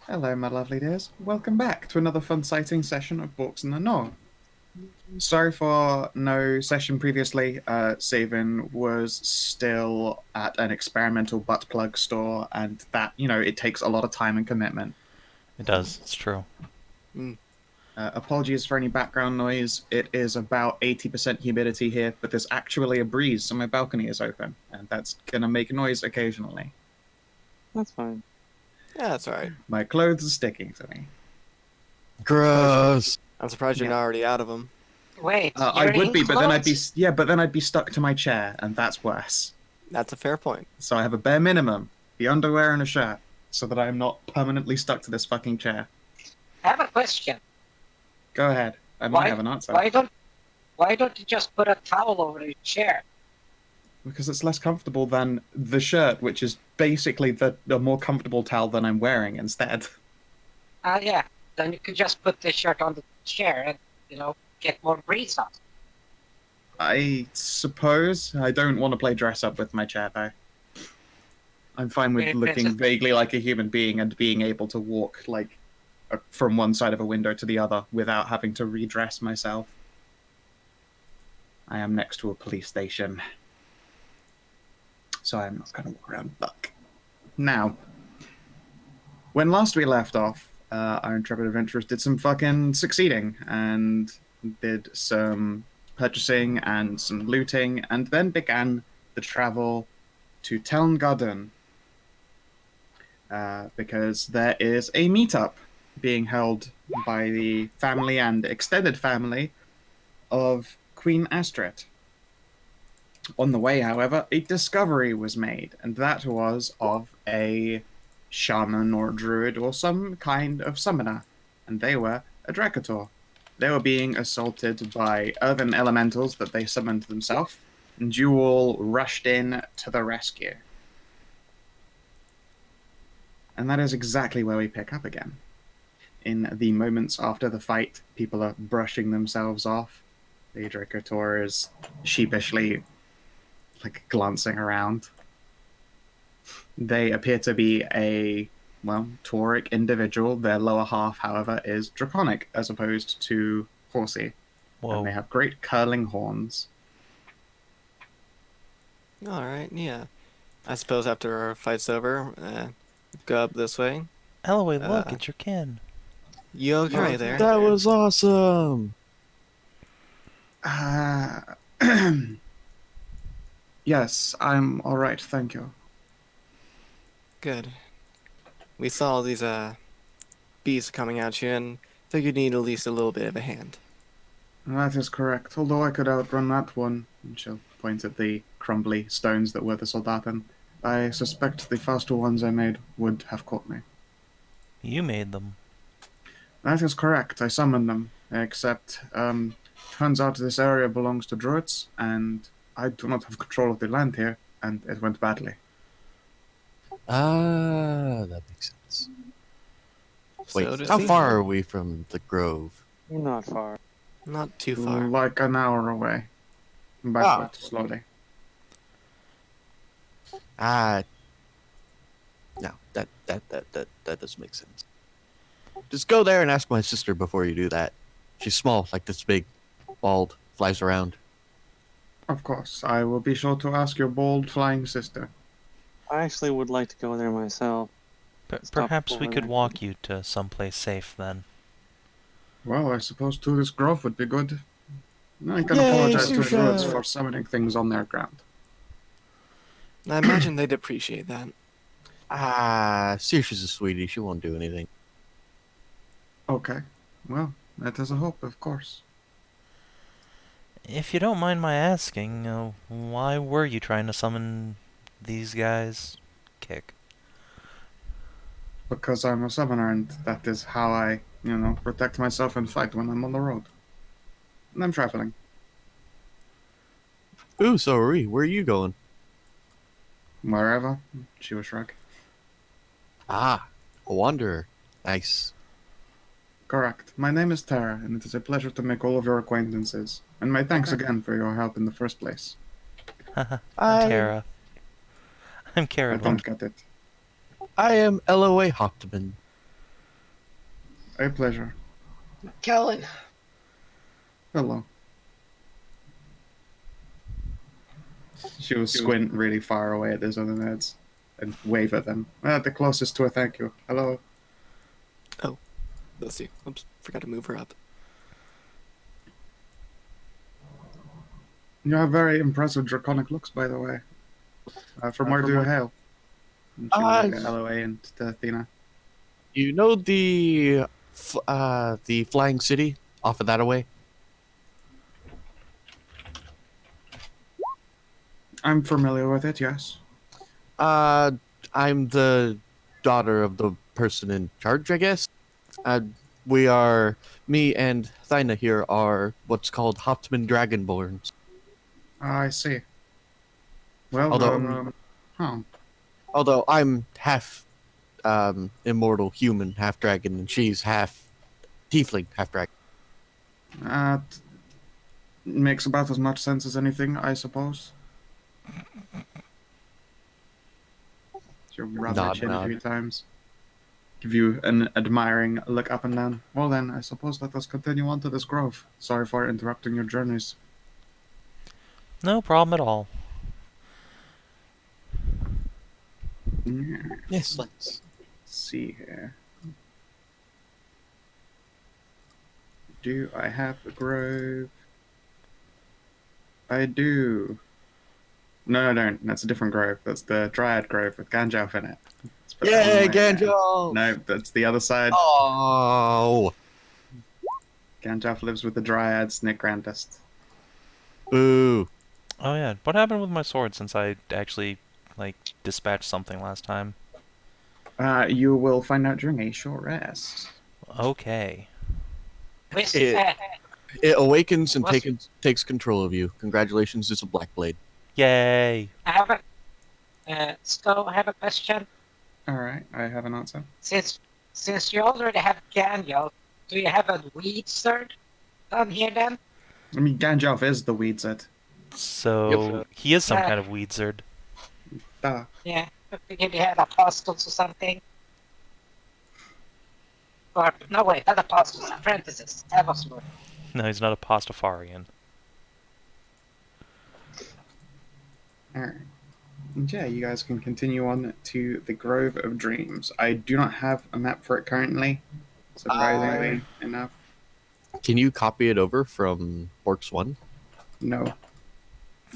Hello, my lovely dears. Welcome back to another fun sighting session of Books in the North. Sorry for no session previously. Savin was still at an experimental butt plug store, and that, it takes a lot of time and commitment. It does, it's true. Apologies for any background noise. It is about 80% humidity here, but there's actually a breeze, so my balcony is open, and that's going to make noise occasionally. That's fine. Yeah, that's alright. My clothes are sticking to me. Gross. I'm surprised you're Yeah. not already out of them. Wait, I you're would in be, but then clothes? I'd be stuck to my chair, and that's worse. That's a fair point. So I have a bare minimum, the underwear and a shirt, so that I am not permanently stuck to this fucking chair. I have a question. Go ahead. I might have an answer. Why don't you just put a towel over the chair? Because it's less comfortable than the shirt, which is basically a more comfortable towel than I'm wearing instead. Yeah. Then you could just put the shirt on the chair and, get more breeze out. I suppose. I don't want to play dress up with my chair, though. I'm fine with looking vaguely like a human being and being able to walk, from one side of a window to the other without having to redress myself. I am next to a police station, so I'm not going to walk around buck. Now, when last we left off, our intrepid adventurers did some fucking succeeding and did some purchasing and some looting, and then began the travel to Telngarden, because there is a meetup being held by the family and extended family of Queen Astrasdotr. On the way, however, a discovery was made, and that was of a shaman or druid or some kind of summoner, and they were a Dracator. They were being assaulted by earthen elementals that they summoned themselves, and you all rushed in to the rescue. And that is exactly where we pick up again. In the moments after the fight, people are brushing themselves off. The Dracator is sheepishly, glancing around. They appear to be a, tauric individual. Their lower half, however, is draconic, as opposed to horsey. Whoa. And they have great curling horns. Alright, yeah. I suppose after our fight's over, go up this way. Elloe, look, it's your kin. You okay there? That was awesome. Yes, I'm alright, thank you. Good. We saw these, beasts coming at you and figured you need at least a little bit of a hand. That is correct, although I could outrun that one. And she'll point at the crumbly stones that were the Soldaten. I suspect the first two ones I made would have caught me. You made them. That is correct, I summoned them, except, turns out this area belongs to druids, and I do not have control of the land here, and it went badly. Ah, that makes sense. Wait, So does how he. far are we from the grove? Not far. Not too far. Like an hour away. By foot, slowly. No, that does make sense. Just go there and ask my sister before you do that. She's small, like this big, bald, flies around. Of course, I will be sure to ask your bold flying sister. I actually would like to go there myself. Stop Perhaps we over could there. walk you to someplace safe then. Well, I suppose to this grove would be good. I can Yay, apologize to the Susha! druids for summoning things on their ground. I imagine they'd appreciate that. Saoirse's a sweetie. She won't do anything. Okay, well, that is a hope, of course. If you don't mind my asking, why were you trying to summon these guys? Kick. Because I'm a summoner, and that is how I, protect myself and fight when I'm on the road. And I'm traveling. Ooh, so are we. Where are you going? Wherever. She will shrug. A wanderer. Nice. Correct. My name is Tara, and it is a pleasure to make all of your acquaintances. And my thanks Okay. again for your help in the first place. I'm Tara. I'm I Ceridwen. don't get it. I am Elloe Hoptman. A pleasure. Kellin. Hello. She will squint really far away at those other nerds and wave at them. The closest to a thank you. Hello. Let's see. Oops, forgot to move her up. You have very impressive draconic looks, by the way. From where do you hail? And she will look at Elloe and to Athena. You know the flying city off of that away? I'm familiar with it, yes. I'm the daughter of the person in charge, I guess. Me and Thyna here are what's called Hoptman Dragonborns. I see. Well, Although I'm half immortal human, half dragon, and she's half tiefling, half dragon. Makes about as much sense as anything, I suppose. She'll rub her chin a few times. Give you an admiring look up and down. Well then, I suppose let us continue on to this grove. Sorry for interrupting your journeys. No problem at all. Yes, let's see here. Do I have a grove? I do. No, I don't. That's a different grove. That's the Dryad Grove with Ganjalf in it. Yay, Ganjalf! No, that's the other side. Oh! Ganjalf lives with the Dryads, Nick Grandest. Ooh. Oh yeah, what happened with my sword since I actually, dispatched something last time? You will find out during a short rest. Okay. It awakens and takes control of you. Congratulations, it's a black blade. Yay! I have a question. Alright, I have an answer. Since you already have Ganjalf, do you have a Wizard down here then? I mean, Ganjalf is the Weedzard. So, he is some kind of Weedzard. Yeah, I figured he had apostles or something. Or, no wait, not apostles, apprentices. That was more. No, he's not a Pastafarian. Alright. Yeah, you guys can continue on to the Grove of Dreams. I do not have a map for it currently, surprisingly enough. Can you copy it over from Orcs 1? No.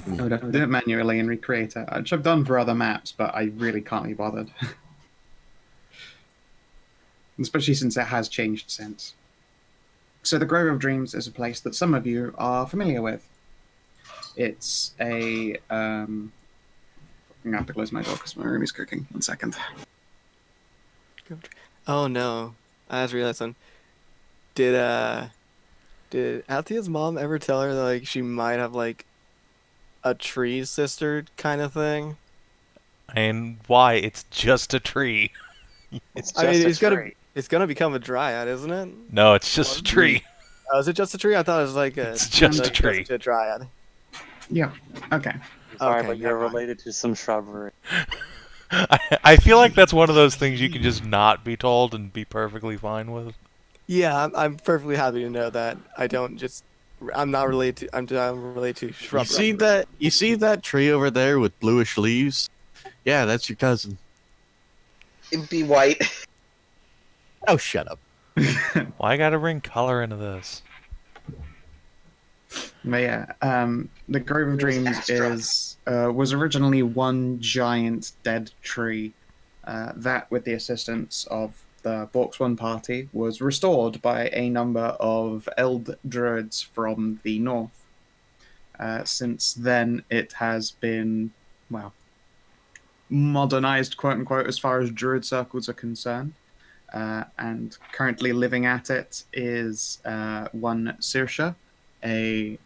I would have to do it manually and recreate it, which I've done for other maps, but I really can't be bothered. Especially since it has changed since. So the Grove of Dreams is a place that some of you are familiar with. It's a... I'm going to have to close my door because my room is cooking. 1 second. Oh no. I just realized something. Did Athia's mom ever tell her that she might have a tree sister kind of thing? And why? It's just a tree. It's tree. It's gonna become a dryad, isn't it? No, it's just a tree. Oh, is it just a tree? I thought it was It's just a tree. Just a dryad. Yeah, okay. Sorry, but you're related to some shrubbery. I feel like that's one of those things you can just not be told and be perfectly fine with. Yeah, I'm perfectly happy to know that. I'm not related to. I'm related to shrubbery. You see that tree over there with bluish leaves? Yeah, that's your cousin. It'd be white. Oh, shut up. Why gotta bring color into this? But yeah, the Grove of Dreams was originally one giant dead tree that, with the assistance of the Borks 1 party, was restored by a number of Eld druids from the north. Since then, it has been, modernized, quote-unquote, as far as druid circles are concerned. And currently living at it is one Saoirse, a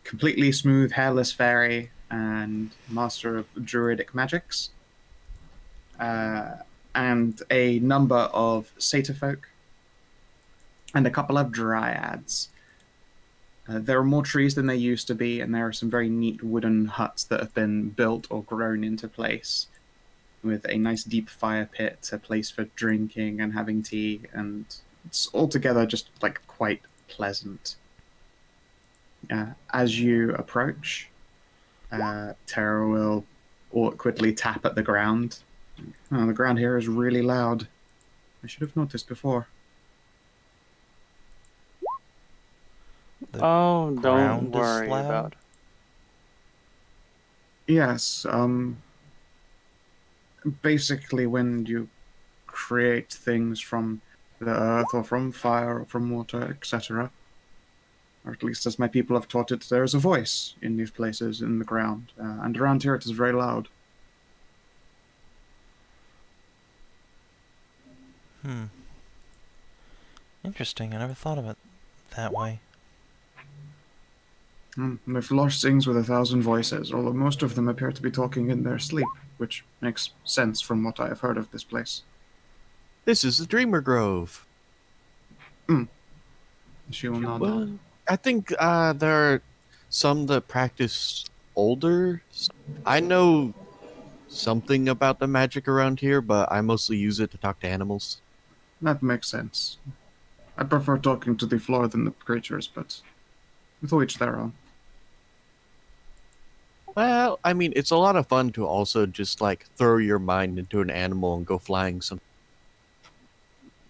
completely smooth, hairless fairy and master of druidic magics, and a number of satyr folk, and a couple of dryads. There are more trees than there used to be, and there are some very neat wooden huts that have been built or grown into place, with a nice deep fire pit, a place for drinking and having tea, and it's altogether just like quite pleasant. As you approach, Terra will awkwardly tap at the ground. Oh, the ground here is really loud. I should have noticed before. The Oh, don't ground is worry loud? about. Yes, basically when you create things from the earth or from fire or from water, etc., or at least as my people have taught it, there is a voice in these places in the ground, and around here it is very loud. Interesting. I never thought of it that way. The floor sings with 1,000 voices, although most of them appear to be talking in their sleep, which makes sense from what I have heard of this place. This is the Dreamer Grove. She will nod. Well, I think there are some that practice older. I know something about the magic around here, but I mostly use it to talk to animals. That makes sense. I prefer talking to the floor than the creatures, but with each their own. Well, I mean, it's a lot of fun to also just like throw your mind into an animal and go flying some.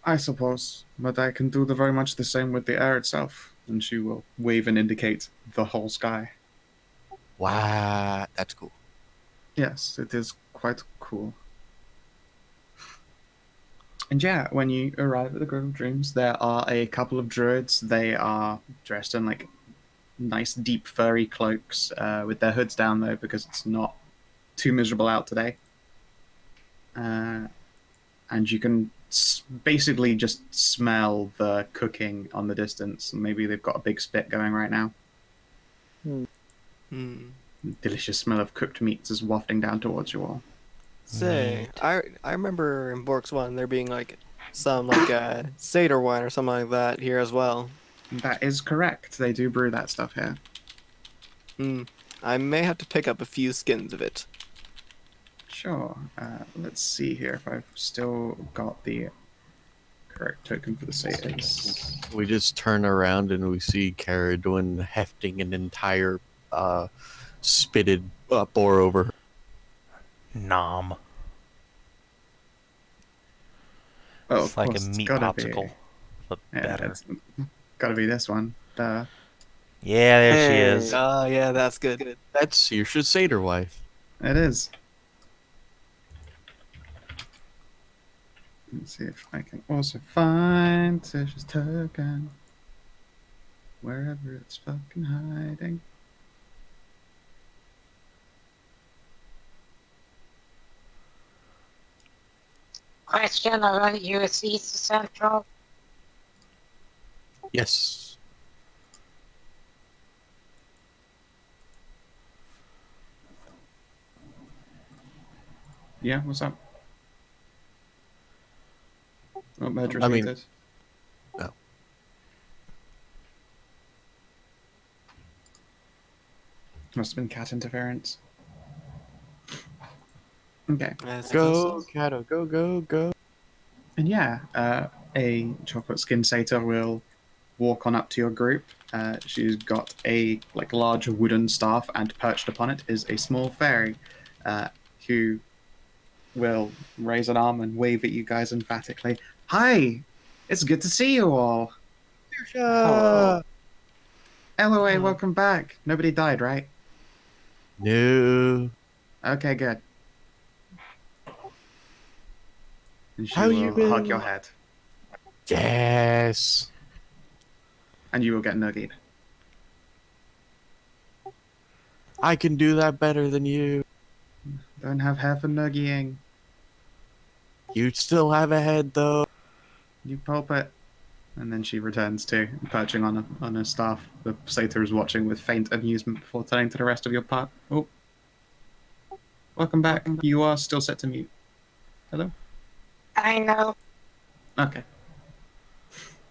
I suppose, but I can do very much the same with the air itself. And she will wave and indicate the whole sky. Wow, that's cool. Yes, it is quite cool. And yeah, when you arrive at the Grove of Dreams, there are a couple of druids. They are dressed in like nice, deep, furry cloaks with their hoods down though, because it's not too miserable out today. And you can basically just smell the cooking on the distance. Maybe they've got a big spit going right now. Delicious smell of cooked meats is wafting down towards you all. Say, I remember in Bork's one there being like some like Seder wine or something like that here as well. That is correct. They do brew that stuff here. I may have to pick up a few skins of it. Sure. Let's see here if I've still got the correct token for the satyrs. We just turn around and we see Ceridwen hefting an entire spitted boar over her. Nom. Oh, It's like a meat popsicle, but better. It's gotta be this one. Yeah, there she is. Oh yeah, that's good. That's Saoirse's satyr wife. It is. Let's see if I can also find Saoirse's token. Wherever it's fucking hiding. Question, are you a East Central? Yes. Yeah, what's up? Oh, Medra I mean- tweeted. Oh. Must have been cat interference. Okay. Go, Cato, go, go, go. And yeah, a chocolate skin satyr will walk on up to your group. She's got a like large wooden staff, and perched upon it is a small fairy, who will raise an arm and wave at you guys emphatically. Hi, it's good to see you all. Hello. Elloe, welcome back. Nobody died, right? No. Okay, good. And she How you will hug been? your head, Yes. and you will get nuggied. I can do that better than you. Don't have hair for nuggying. You still have a head, though. You pulpit. And then she returns to perching on a staff. The satyr is watching with faint amusement before turning to the rest of your part. Oh. Welcome back. You are still set to mute. Hello? I know. Okay.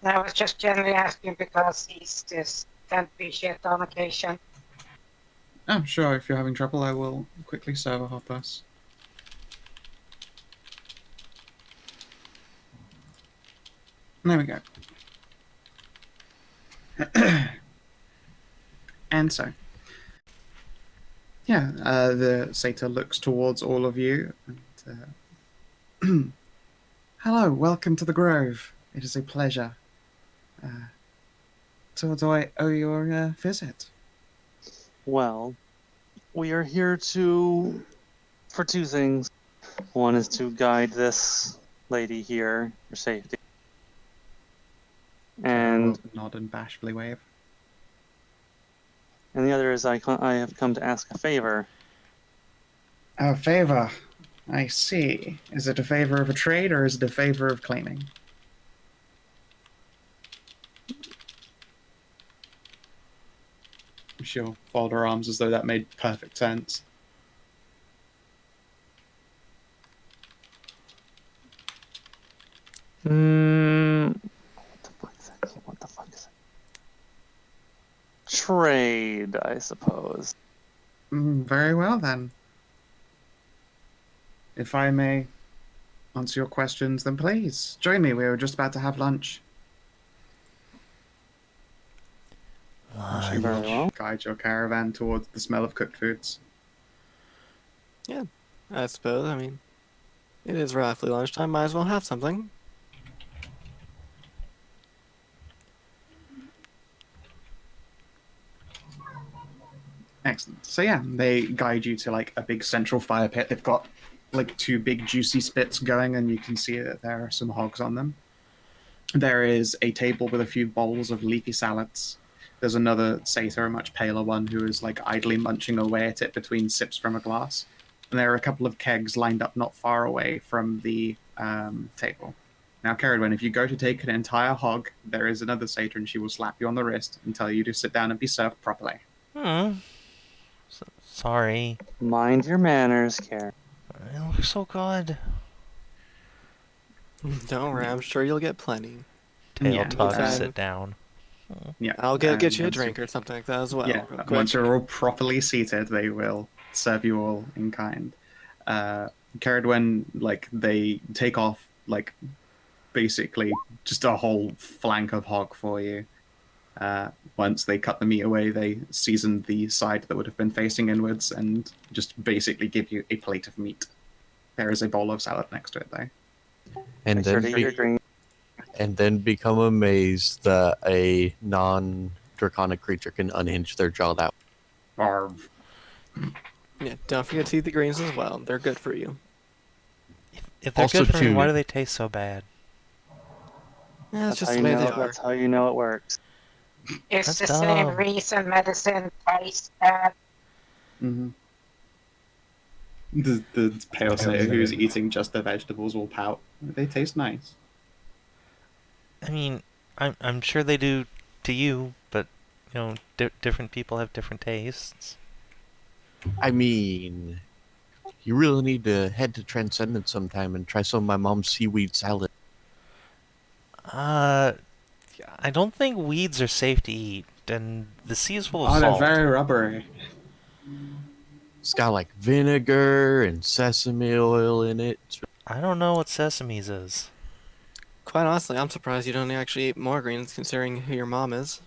I was just generally asking because East is can't be shit on occasion. Oh, sure. If you're having trouble, I will quickly serve a hot bus. There we go. And so, yeah, the satyr looks towards all of you. And, hello, welcome to the Grove. It is a pleasure. So do I owe your visit? Well, we are here for two things. One is to guide this lady here for safety. And Nod and bashfully wave. the other is I have come to ask a favor. A favor. I see. Is it a favor of a trade or is it a favor of claiming? She'll fold her arms as though that made perfect sense. What the fuck is it? Trade, I suppose. Very well then. If I may answer your questions, then please join me. We were just about to have lunch. She Very will well. guide your caravan towards the smell of cooked foods. I suppose. I mean, it is roughly lunchtime. Might as well have something. Excellent. So yeah, they guide you to like a big central fire pit. They've got like two big juicy spits going, and you can see that there are some hogs on them. There is a table with a few bowls of leafy salads. There's another satyr, a much paler one, who is like idly munching away at it between sips from a glass. And there are a couple of kegs lined up not far away from the table. Now, Ceridwen, if you go to take an entire hog, there is another satyr, and she will slap you on the wrist and tell you to sit down and be served properly. Sorry. Mind your manners, Karen. It looks so good. Don't worry, I'm sure you'll get plenty. Tail Yeah, tug, okay. sit down. Yeah, I'll get you a once drink or something like that as well. Yeah, real quick. once you're all properly seated, they will serve you all in kind. Ceridwen, like, they take off, like, basically just a whole flank of hog for you. Once they cut the meat away, they season the side that would have been facing inwards and just basically give you a plate of meat. There is a bowl of salad next to it, though. And Make sure then to eat your drink. and then become amazed that a non-draconic creature can unhinge their jaw that way. Arv. Yeah, don't forget to eat the greens as well. They're good for you. If they're Also good for me, why chewy. do they taste so bad? Yeah, that's That's just how the you way know. they are. That's how you know it works. It's That's the same dumb. reason medicine tastes bad. Mm-hmm. The pale satyr who's eating just the vegetables will pout. They taste nice. I mean, I'm sure they do to you, but you know, different people have different tastes. I mean, you really need to head to Transcendence sometime and try some of my mom's seaweed salad. I don't think weeds are safe to eat, and the sea is full of Oh, they're salt. very rubbery. It's got like vinegar and sesame oil in it. I don't know what sesames is. Quite honestly, I'm surprised you don't actually eat more greens considering who your mom is.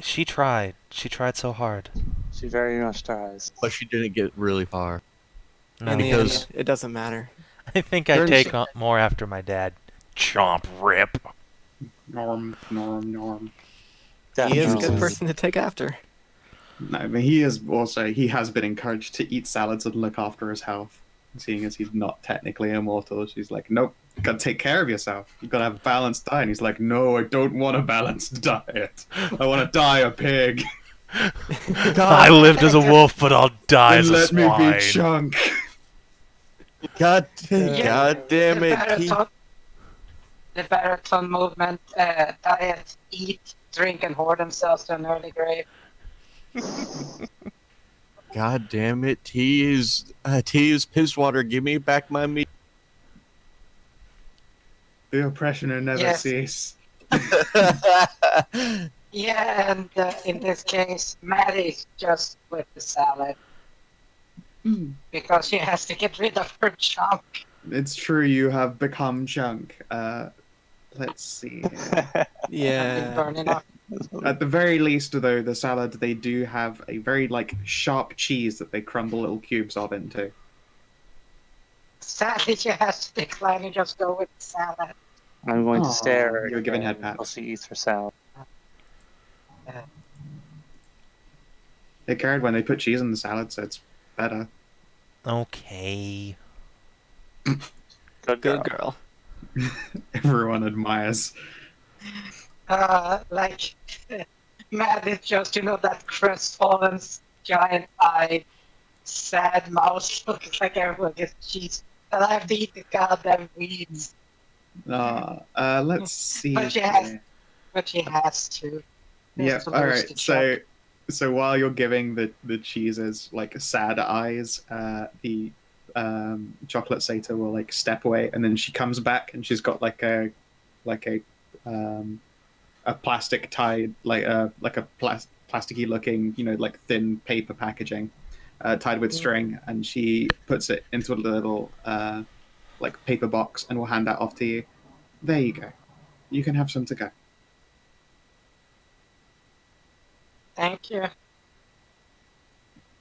She tried. She tried so hard. She very much tries. But she didn't get really far. No, In the because- end, it doesn't matter. I think I Learn take so- more after my dad. Chomp rip. Norm. He is a good Definitely. person to take after. No, but he has been encouraged to eat salads and look after his health. Seeing as he's not technically immortal, she's like, nope, you gotta take care of yourself. You gotta have a balanced diet. And he's like, no, I don't want a balanced diet. I want to die a pig. I lived as a wolf, but I'll die as And a let me swine. be chunk. God Yeah, damn the it. He, marathon movement, diet, eat, drink, and hoard themselves to an early grave. God damn it. Tea is piss water. Give me back my meat. The oppression will never Yes. cease. Yeah, and in this case, Maddie's just with the salad. Because she has to get rid of her chunk. It's true, you have become chunk. Let's see. Been Yeah. burning up. At the very least, though, the salad, they do have a very, like, sharp cheese that they crumble little cubes of into. Sadly, she has to decline and just go with salad. I'm going Aw, to stare. you were given head until pats. she eats her salad. They cared when they put cheese in the salad, so it's better. Okay. Good girl. Good girl. Everyone admires. Like, Maddie just, that crestfallen, giant-eyed, sad mouse looks like everyone gets cheese. And I have to eat the goddamn weeds. Let's see. But she has, but she has to. Yeah, It's the all worst right. to So while you're giving the cheeses like sad eyes, the chocolate satyr will like step away, and then she comes back, and she's got like a plastic tied like a plasticky looking like thin paper packaging tied with string, and she puts it into a little like paper box and will hand that off to you. There you go. You can have some to go. Thank you.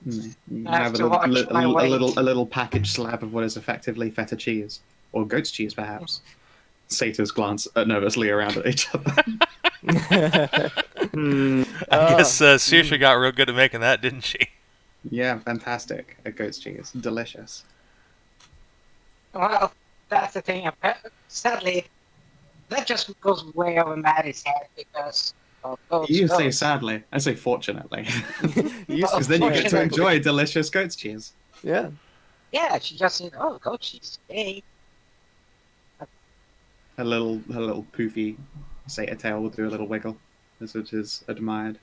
You I have have to watch my weight. a little packaged slab of what is effectively feta cheese, or goat's cheese, perhaps. Satyrs glance nervously around at each other. I guess Saoirse got real good at making that, didn't she? Yeah, fantastic. A goat's cheese, delicious. Well, that's the thing. Sadly, that just goes way over Maddie's head because of goats. You say sadly, I say fortunately, You because then you get to Fortunately. enjoy delicious goat's cheese. Yeah. Yeah, she just said, "Oh, goat cheese, yay!" Her little poofy satyr tail will do a little wiggle, as it is admired.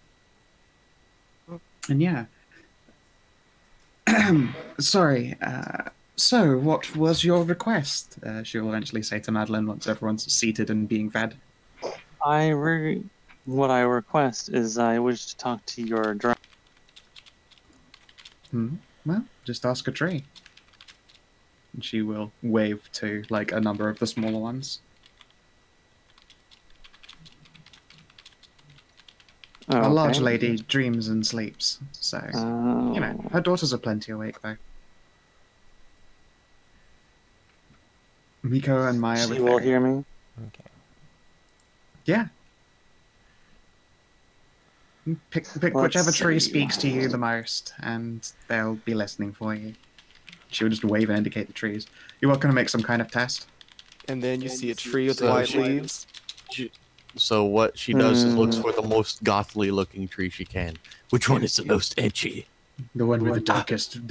And yeah. Sorry. So, what was your request? She will eventually say to Madilyn once everyone's seated and being fed. What I request is I wish to talk to your Well, just ask a tree. And she will wave to like a number of the smaller ones. A large lady dreams and sleeps, so her daughters are plenty awake though. Miko and Maya. She will hear me. Okay. Yeah. Pick whichever tree speaks to you the most, and they'll be listening for you. She'll just wave and indicate the trees. You're welcome to make some kind of test. And then you see a tree with So white she- leaves. So what she does is looks for the most gothly looking tree she can. Which one is the most edgy? The one with the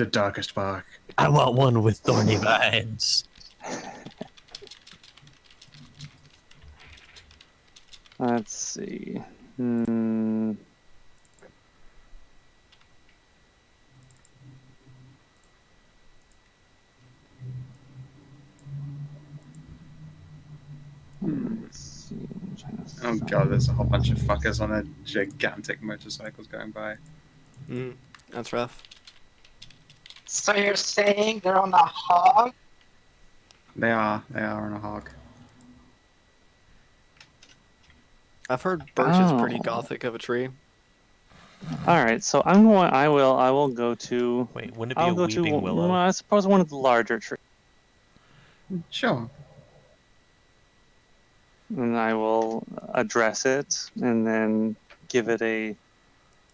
darkest bark. I want one with thorny vines. Let's see. Let's see. I'm trying to Oh find- god, there's a whole bunch of fuckers on a gigantic motorcycles going by. That's rough. So you're saying they're on a hog? They are on a hog. I've heard birch is pretty Oh. gothic of a tree. All right, so I will go to. Wait, wouldn't it be I'll a go to. weeping willow? Well, I suppose one of the larger trees, Sure. and I will address it, and then give it a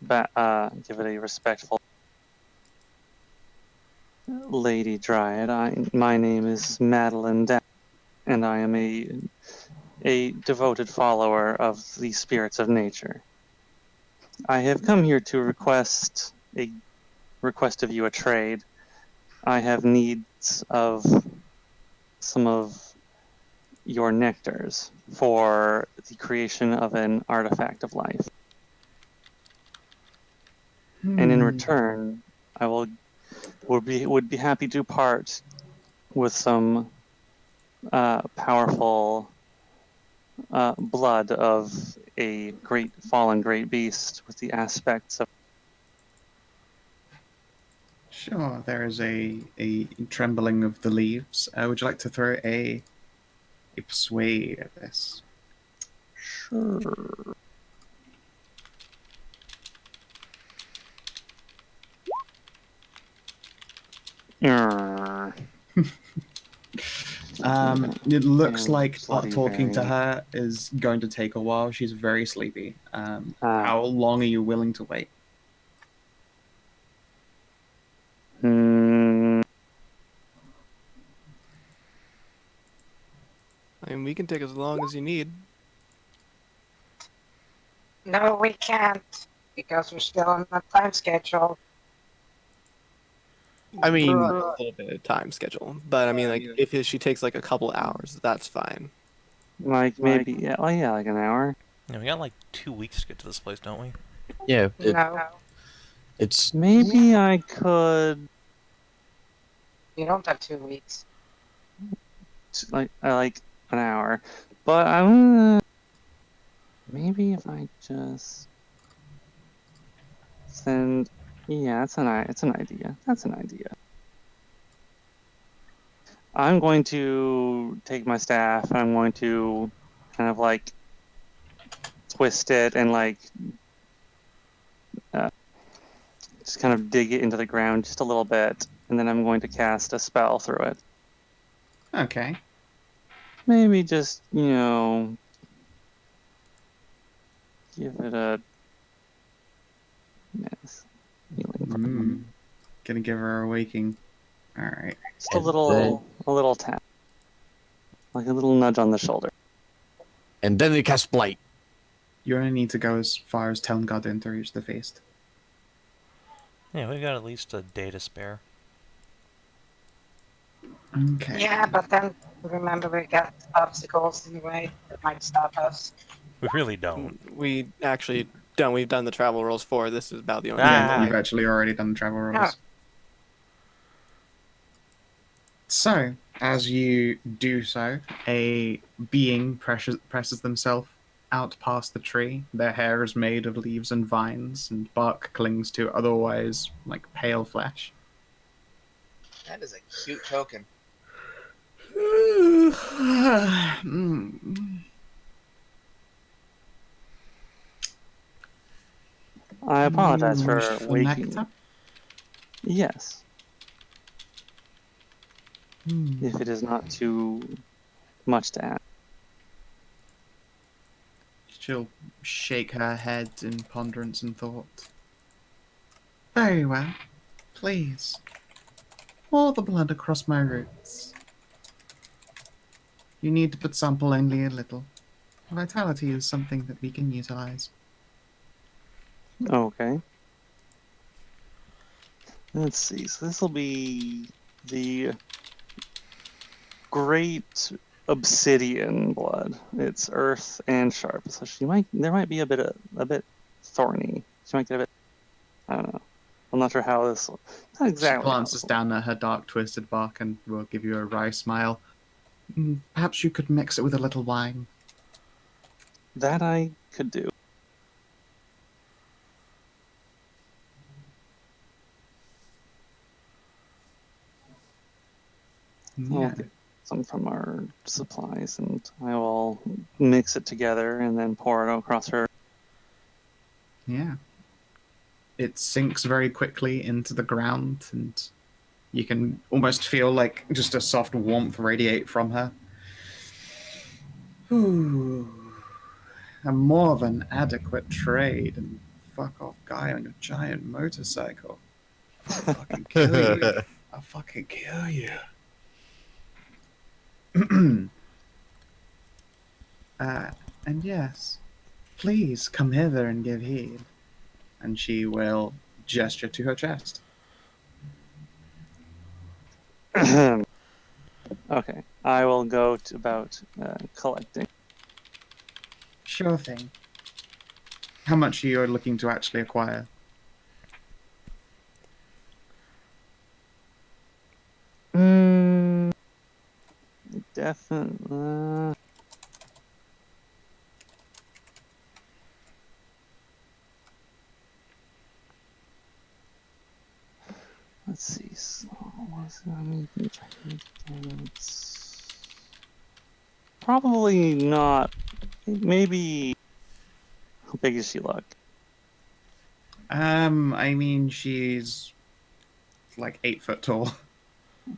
respectful. Lady Dryad, my name is Madilyn, and I am a devoted follower of the spirits of nature. I have come here to request of you a trade. I have needs of some of your nectars for the creation of an artifact of life. And in return, I would be happy to part with some powerful blood of a fallen great beast with the aspects of. Sure, there is a trembling of the leaves. Would you like to throw a persuade at this? Sure. Yeah. It looks Damn like bloody talking to berry. her is going to take a while. She's very sleepy. Ah. How long are you willing to wait? Hmm. I mean, we can take as long as you need. No, we can't, because we're still on the time schedule. I mean, We're on a little bit of time schedule, but I mean, like, if she takes like a couple hours, that's fine. Like maybe, yeah, oh yeah, like an hour. Yeah, we got like 2 weeks to get to this place, don't we? yeah, No, it's Maybe I could, you don't have 2 weeks. I like an hour, but I'm maybe if I just send, yeah, it's an idea. That's an idea. I'm going to take my staff and I'm going to kind of like twist it and like just kind of dig it into the ground just a little bit, and then I'm going to cast a spell through it. Okay. Maybe just, give it a yes, healing for Gonna give her a waking. Alright. just a little tap, like a little nudge on the shoulder. and then they cast blight. You only need to go as far as Telngardin to reach the feast. Yeah, we got at least a day to spare. Okay. Yeah, but then remember we got obstacles in the way that might stop us. We really don't. We actually don't. We've done the travel rolls for. This is about the only. Yeah, Ah. you've actually already done the travel rolls. Yeah. So, as you do so, a being presses themselves out past the tree. Their hair is made of leaves and vines, and bark clings to otherwise like pale flesh. That is a cute token. I apologize You for wish for waking. nectar? Yes, if it is not too much to ask. She'll shake her head in ponderance and thought. Very well. Please. Pour the blood across my roots. You need to but sample only a little. Vitality is something that we can utilize. Okay. Let's see. So this will be the Great Obsidian blood. It's earth and sharp, so there might be a bit thorny. She might get a bit. I don't know. I'm not sure how this. Not exactly. She how glances this will- down at her dark, twisted bark and will give you a wry smile. Perhaps you could mix it with a little wine. That I could do. I'll get some from our supplies, and I will mix it together and then pour it across her. Yeah. It sinks very quickly into the ground, and you can almost feel like just a soft warmth radiate from her. Ooh. A more than adequate trade, and fuck off guy on your giant motorcycle. I'll fucking kill you. I'll fucking kill you. And yes, please come hither and give heed. And she will gesture to her chest. Okay, I will go about collecting. Sure thing. How much are you looking to actually acquire? Definitely. Let's see. So, it's probably not Maybe. How big does she look? I mean, she's like 8 foot tall.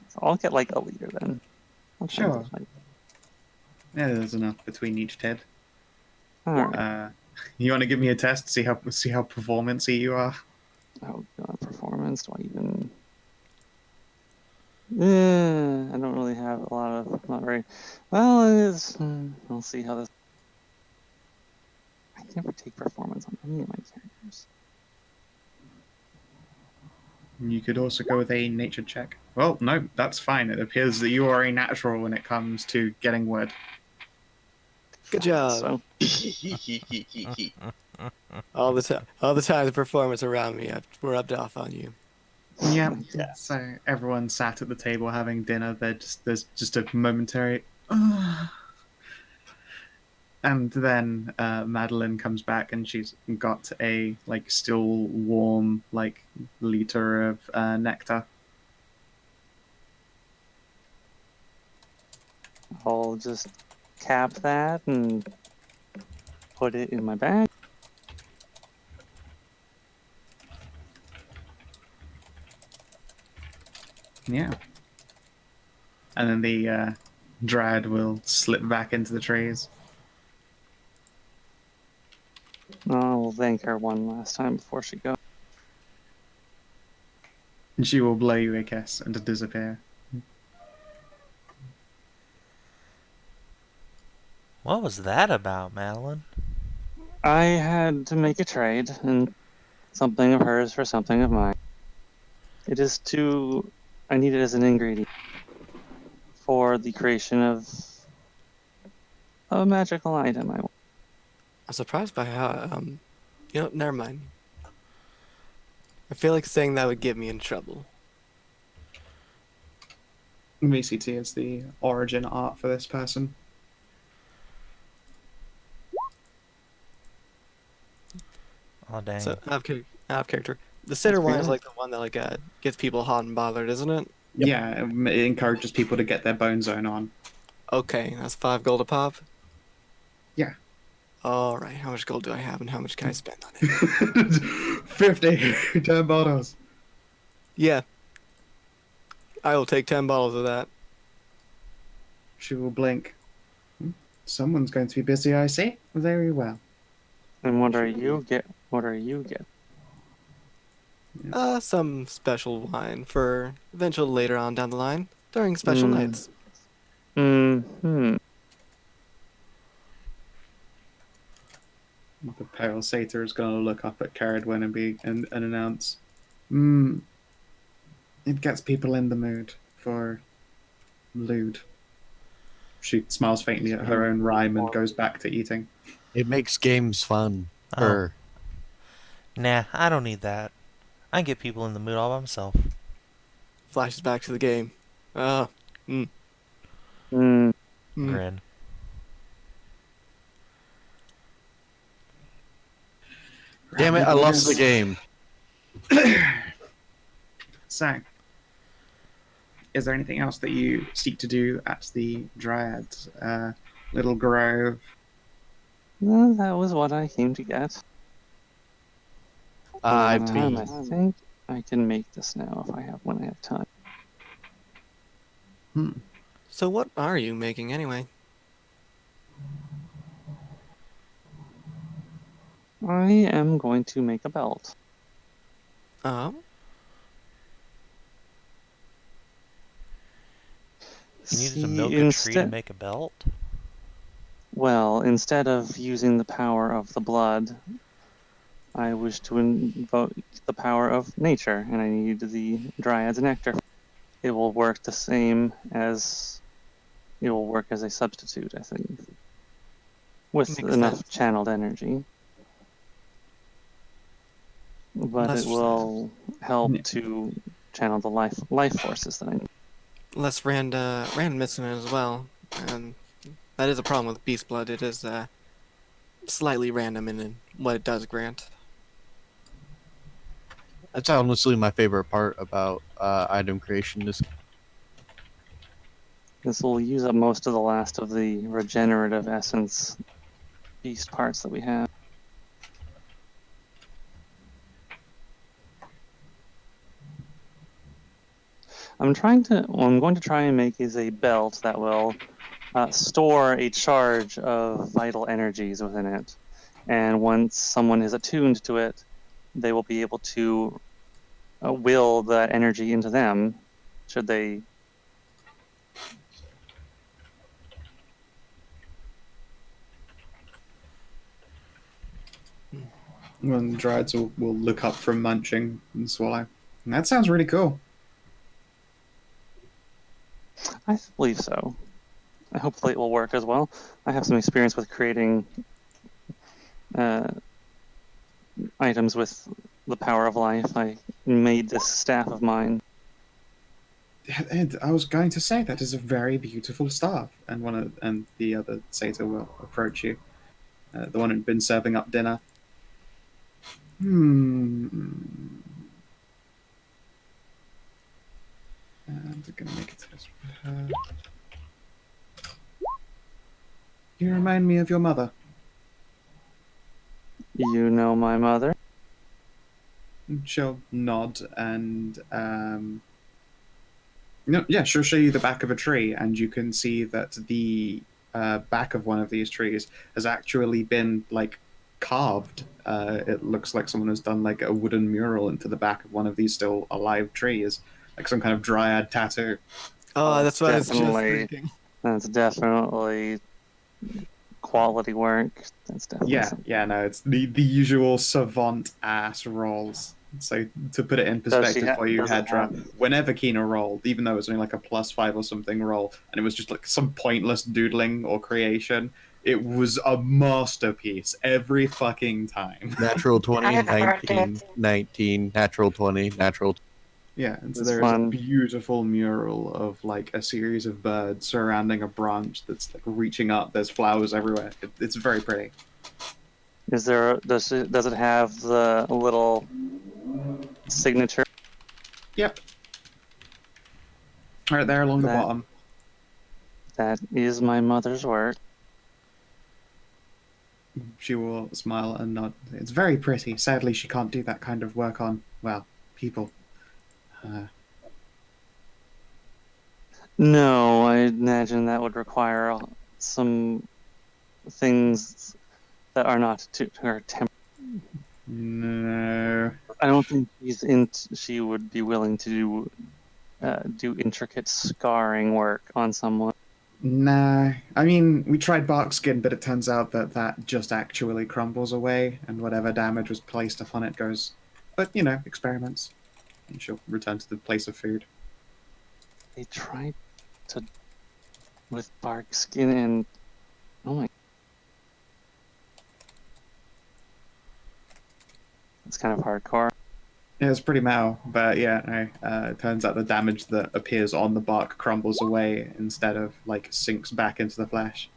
So I'll get like a liter then. I'll try and Sure. get, like, Yeah, there's enough between each Ted. all right. You want to give me a test? See how performancey you are. Oh god, performance. Do I even? I don't really have a lot of. Not very. Well, it is. We'll see how this. I never take performance on any of my characters. You could also go with a nature check. Well, no, that's fine. It appears that you are a natural when it comes to getting word. Good job. So All the time, the performance around me were rubbed off on you. Yeah. Yeah. So everyone sat at the table having dinner. There's just a momentary. And then Madilyn comes back and she's got a still warm liter of nectar. I'll just cap that and put it in my bag. Yeah. And then the Dryad will slip back into the trees. I'll thank her one last time before she goes. And she will blow you a kiss and disappear. What was that about, Madilyn? I had to make a trade, and something of hers for something of mine. It is to... I need it as an ingredient for the creation of a magical item. I'm surprised by how, never mind. I feel like saying that would get me in trouble. VCT is the origin art for this person. Oh, dang. So, out of character. The sitter one is like the one that gets people hot and bothered, isn't it? Yep. Yeah, it encourages people to get their bone zone on. Okay, that's 5 gold a pop. Yeah. All right, how much gold do I have, and how much can I spend on it? 50! 10 bottles. Yeah, I will take 10 bottles of that. She will blink. Someone's going to be busy, I see. Very well. And what are you get? What are you get? Some special wine for eventual later on down the line during special nights. Hmm. The pale satyr is going to look up at Ceridwen and announce, it gets people in the mood for lewd. She smiles faintly at her own rhyme and goes back to eating. It makes games fun. Oh. Nah, I don't need that. I can get people in the mood all by myself. Flashes back to the game. Grin. Damn it, I lost the game. So, is there anything else that you seek to do at the Dryad's little grove? No, that was what I came to get. I think I can make this now when I have time. So what are you making anyway? I am going to make a belt. You needed to milk a tree to make a belt? Well, instead of using the power of the blood, I wish to invoke the power of nature, and I need the Dryad's nectar. It will work the same as... It will work as a substitute, I think. With Makes enough sense. channeled energy. But Less- it will help to channel the life forces that I need. Less randomness in it as well, and that is a problem with beast blood. It is slightly random in what it does grant. That's honestly my favorite part about item creation. This will use up most of the last of the regenerative essence beast parts that we have. I'm going to try and make is a belt that will store a charge of vital energies within it. And once someone is attuned to it, they will be able to will that energy into them, should they. When the Dryads will look up from munching and swallow. And that sounds really cool. I believe so. Hopefully it will work as well. I have some experience with creating items with the power of life. I made this staff of mine. And I was going to say that is a very beautiful staff. And the other satyr will approach you. The one who'd been serving up dinner. And I'm gonna make a test for her. You remind me of your mother. You know my mother? She'll nod and no, yeah, she'll show you the back of a tree, and you can see that the back of one of these trees has actually been like carved. It looks like someone has done like a wooden mural into the back of one of these still alive trees, like some kind of dryad tattoo. Oh, that's what I was just definitely- thinking. That's definitely quality work. That's definitely No, it's the usual savant ass rolls. So to put it in perspective for you, does it Hedrah, have- whenever Kina rolled, even though it was only like a +5 or something roll, and it was just like some pointless doodling or creation, it was a masterpiece every fucking time. Natural 20, I have heard 19, it. 19, natural 20, natural. Yeah, and so It's there is a fun. beautiful mural of like a series of birds surrounding a branch that's like reaching up. There's flowers everywhere. It's very pretty. Does it have the little signature? Yep. Right there along the That- bottom. That is my mother's work. She will smile and nod. It's very pretty. Sadly, she can't do that kind of work on, well, people. No, I imagine that would require some things that are not to her temp. No. I don't think she would be willing to do intricate scarring work on someone. Nah. I mean, we tried bark skin, but it turns out that just actually crumbles away, and whatever damage was placed upon it goes. But, you know, experiments. And she'll return to the place of food. They tried to with bark skin and oh my, it's kind of hardcore. Yeah, it's pretty metal, but yeah, no. It turns out the damage that appears on the bark crumbles away instead of, like, sinks back into the flesh.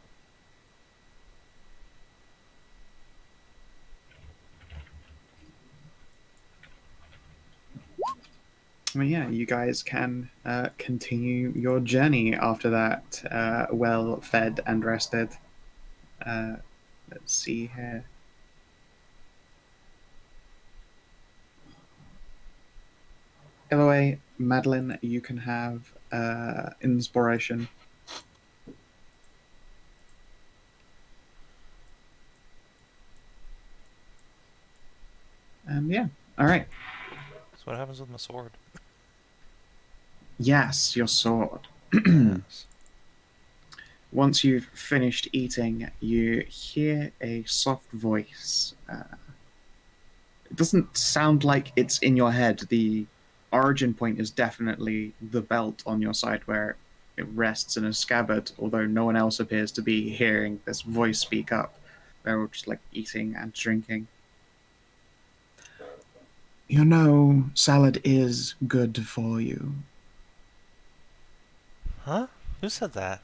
I mean, yeah, you guys can continue your journey after that, well fed and rested. Let's see here. Elloe, Madilyn, you can have inspiration. And yeah, all right. So what happens with my sword? Yes, your sword. Yes. Once you've finished eating, you hear a soft voice. It doesn't sound like it's in your head. The origin point is definitely the belt on your side where it rests in a scabbard, although no one else appears to be hearing this voice speak up. They're all just like eating and drinking. You know, salad is good for you. Huh? Who said that?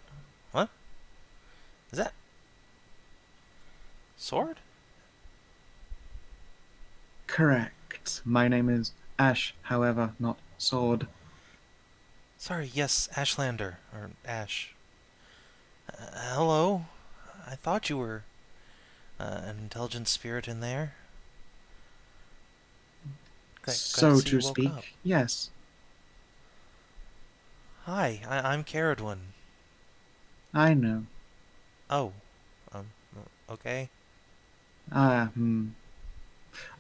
What? Is that... Sword? Correct. My name is Ash, however, not Sword. Sorry, yes, Ashlander. Or Ash. Hello? I thought you were... an intelligent spirit in there. Glad So see you to woke speak, up. yes. Hi, I'm Ceridwen. I know. Oh, okay. Ah,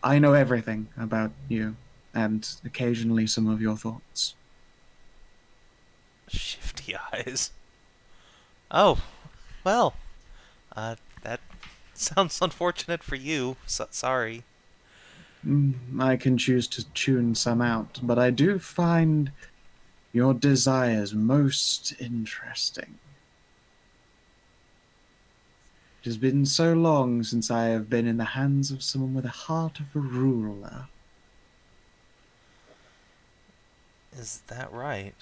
I know everything about you, and occasionally some of your thoughts. Shifty eyes. Oh, well, that sounds unfortunate for you. Sorry. I can choose to tune some out, but I do find your desires most interesting. It has been so long since I have been in the hands of someone with the heart of a ruler. Is that right?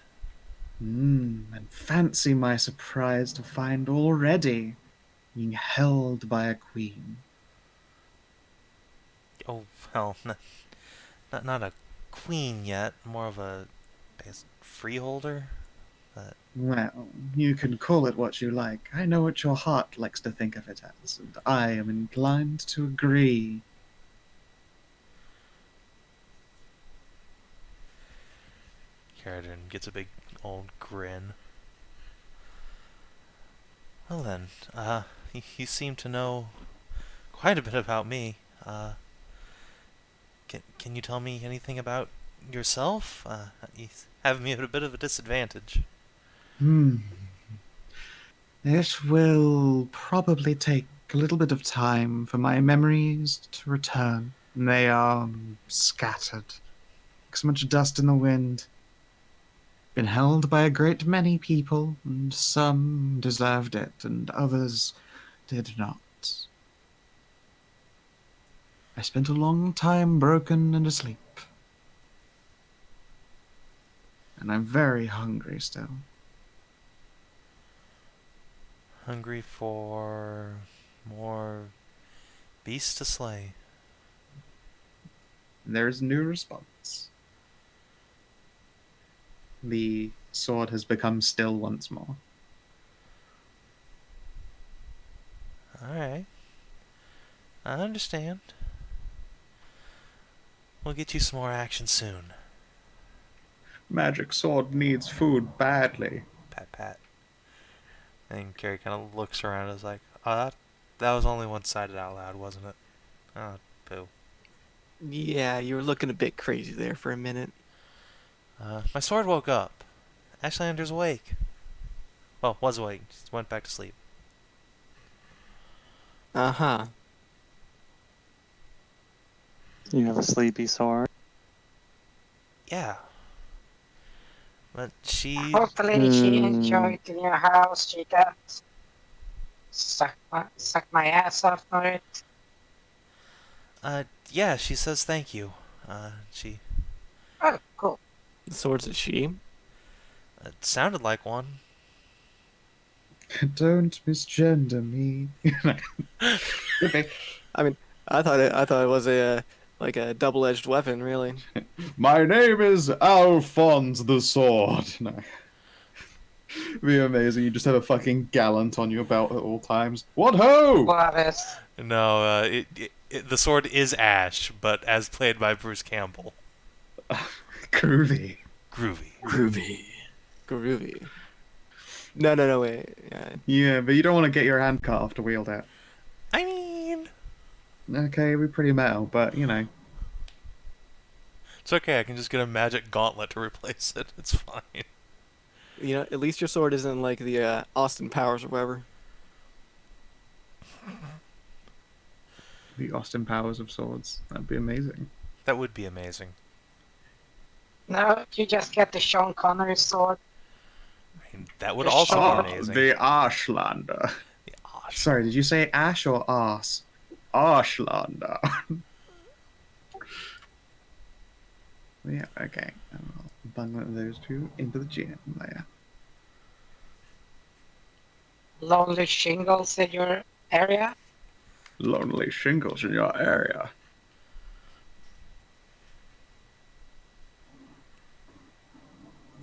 And fancy my surprise to find already being held by a queen. Oh, well, not a queen yet. More of a, I guess, freeholder. Well, you can call it what you like. I know what your heart likes to think of it as, and I am inclined to agree. Ceridwen gets a big old grin. Well then, you seem to know quite a bit about me. Can you tell me anything about yourself? You have me at a bit of a disadvantage. It will probably take a little bit of time for my memories to return. They are scattered, like so much dust in the wind. Been held by a great many people, and some deserved it, and others did not. I spent a long time broken and asleep. And I'm very hungry still. Hungry for more beasts to slay. There's no response. The sword has become still once more. Alright. I understand. We'll get you some more action soon. Magic sword needs food badly. Pat pat. And Carrie kind of looks around and is like, oh, that was only one-sided out loud, wasn't it? Oh, poo. Yeah, you were looking a bit crazy there for a minute. My sword woke up. Ashlander's awake. Well, was awake. Just went back to sleep. Uh-huh. You have a sleepy sword. Yeah. But she... Hopefully she enjoyed the new house she got. Suck my ass off for it. Yeah, she says thank you. She... Oh, cool. The sword's a she. It sounded like one. Don't misgender me. I mean, I thought it was a like a double-edged weapon, really. My name is Alphonse the Sword. No. It'd be amazing. You just have a fucking gallant on your belt at all times. What ho! Love it. No, the sword is Ash, but as played by Bruce Campbell. Groovy. Groovy. Groovy. No, wait. Yeah, but you don't want to get your hand cut off to wield it. I mean... Okay, it'd be pretty metal, but, you know. It's okay, I can just get a magic gauntlet to replace it. It's fine. You know, at least your sword isn't like the Austin Powers or whatever. The Austin Powers of swords. That'd be amazing. That would be amazing. No, you just get the Sean Connery sword. I mean, that would also be amazing. The Ashlander. The Ash. Sorry, did you say ash or arse? Ashlander. Yeah, okay. I'll bundle those two into the GM layer. Lonely shingles in your area. Lonely shingles in your area.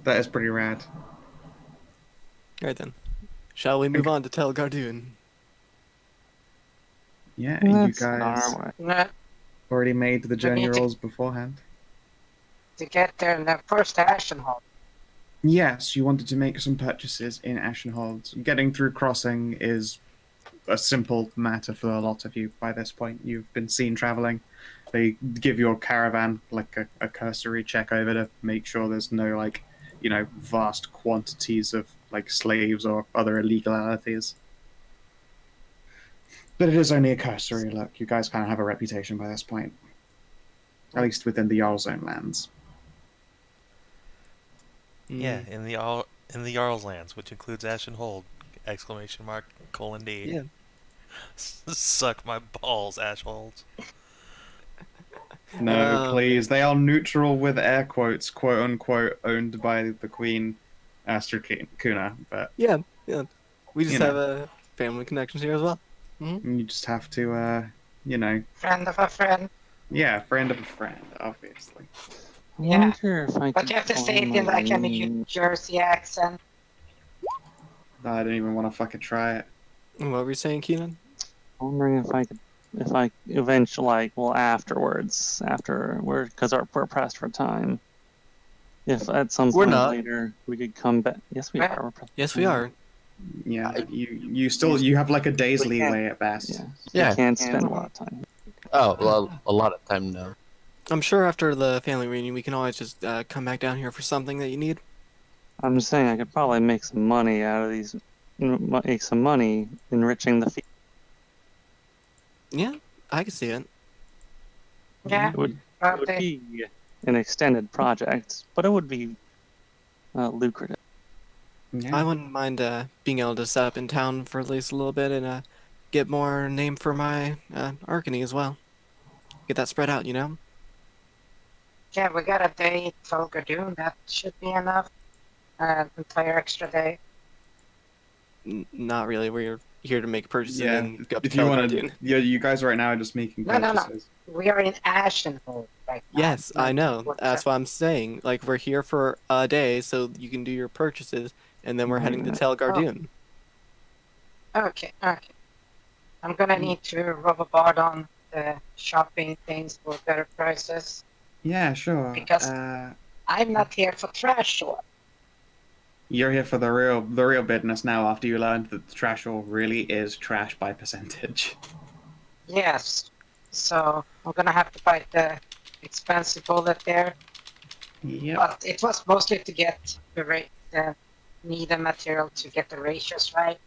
That is pretty rad. Alright then. Shall we move on to Tel Gardoon? Yeah, you Let's get guys our way. No, already made the We journey need to- rolls beforehand. to get there in the first Ashenhold. Yes, you wanted to make some purchases in Ashenhold. Getting through crossing is a simple matter for a lot of you by this point. You've been seen traveling. They give your caravan like a cursory check over to make sure there's no like, vast quantities of like slaves or other illegalities. But it is only a cursory look. You guys kind of have a reputation by this point, at least within the Jarl's own lands. Yeah, Mm, in the Jarl's lands, which includes Ashenhold! Exclamation mark, colon D. Yeah. Suck my balls, Ashholds. No, Oh, please. They are neutral with air quotes, quote unquote, owned by the Queen Kuna. But Yeah. We just You have know. a family connections here as well. you just have to, Friend of a friend. yeah, friend of a friend, obviously. I Yeah. wonder if I But could you have to say it find in my like a New name. Jersey accent. I don't even want to fucking try it. What were you saying, Keenan? Wondering if I eventually, afterwards, because we're pressed for time. If at some We're point not. later we could come back. Yes, we Right. are. We're pressed for Yes, we time. are. Yeah, you have like a day's We can't- leeway at best. Yeah. Yeah. We can't spend a lot of time. Oh, well, a lot of time no. I'm sure after the family reunion, we can always just come back down here for something that you need. I'm just saying I could probably make some money out of these. Make some money enriching the field. Yeah, I can see it. Yeah. It would But be an extended project, but it would be lucrative. Yeah. I wouldn't mind being able to set up in town for at least a little bit and get more name for my Arcany as well. Get that spread out, you know? yeah, we got a day till Gadoon. That should be enough. Entire extra day. Not really. We're here to make purchases Yeah, and go up to if you want Telgardoon. to, yeah, you guys right now are just making No, no, no. purchases. We are in Ashenhold right now. Yes, I know. What's That's what I'm saying. Like, we're here for a day so you can do your purchases, and then we're heading to Telgardoon. Okay. I'm gonna need to rub a bar on the shopping things for better prices. Yeah, sure. Because- I'm not here for trash talk. You're here for the real business now. After you learned that the trash all really is trash by percentage. Yes. So I'm gonna have to buy the expensive bullet there. Yep. But it was mostly to get the needed material to get the ratios right.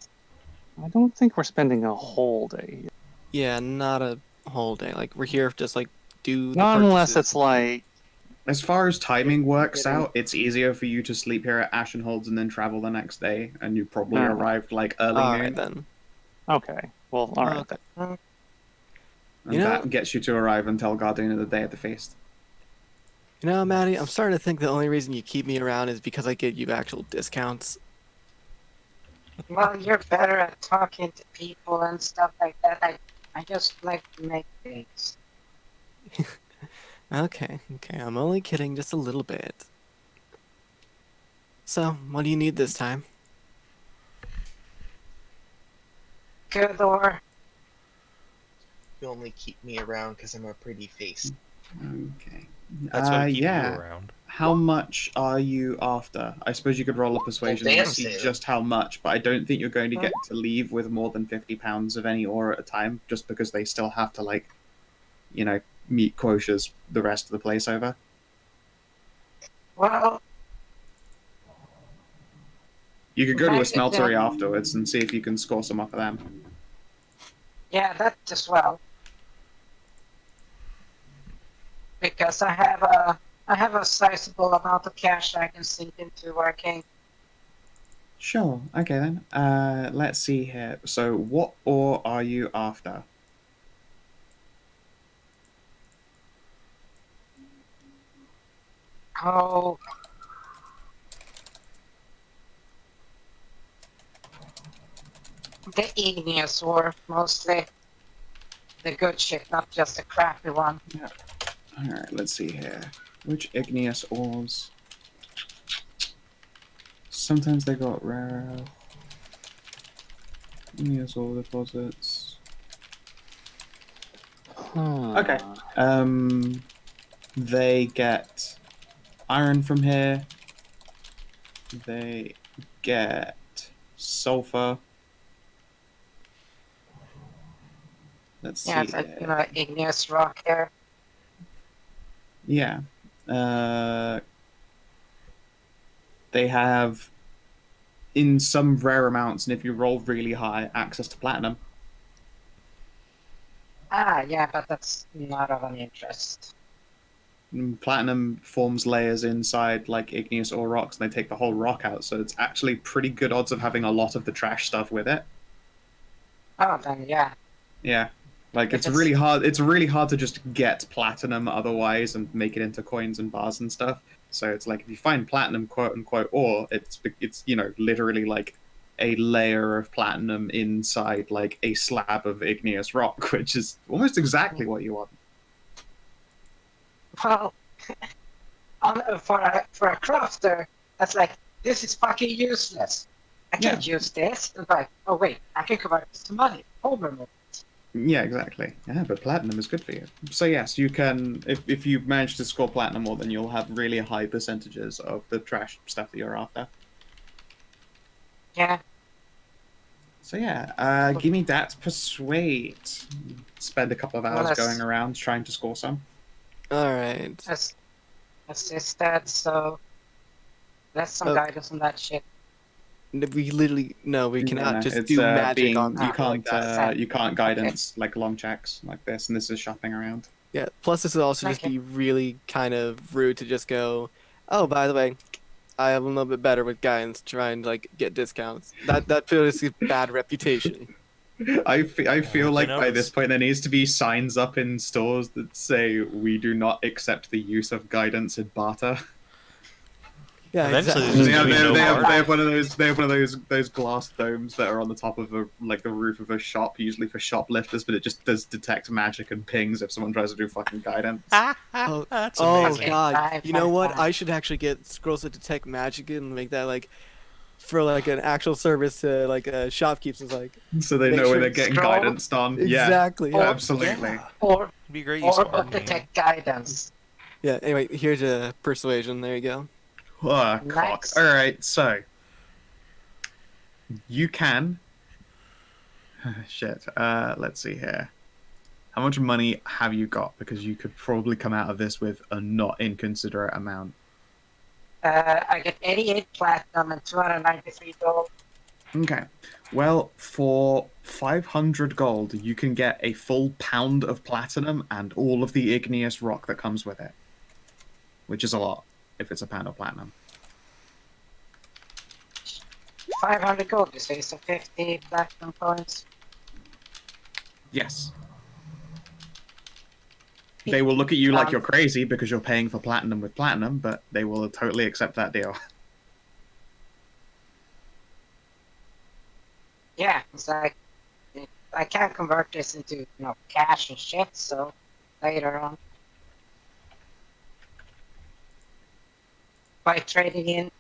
I don't think we're spending a whole day here. Yeah, not a whole day. Like, we're here to just, like, do the Not unless purchases. it's like As far as timing works Getting- out, it's easier for you to sleep here at Ashenholds and then travel the next day, and you probably Oh. arrived like early All noon. right, then. okay. Well, all right. Okay. And You know- that gets you to arrive until Gardener the day of the feast. You know, Maddie, I'm starting to think the only reason you keep me around is because I give you actual discounts. Well, you're better at talking to people and stuff like that. I just like to make things. Okay, I'm only kidding just a little bit. So, what do you need this time? Good or You only keep me around because I'm a pretty face. Okay. That's why we keep yeah. you around. How much are you after? I suppose you could roll a persuasion damn and see sale. just how much, but I don't think you're going to get to leave with more than 50 pounds of any ore at a time, just because they still have to, like, meet quotas the rest of the place over. well, You could go to a Right, smeltery yeah. afterwards and see if you can score some off of them. yeah, that as well. Because I have a sizable amount of cash I can sink into working. Sure. Okay then. Let's see here. So, what ore are you after? Oh. The igneous ore, mostly. The good shit, not just the crappy one. All right. Let's see here. Which igneous ores? Sometimes they got rare. Igneous ore deposits. Okay. They get iron from here. They get sulfur. Let's Yeah, see. it's like, igneous rock here. Yeah. They have, in some rare amounts, and if you roll really high, access to platinum. Ah, yeah, but that's not of an interest. Platinum forms layers inside like igneous ore rocks, and they take the whole rock out, so it's actually pretty good odds of having a lot of the trash stuff with it. Oh, then yeah. Yeah. Like If it's it's- really hard. It's really hard to just get platinum otherwise and make it into coins and bars and stuff. So it's like if you find platinum, quote unquote, ore, it's literally like a layer of platinum inside like a slab of igneous rock, which is almost exactly what you want. Well, for a crafter, that's like, this is fucking useless. I can't use this. And like, oh wait, I can convert this to money. Overmove. Yeah, exactly. Yeah, but platinum is good for you. So yes, you can, if you manage to score platinum ore, then you'll have really high percentages of the trash stuff that you're after. Yeah. So yeah, give me that persuade. Spend a couple of hours that's- going around trying to score some. Alright. That's just that, so that's some guidance on that shit. We literally we cannot No, just it's, do magic being, on you people can't like that. you can't guidance like long checks like this, and this is shopping around. Yeah. Plus, this would also just be really kind of rude to just go, oh, by the way, I am a little bit better with guidance, trying to like get discounts. That feels like a bad reputation. I feel like by knows? this point there needs to be signs up in stores that say we do not accept the use of guidance in barter. Yeah, Eventually, exactly. there's gonna be no more. They have one of those glass domes that are on the top of the roof of a shop, usually for shoplifters, but it just does detect magic and pings if someone tries to do fucking guidance. Oh, That's oh amazing. god! You know what? Fine. I should actually get scrolls to detect magic and make that like for like an actual service to like shopkeepers. Like So they Make know sure when they're it's getting scroll. guidance on. exactly. Yeah, Yeah. absolutely. Or It'd be great use or for detect guidance. Yeah. Anyway, here's a persuasion. There you go. Oh, cock. Nice. Alright, so you can shit. Let's see here. How much money have you got? Because you could probably come out of this with a not inconsiderate amount. I get 88 platinum and 293 gold. Okay. Well, for 500 gold, you can get a full pound of platinum and all of the igneous rock that comes with it. Which is a lot, if it's a pound of platinum. 500 gold, you say, so 50 platinum points. Yes. They will look at you like you're crazy because you're paying for platinum with platinum, but they will totally accept that deal. Yeah, it's like, I can't convert this into, cash and shit, so later on. By trading it in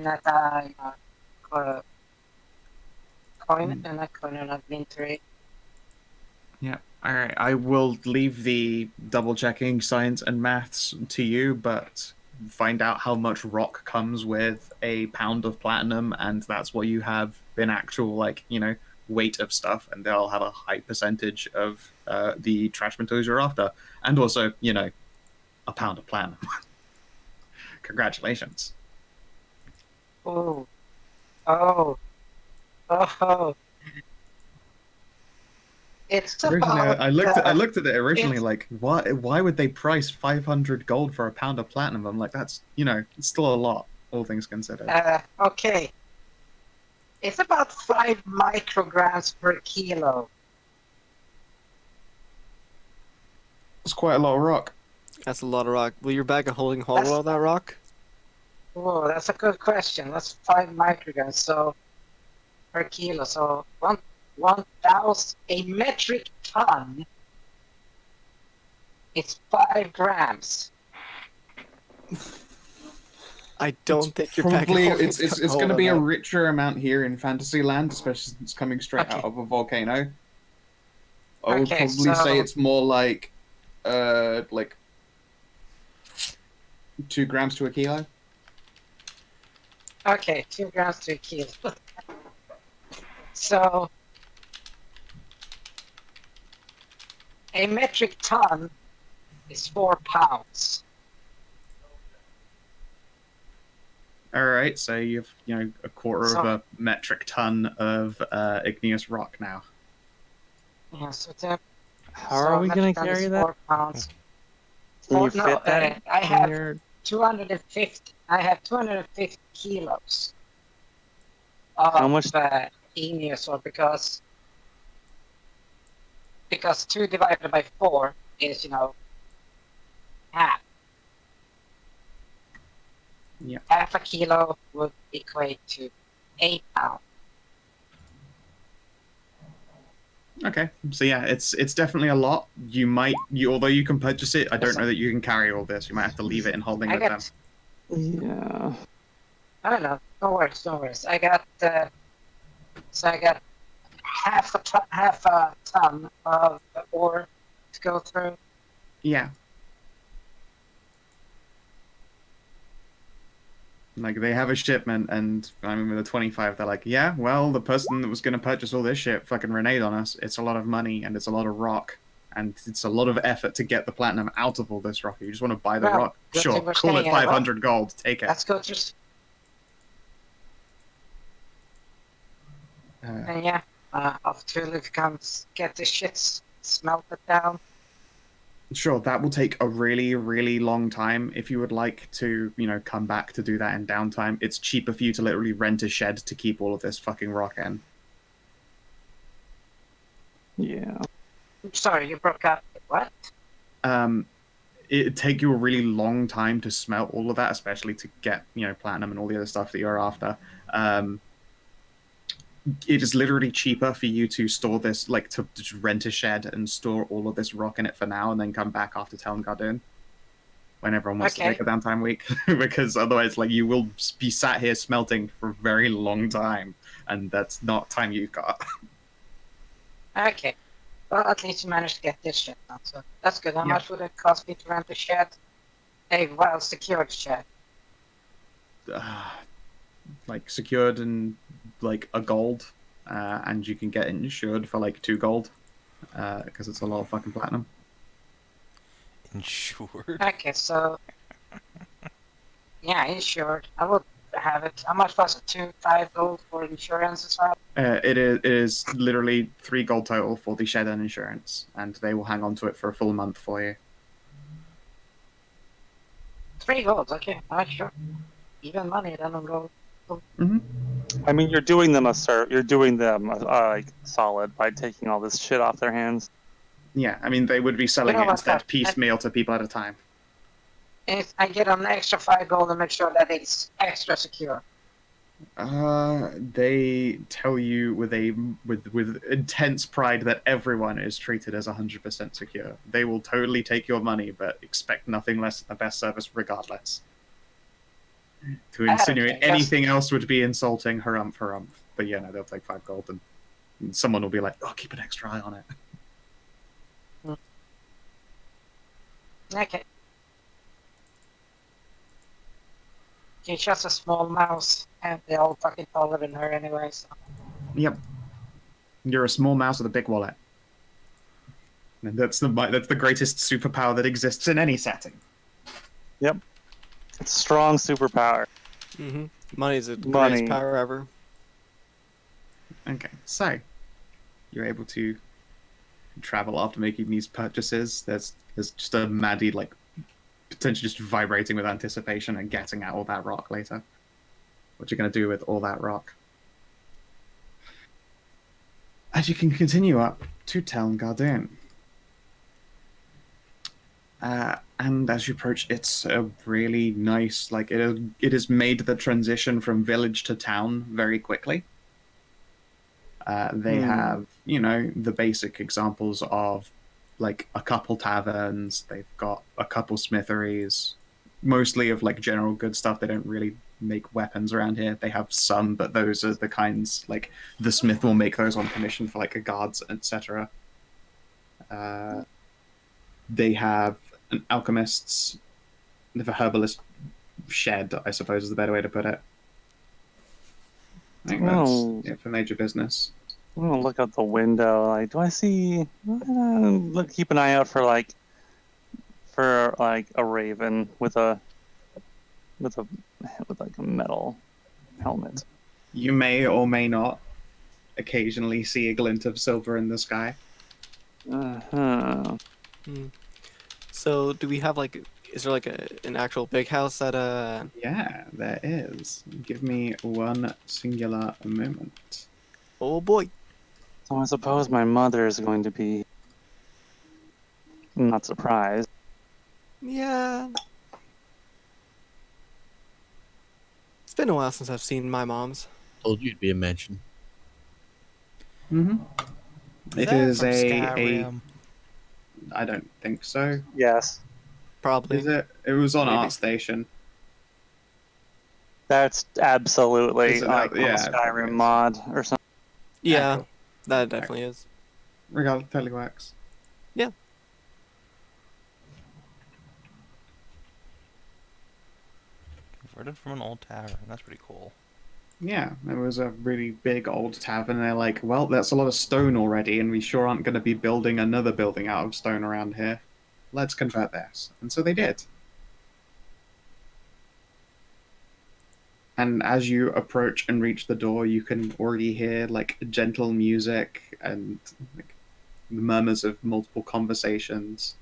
at coin and a coin and inventory. Yeah. All right. I will leave the double checking science and maths to you, but find out how much rock comes with a pound of platinum, and that's what you have in actual, weight of stuff, and they'll have a high percentage of the trash materials you're after, and also, a pound of platinum. Congratulations. Oh. It's Originally, about, I looked at it originally like, why would they price 500 gold for a pound of platinum? I'm like, that's, it's still a lot, all things considered. okay. It's about 5 micrograms per kilo. It's quite a lot of rock. That's a lot of rock. Will your bag of holding hold That's- all that rock? Oh, that's a good question. That's 5 micrograms, so per kilo. So 1,000 a metric ton. It's 5 grams. I don't think your bag of Probably holding it's hold going to all be a that. richer amount here in Fantasyland, especially since it's coming straight out Okay. of a volcano. I would Okay, probably say so- it's more like 2 grams to a kilo. Okay, 2 grams to a kilo. So, a metric ton is 4 pounds. All right, so you've a quarter So- of a metric ton of igneous rock now. Yeah, so the How are we gonna carry that? 4 pounds. Can you no, fit that I in have your... 250. I have 250 kilos How of much- igneous ore because 2 divided by 4 is half. Yeah. Half a kilo would equate to 8 pounds. Okay, so yeah, it's definitely a lot. Although you can purchase it, I don't know that you can carry all this. You might have to leave it in holding I with them. got. Yeah. I don't know. No worries, no worries. I got. So I got half a ton of ore to go through. Yeah. Like, they have a shipment, and I mean, with the 25, they're like, yeah, well, the person that was going to purchase all this shit fucking reneged on us. It's a lot of money, and it's a lot of rock, and it's a lot of effort to get the platinum out of all this rock. You just want to buy the Well, rock. good Sure, thing we're call it staying at 500 gold. Take it. Let's go just. And yeah, off to Luke comes get this shit smelted down. Sure, that will take a really, really long time. If you would like to, come back to do that in downtime, it's cheaper for you to literally rent a shed to keep all of this fucking rock in. Yeah. Sorry, you broke up. What? It'd take you a really long time to smelt all of that, especially to get, platinum and all the other stuff that you're after. It is literally cheaper for you to store this, to just rent a shed and store all of this rock in it for now, and then come back after Telngardoon when everyone wants to Okay. take a downtime week, because otherwise, you will be sat here smelting for a very long time, and that's not time you've got. Okay. Well, at least you managed to get this shit done, so that's good. How Yeah. much would it cost me to rent a shed? A well-secured shed. Secured and a gold, and you can get it insured for 2 gold, because it's a lot of fucking platinum. Insured. Okay, so yeah, insured. I would have it. How much was it? 5 gold for insurance as well. It is literally 3 gold total for the shed and insurance, and they will hang on to it for a full month for you. 3 gold. Okay, alright, sure. Even money, then on gold. I mean, you're doing them solid by taking all this shit off their hands. Yeah, I mean, they would be selling You know it what, instead Scott? piecemeal to people at a time. If I get an extra 5 gold and make sure that it's extra secure. They tell you with intense pride that everyone is treated as 100% secure. They will totally take your money, but expect nothing less than the best service regardless. To insinuate Okay, anything else would be insulting. Harumph. But yeah, no, they'll take 5 gold, and someone will be like, "Oh, keep an extra eye on it." Okay. She's just a small mouse, and they all fucking taller than her anyway, so. Yep. You're a small mouse with a big wallet. And that's the greatest superpower that exists in any setting. Yep. It's strong superpower. Mm-hmm. Money's the Money. greatest power ever. Okay, so you're able to travel after making these purchases. There's just a Maddie potentially just vibrating with anticipation and getting out all that rock later. What you're going to do with all that rock? As you can continue up to Telngardoon. And as you approach, it's a really nice, it has made the transition from village to town very quickly. They have, the basic examples of, a couple taverns. They've got a couple smitheries, mostly of, general good stuff. They don't really make weapons around here. They have some, but those are the kinds, the smith will make those on commission for, a guards, etc. They have an alchemist's, the herbalist shed, I suppose is the better way to put it. I think that's it for major business. I'm gonna look out the window. Like, do I see? Keep an eye out for like a raven with like a metal helmet. You may or may not occasionally see a glint of silver in the sky. Uh-huh. So, do we have is there an actual big house at Yeah, there is. Give me one singular moment. Oh boy. So I suppose my mother is going to be not surprised. Yeah. It's been a while since I've seen my mom's. Told you it'd be a mansion. Mm-hmm. It that is from a. Skyrim? I don't think so. Yes, Probably. Is it? It was on Maybe. ArtStation. that's absolutely Is it like yeah, a Skyrim mod or something. Yeah, Cool. that definitely is. Regardless, totally works. Yeah. Converted from an old tavern. That's pretty cool. Yeah, it was a really big old tavern. They're like, well, that's a lot of stone already, and we sure aren't going to be building another building out of stone around here. Let's convert this. And so they did. And as you approach and reach the door, you can already hear like gentle music and like, murmurs of multiple conversations.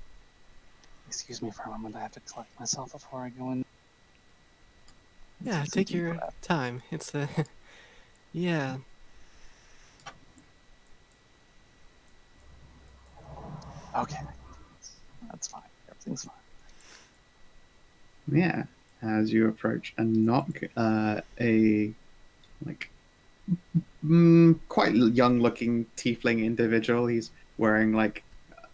Excuse me for a moment. I have to collect myself before I go in. Yeah, It's a take deep your breath. time. It's a. Yeah. Okay, that's fine. Everything's fine. Yeah, as you approach and knock, a like quite young-looking tiefling individual. He's wearing like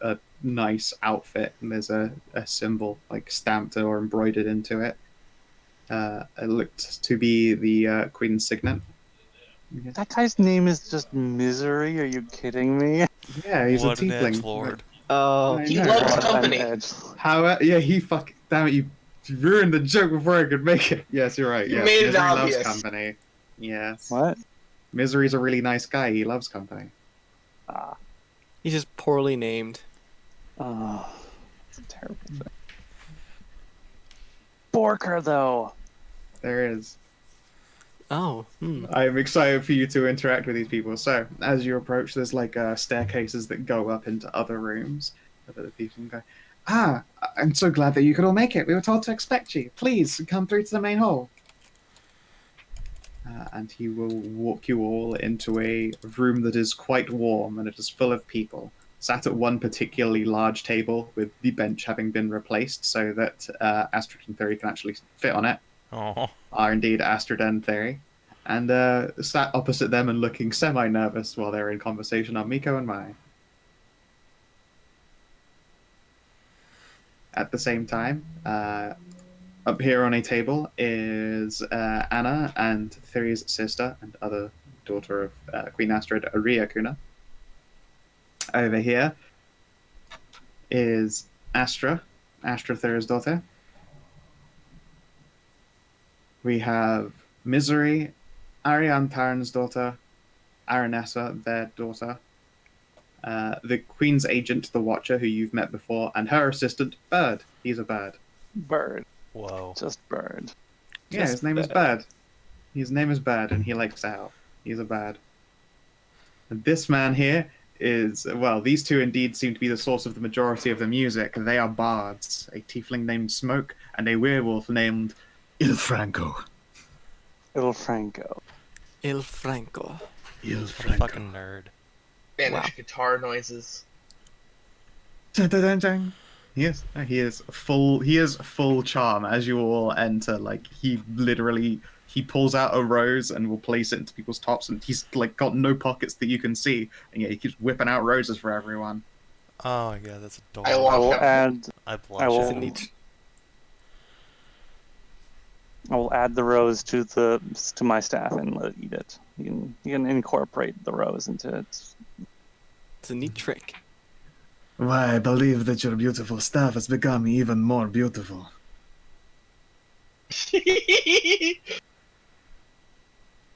a nice outfit, and there's a symbol like stamped or embroidered into it. It looked to be the Queen's signet. That guy's name is just Misery. Are you kidding me? Yeah, he's What a an tiefling. edgelord. Oh. I He know. loves What an company. edge. How? Yeah, he fuck. Damn it! You ruined the joke before I could make it. Yes, you're right. You Yes, made it Misery loves obvious. company. Yes. What? Misery's a really nice guy. He loves company. Ah. He's just poorly named. Oh, it's a terrible thing. Borker, though. There is. Oh. I'm excited for you to interact with these people. So, as you approach, there's like staircases that go up into other rooms. That the people can go, I'm so glad that you could all make it. We were told to expect you. Please come through to the main hall. And he will walk you all into a room that is quite warm, and it is full of people, sat at one particularly large table with the bench having been replaced so that Astrid and Theory can actually fit on it. Oh. Are indeed Astrid and Theory. And sat opposite them and looking semi-nervous while they're in conversation are Miko and Mai. At the same time, up here on a table is Anna and Theory's sister and other daughter of Queen Astrid, Aria Kuna. Over here is Astra Theory's daughter. We have Misery, Ariane Taran's daughter, Aranessa, their daughter, the Queen's agent, the Watcher, who you've met before, and her assistant, Bird. He's a bird. Bird. Whoa. Just bird. Yeah, Just his name is Bird. His name is Bird, and he likes to help. He's a bird. And this man here is, well, these two indeed seem to be the source of the majority of the music. They are bards, a tiefling named Smoke, and a werewolf named Il Franco. Little Franco. Il Franco. Il What a Franco. fucking nerd. Spanish guitar noises. Dun, dun, dun, dun. He is full charm as you all enter. Like he pulls out a rose and will place it into people's tops, and he's like got no pockets that you can see, and yet he keeps whipping out roses for everyone. Oh my god, that's I adorable. I love will him. add. I blush. I will. It's a neat. I will add the rose to my staff and let it eat it. You can incorporate the rose into it. It's a neat trick. Why, I believe that your beautiful staff has become even more beautiful.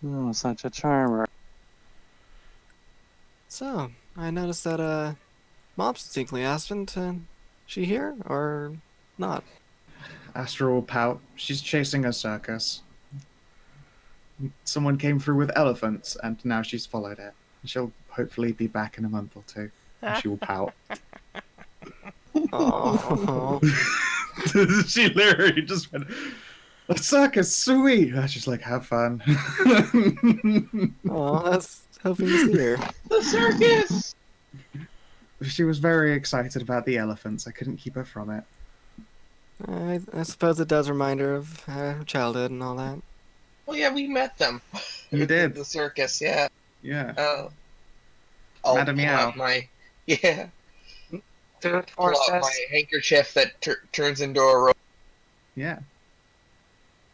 Oh, such a charmer. So, I noticed that, Mom's distinctly absent. She here, or not? Astra will pout. She's chasing a circus. Someone came through with elephants, and now she's followed it. She'll hopefully be back in a month or two. And she will pout. Oh, She literally just went, a circus, sweet! I was just like, have fun. oh, that's hoping to see her. The circus! She was very excited about the elephants. I couldn't keep her from it. I suppose it does remind her of her childhood and all that. Well, yeah, we met them. You did. The circus, yeah. Yeah. I'll Madam pull Meow. out my yeah. Dude, Pull out horses. my handkerchief that turns into a rope. Yeah.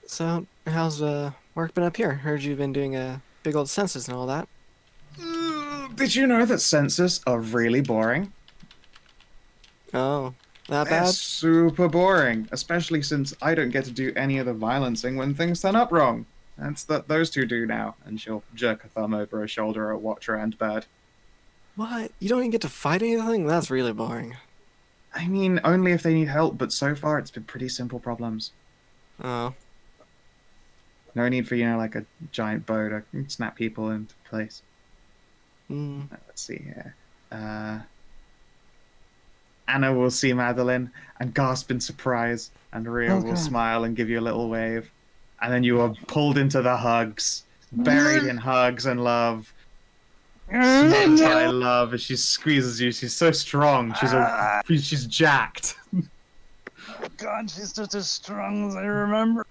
So, how's work been up here? Heard you've been doing a big old census and all that. Did you know that census are really boring? Oh, that They're bad? super boring, especially since I don't get to do any of the violencing when things turn up wrong. That's that those two do now, and she'll jerk a thumb over her shoulder at Watcher and Bird. What? You don't even get to fight anything? That's really boring. I mean, only if they need help, but so far it's been pretty simple problems. Oh, No need for, like a giant bow to snap people into place. Let's see here. Anna will see Madilyn and gasp in surprise, and Ria will smile and give you a little wave. And then you are pulled into the hugs, buried in hugs and love. Smothered by love as she squeezes you. She's so strong. She's jacked. God, she's just as strong as I remember.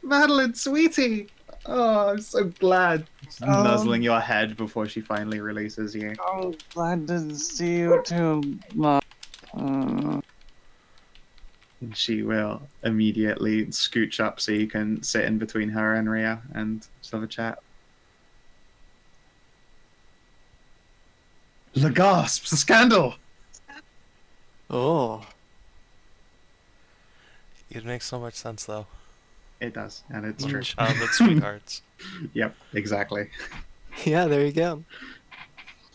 Madilyn, sweetie! Oh, I'm so glad. She's nuzzling your head before she finally releases you. Oh, glad to see you too, Mom. And she will immediately scooch up so you can sit in between her and Ria and just have a chat. The gasps! The scandal! oh, It makes so much sense, though. It does, and it's true. Childhood sweethearts. Yep, exactly. yeah. There you go.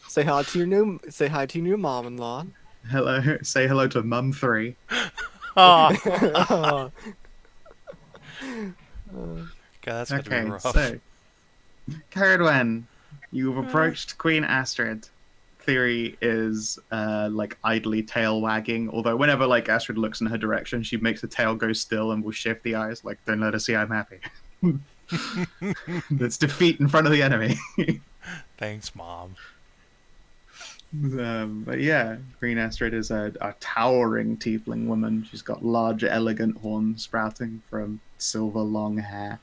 Say hi to your new mom-in-law. Hello, say hello to Mum 3. Oh, Oh. God, that's gonna be Okay, rough. so Ceridwen, you've approached Queen Astrid. Theory is idly tail wagging, although whenever Astrid looks in her direction, she makes the tail go still and will shift the eyes, don't let her see I'm happy. That's defeat in front of the enemy. Thanks, Mom. But yeah, Queen Astrid is a towering tiefling woman. She's got large, elegant horns sprouting from silver long hair.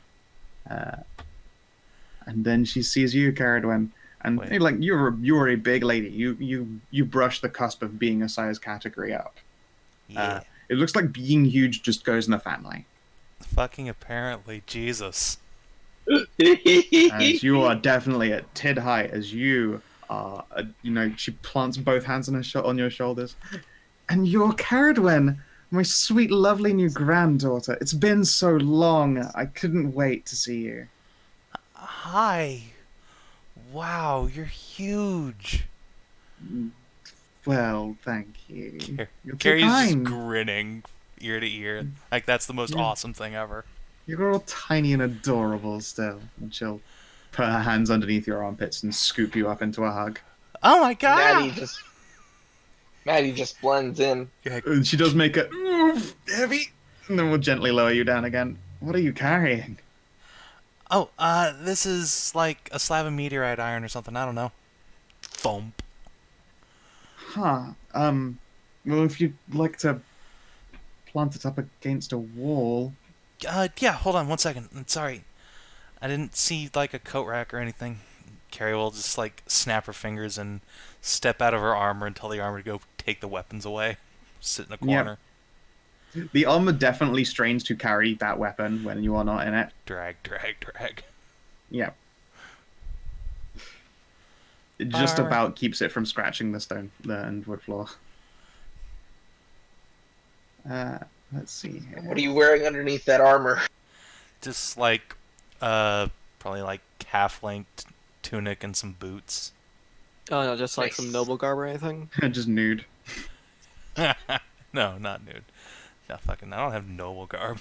And then she sees you, Ceridwen. And Wait. you're a big lady. You brush the cusp of being a size category up. Yeah. It looks like being huge just goes in the family. Fucking apparently, Jesus. And you are definitely at tid height as you are. She plants both hands on your shoulders. And you're Ceridwen, my sweet, lovely new granddaughter. It's been so long. I couldn't wait to see you. Hi. Wow, you're huge. Well, thank you. You're too Carrie's just kind. grinning ear to ear. Like, that's the most awesome thing ever. You're all tiny and adorable still. And she'll put her hands underneath your armpits and scoop you up into a hug. Oh my god! Maddie just blends in. And she does make a oof, heavy, and then we'll gently lower you down again. What are you carrying? Oh, this is like a slab of meteorite iron or something. I don't know. Thump. Huh. Well, if you'd like to plant it up against a wall. Yeah, hold on 1 second. I'm sorry. I didn't see, a coat rack or anything. Carrie will just, snap her fingers and step out of her armor and tell the armor to go take the weapons away. Sit in a corner. The armor definitely strains to carry that weapon when you are not in it. Drag. Yeah. It just Alright. about keeps it from scratching the wood floor. Let's see here. What are you wearing underneath that armor? Just like, probably like half-length tunic and some boots. Oh no, just like Nice. some noble garb or anything. Just nude. No, not nude. No, fucking, I don't have noble garb.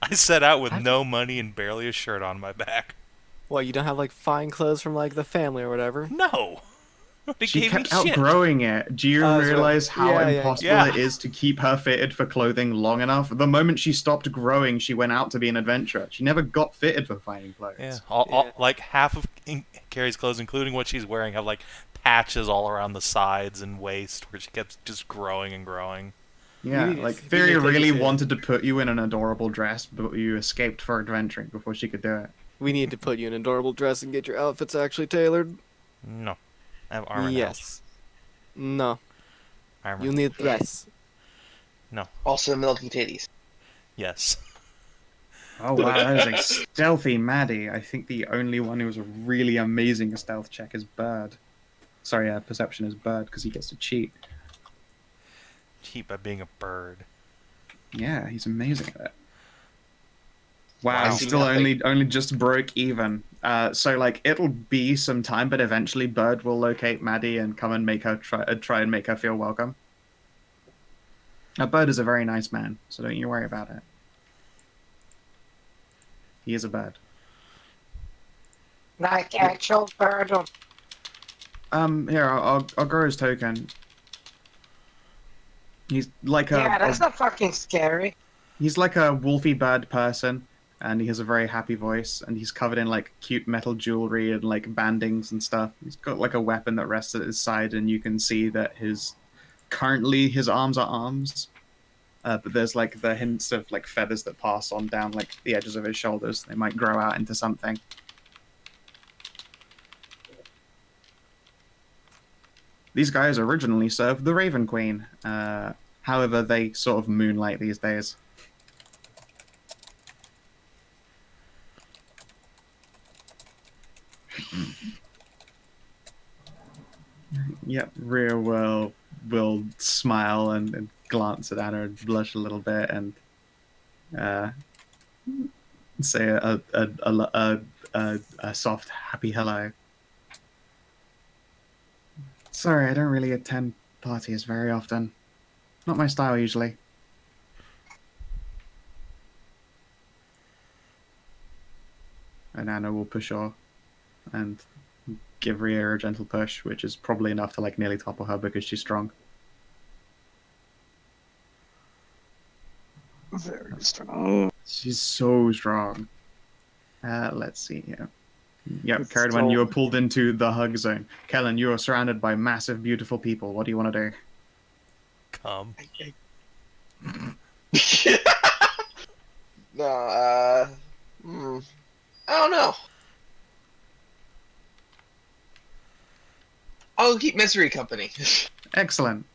I set out with no money and barely a shirt on my back. What, you don't have like fine clothes from like the family or whatever? No! They She gave me kept shit. outgrowing it. Do you That's realize right. how Yeah, impossible yeah. it is to keep her fitted for clothing long enough? The moment she stopped growing, she went out to be an adventurer. She never got fitted for fighting clothes. Yeah, Yeah. like half of Carrie's clothes, including what she's wearing, have like patches all around the sides and waist where she kept just growing and growing. Yeah, You need like to- you Theory need to take really it to- wanted to put you in an adorable dress, but you escaped for adventuring before she could do it. We need to put you in an adorable dress and get your outfits actually tailored. No. I have armor Yes. No. now. Armor. You need dress. Also milky titties. Yes. Oh wow, that is a stealthy Maddie. I think the only one who was a really amazing stealth check is Bird. Sorry, perception is Bird because he gets to cheat. Cheap by being a bird. Yeah, he's amazing at it. Wow, Wow. he I see still nothing. only just broke even. So like it'll be some time, but eventually Bird will locate Maddie and come and make her try and make her feel welcome. Bird is a very nice man, so don't you worry about it. He is a bird. Like actual bird or Here I'll grow his token. He's like yeah, that's not fucking scary. he's like a wolfy bird person, and he has a very happy voice, and he's covered in like cute metal jewelry and like bandings and stuff. He's got like a weapon that rests at his side, and you can see that currently his arms are arms, but there's like the hints of like feathers that pass on down like the edges of his shoulders. They might grow out into something. These guys originally served the Raven Queen. However, they sort of moonlight these days. Yep, Rhea will smile and glance at Anna and blush a little bit and say a soft, happy hello. Sorry, I don't really attend parties very often. Not my style usually. And Anna will push her and give Rhea a gentle push, which is probably enough to like nearly topple her because she's strong. Very strong. She's so strong. Let's see here. Yep, It's Ceridwen, you so- are pulled into the hug zone. Kellin, you are surrounded by massive, beautiful people. What do you want to do? Come. No, I don't know. I'll keep Misery company. Excellent.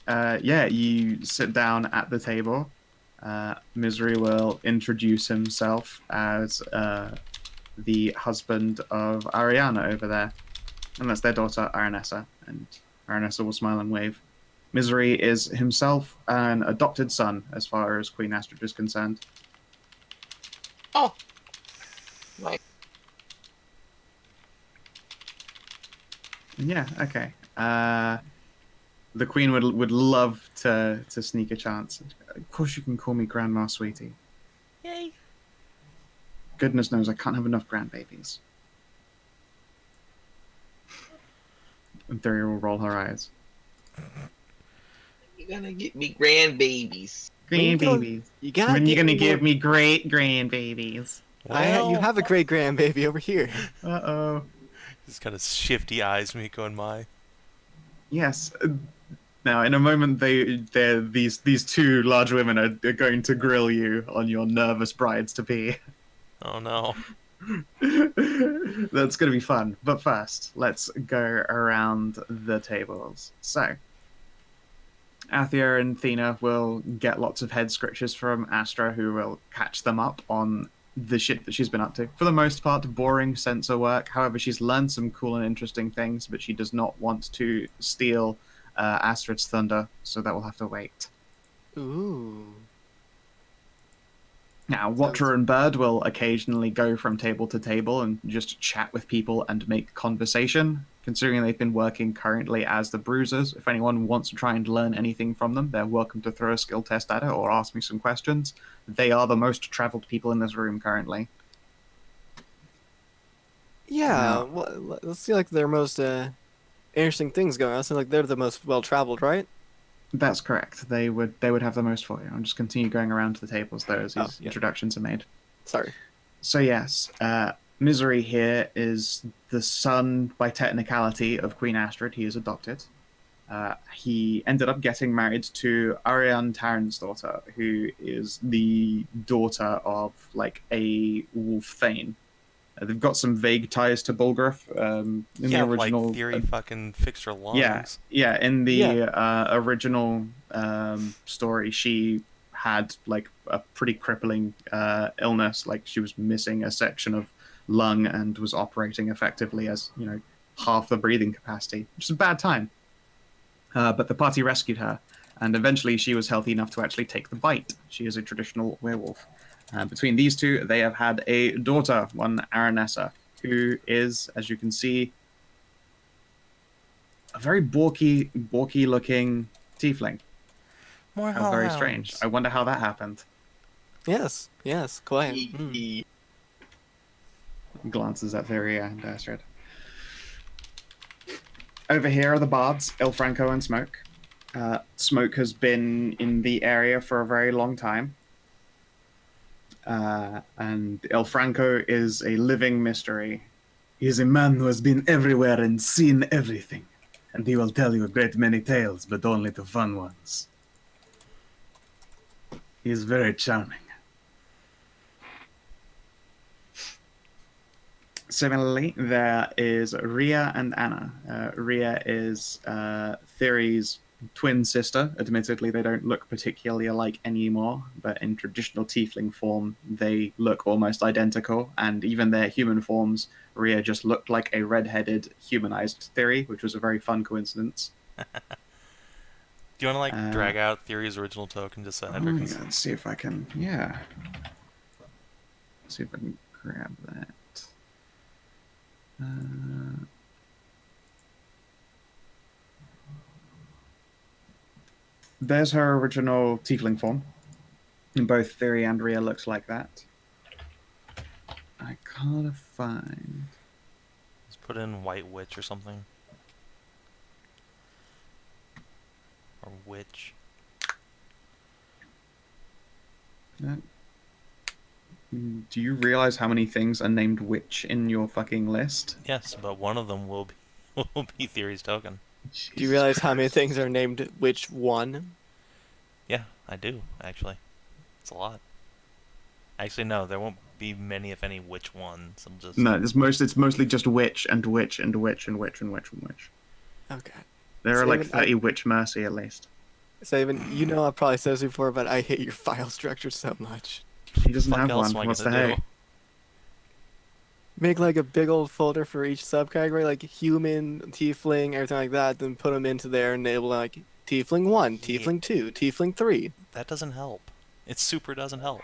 Yeah, you sit down at the table. Misery will introduce himself as the husband of Ariana over there. And that's their daughter, Aranessa. And Aranessa will smile and wave. Misery is himself an adopted son, as far as Queen Astrid is concerned. Oh. Nice. Yeah, okay. The Queen would love to sneak a chance. Of course you can call me Grandma Sweetie. Yay. Goodness knows I can't have enough grandbabies. And Theory will roll her eyes. You're gonna get me grandbabies. Grandbabies. You gotta When you get gonna me give more- me great grandbabies? you have a great grandbaby over here. Uh-oh. Just kind of shifty eyes me going my. Yes. Now, in a moment, these two large women are going to grill you on your nervous brides-to-be. Oh no. That's going to be fun. But first, let's go around the tables. So, Athia and Thena will get lots of head scratches from Astra, who will catch them up on the shit that she's been up to. For the most part, boring sensor work. However, she's learned some cool and interesting things, but she does not want to steal Astrid's thunder, so that will have to wait. Ooh. Now, Watcher and Bird will occasionally go from table to table and just chat with people and make conversation. Considering they've been working currently as the Bruisers, if anyone wants to try and learn anything from them, they're welcome to throw a skill test at it or ask me some questions. They are the most traveled people in this room currently. Yeah, well, let's see like their most interesting things going on. It seems like they're the most well-traveled, right? That's correct. They would have the most for you. I'll just continue going around to the tables though as these introductions are made. Sorry. So yes, Misery here is the son, by technicality, of Queen Astrid. He is adopted. He ended up getting married to Ariane Tarnsdotr, who is the daughter of like a wolf thane. They've got some vague ties to Bulgariff. In the original, like Theory fucking fixed her lungs. Yeah. In the original story, she had like a pretty crippling illness. Like she was missing a section of lung and was operating effectively as half the breathing capacity, which is a bad time. But the party rescued her, and eventually she was healthy enough to actually take the bite. She is a traditional werewolf. Between these two, they have had a daughter, one Aranessa, who is, as you can see, a very borky-looking tiefling. More How very hellhounds. strange. I wonder how that happened. Yes, quite. Glances at Viria and Astrid. Over here are the bards, Ilfranco and Smoke. Smoke has been in the area for a very long time. And Ilfranco is a living mystery. He is a man who has been everywhere and seen everything. And he will tell you a great many tales, but only the fun ones. He is very charming. Similarly, there is Rhea and Anna. Rhea is Theory's twin sister. Admittedly, they don't look particularly alike anymore, but in traditional tiefling form, they look almost identical, and even their human forms, Rhea just looked like a red-headed humanized Theory, which was a very fun coincidence. Do you want to drag out Theory's original token just so Hedrah can... Let's see if I can, Let's see if I can grab that. There's her original tiefling form. In both Theory and Rhea looks like that. I can't find... Let's put in White Witch or something. Or Witch. Do you realize how many things are named Witch in your fucking list? Yes, but one of them will be Theory's token. Do you realize how many things are named which one? Yeah, I do, actually. It's a lot. Actually, no, there won't be many, if any, which ones. I'm just... No, it's mostly just Witch and Witch and Witch and Witch and Witch and Witch. Okay. There are like 30 Witch Mercy at least. Savin, you know I've probably said this before, but I hate your file structure so much. He doesn't have one. What's the hate? Make like a big old folder for each subcategory, like human, tiefling, everything like that, then put them into there and enable like tiefling 1, tiefling 2, tiefling 3. That doesn't help. It super doesn't help.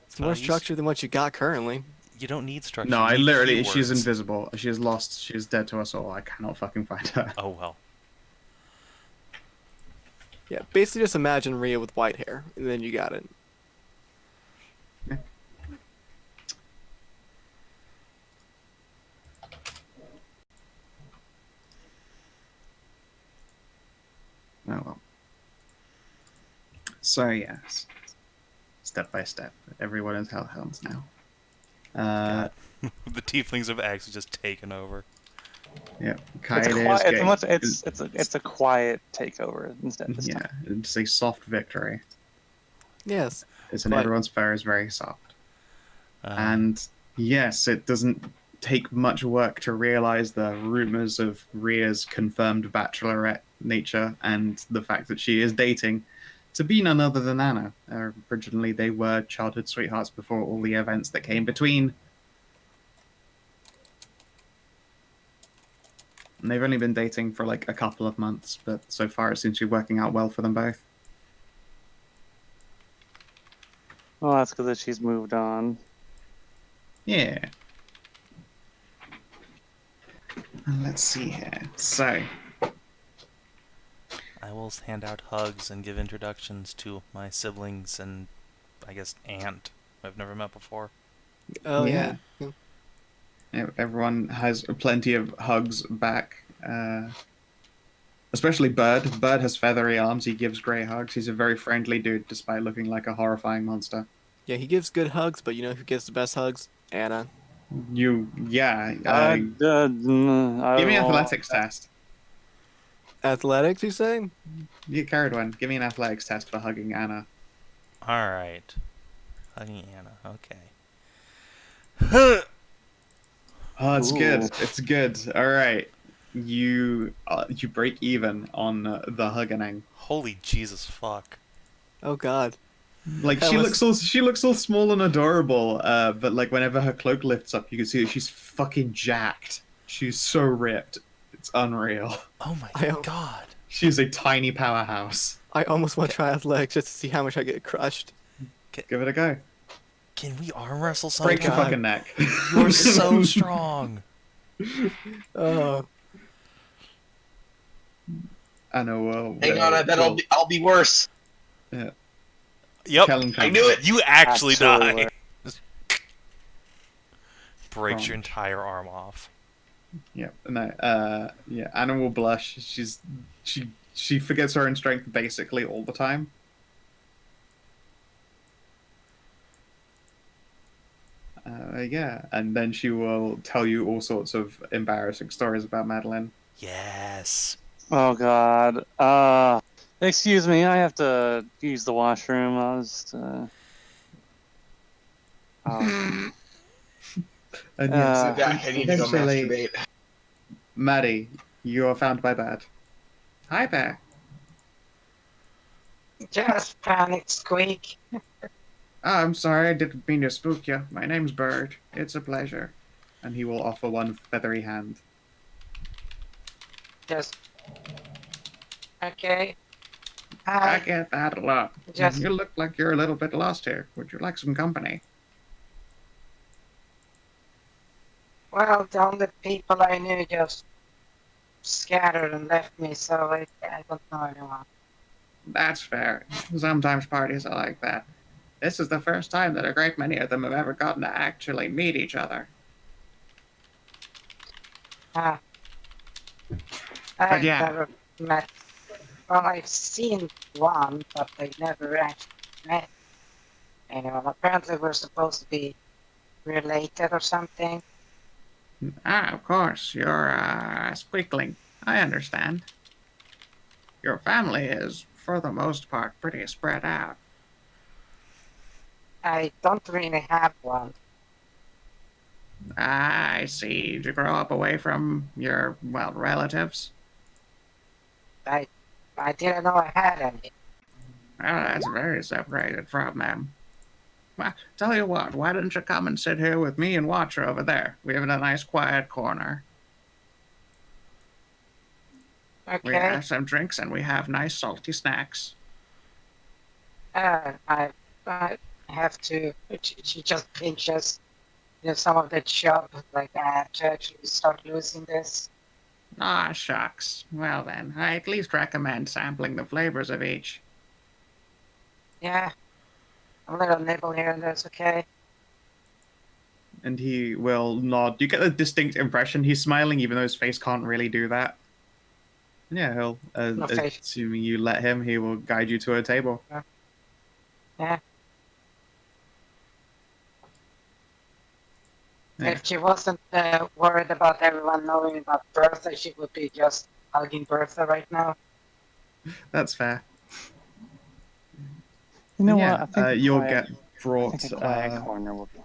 It's more structure than what you got currently. You don't need structure. No, I literally, keywords. she's invisible. She is lost. She is dead to us all. I cannot fucking find her. Oh, well. Yeah, basically just imagine Rhea with white hair, and then you got it. Yeah. Oh well. So yes, step by step, everyone is Hellhounds now. The tieflings have actually just taken over. Yeah, it's a quiet takeover instead this time. Yeah, it's a soft victory. Yes. It's everyone's fur is very soft. And yes, it doesn't take much work to realize the rumors of Rhea's confirmed bachelorette nature and the fact that she is dating to be none other than Anna. Originally, they were childhood sweethearts before all the events that came between. And they've only been dating for like a couple of months, but so far it seems to be working out well for them both. Well, that's good that she's moved on. Yeah. And let's see here. So, I will hand out hugs and give introductions to my siblings and, I guess, aunt who I've never met before. Oh Yeah. yeah. everyone has plenty of hugs back. Especially Bird. Bird has feathery arms. He gives Grey hugs. He's a very friendly dude, despite looking like a horrifying monster. Yeah, he gives good hugs, but you know who gives the best hugs? Anna. Yeah. Give Give me an athletics test. Athletics, you say? You carried one. Give me an athletics test for hugging Anna. Alright. Hugging Anna, okay. Oh, it's Ooh. good. It's good. All right. You break even on the hugging. Holy Jesus fuck. Oh god. Like That she looks all small and adorable, but like whenever her cloak lifts up, you can see that she's fucking jacked. She's so ripped. It's unreal. Oh my god. She's a tiny powerhouse. I almost want to try athletics just to see how much I get crushed. Give it a go. Can we arm wrestle Break sometime? your fucking neck. You're so strong. Oh. I know. Hang on, I bet I'll be worse. Yeah. Yep. Kellin I comes. knew it. You actually Absolutely. die. Breaks your entire arm off. Yeah. No. Yeah. Anna will blush. She forgets her own strength basically all the time. Yeah, and then she will tell you all sorts of embarrassing stories about Madilyn. Yes. Oh god. Excuse me, I have to use the washroom. I was just, And Uh, Back, I need to go eventually, masturbate. Maddie, you are found by Bad. Hi there. Just panic squeak. Oh, I'm sorry, I didn't mean to spook you. My name's Bird. It's a pleasure. And he will offer one feathery hand. Just. Okay. I Hi. get that a lot. Just. You look like you're a little bit lost here. Would you like some company? Well, the only people I knew just scattered and left me, so I don't know anyone. That's fair. Sometimes parties are like that. This is the first time that a great many of them have ever gotten to actually meet each other. Ah. I've yeah. never met. Well, I've seen one, but I never actually met anyone. Apparently, we're supposed to be related or something. Ah, of course. You're a Squeakling. I understand. Your family is, for the most part, pretty spread out. I don't really have one. I see. Did you grow up away from your, well, relatives? I didn't know I had any. Well, that's very separated from them. Well, tell you what, why don't you come and sit here with me and Watcher over there? We have a nice quiet corner. We Okay. have some drinks and we have nice salty snacks. I have to. She just pinches, some of the chub. Like I have to actually start losing this. Ah, shucks. Well then, I at least recommend sampling the flavors of each. Yeah. A little nibble here and there's okay. And he will nod. You get a distinct impression he's smiling, even though his face can't really do that. And yeah, he'll, No face. assuming you let him, he will guide you to a table. Yeah. Yeah. If she wasn't worried about everyone knowing about Bertha, she would be just hugging Bertha right now. That's fair. you know Yeah, what? I think you'll quiet- get I brought. think a quiet corner will be.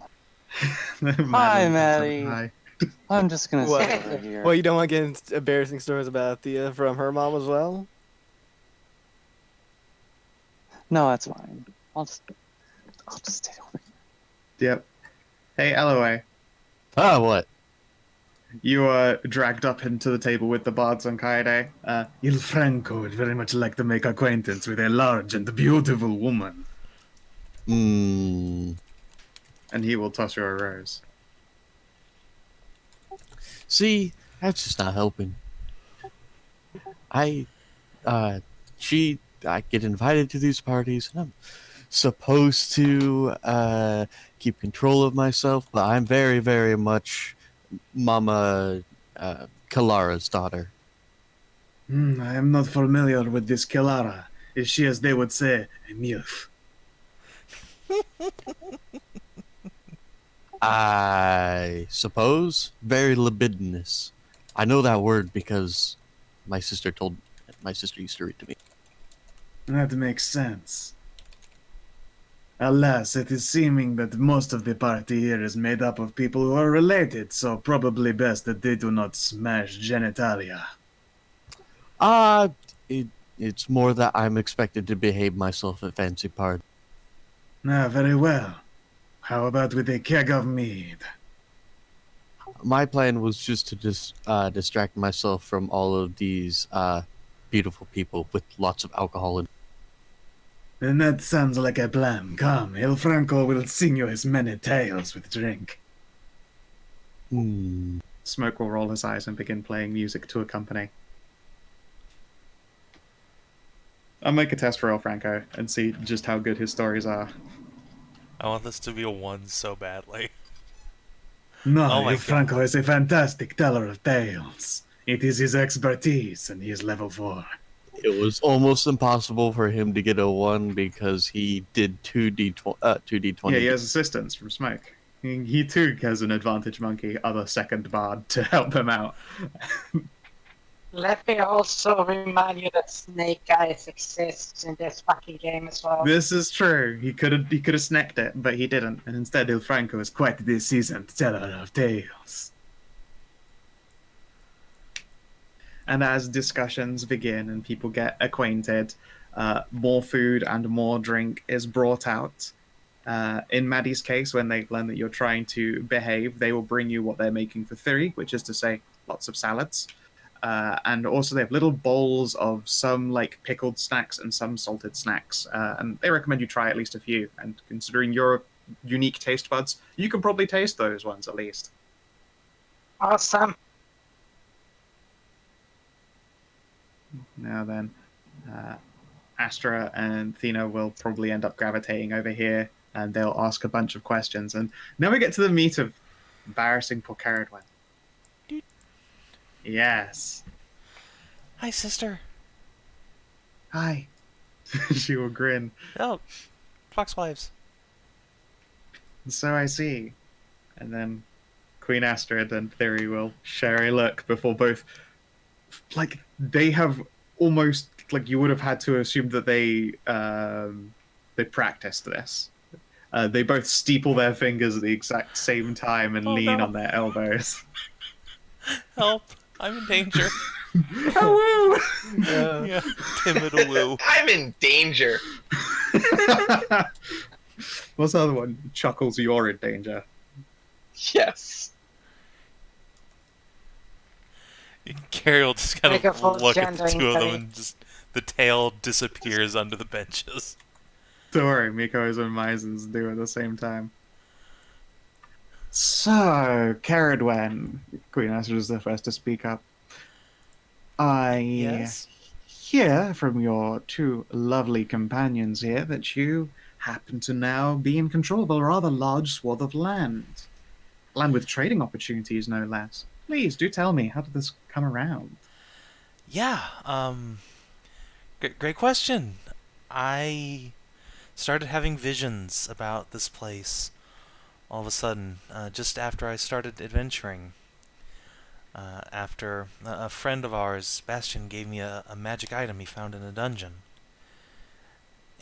Madilyn Hi, comes up, Maddie. Hi. I'm just gonna What? sit over here. Well, you don't want to get into embarrassing stories about Athia from her mom as well? No, that's fine. I'll just stay over here. Yep. Hey, Elloe. Ah, what? You are dragged up into the table with the bards on Kaede. Il Franco would very much like to make acquaintance with a large and beautiful woman. Hmm. And he will toss you a rose. See, that's just not helping. I get invited to these parties, and I'm supposed to keep control of myself, but I'm very, very much Mama Kalara's daughter. I am not familiar with this Kilara. Is she, as they would say, a MILF? I suppose very libidinous. I know that word because my sister used to read to me. That makes sense. Alas, it is seeming that most of the party here is made up of people who are related, so probably best that they do not smash genitalia. It's more that I'm expected to behave myself at fancy parties. Very well. How about with a keg of mead? My plan was just to distract myself from all of these beautiful people with lots of alcohol. Then that sounds like a plan. Come, Il Franco will sing you his many tales with drink. Smoke will roll his eyes and begin playing music to accompany. I'll make a test for Il Franco and see just how good his stories are. I want this to be a 1 so badly. No, Oh my Il Franco is a fantastic teller of tales. It is his expertise, and he is level 4. It was almost impossible for him to get a 1 because he did 2d20. Yeah, he has assistance from Smoke. He too has an advantage monkey, other second bard, to help him out. Let me also remind you that Snake Eyes exists in this fucking game as well. This is true. He could have snacked it, but he didn't. And instead, Il Franco is quite the seasoned teller of tales. And as discussions begin and people get acquainted, more food and more drink is brought out. In Maddie's case, when they learn that you're trying to behave, they will bring you what they're making for Thuri, which is to say, lots of salads. And also they have little bowls of some like pickled snacks and some salted snacks. And they recommend you try at least a few. And considering your unique taste buds, you can probably taste those ones at least. Awesome. Now then, Astra and Thena will probably end up gravitating over here, and they'll ask a bunch of questions. And now we get to the meat of embarrassing poor Ceridwen. Yes. Hi, sister. Hi. She will grin. Oh, Foxwives. So I see. And then Queen Astrid and Thuri will share a look before both... Like, they have almost... Like, you would have had to assume that they practiced this. They both steeple their fingers at the exact same time and lean on their elbows. Help. I'm in danger. Oh, Yeah, timid woo. I'm in danger. What's the other one? Chuckles, you're in danger. Yes. Carrie will just kind Make a of full look at the gender two of them inquiry. and just the tail disappears under the benches. Don't worry, Miko's and Maizen's do at the same time. So, Ceridwen, Queen Astrid is the first to speak up. I Yes? hear from your two lovely companions here that you happen to now be in control of a rather large swath of land. Land with trading opportunities, no less. Please, do tell me, how did this come around? Yeah, great question. I started having visions about this place all of a sudden, just after I started adventuring. After a friend of ours, Sebastian, gave me a magic item he found in a dungeon.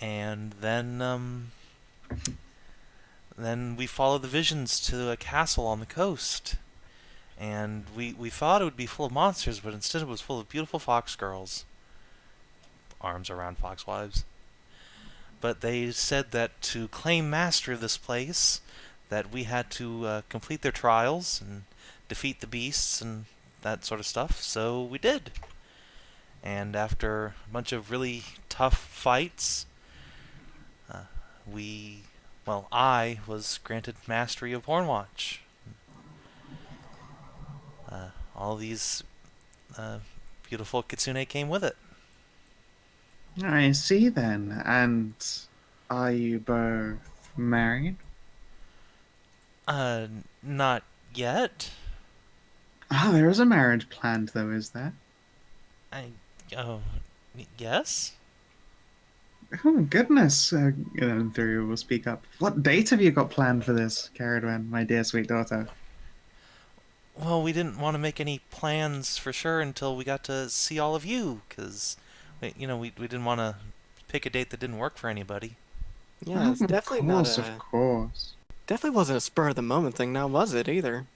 And then we followed the visions to a castle on the coast. And we thought it would be full of monsters, but instead it was full of beautiful fox girls. Arms around foxwives. but they said that to claim mastery of this place, that we had to complete their trials and defeat the beasts and that sort of stuff. So we did. And after a bunch of really tough fights, I was granted mastery of Hornwatch. All these beautiful kitsune came with it. I see then. And are you both married? Not yet. Oh, there is a marriage planned, though, is there? Yes? Oh, goodness. Theria will speak up. What date have you got planned for this, Ceridwen, my dear sweet daughter? Well, we didn't want to make any plans for sure until we got to see all of you, because, we didn't want to pick a date that didn't work for anybody. Yeah, it's definitely Of course. definitely wasn't a spur of the moment thing, now was it either?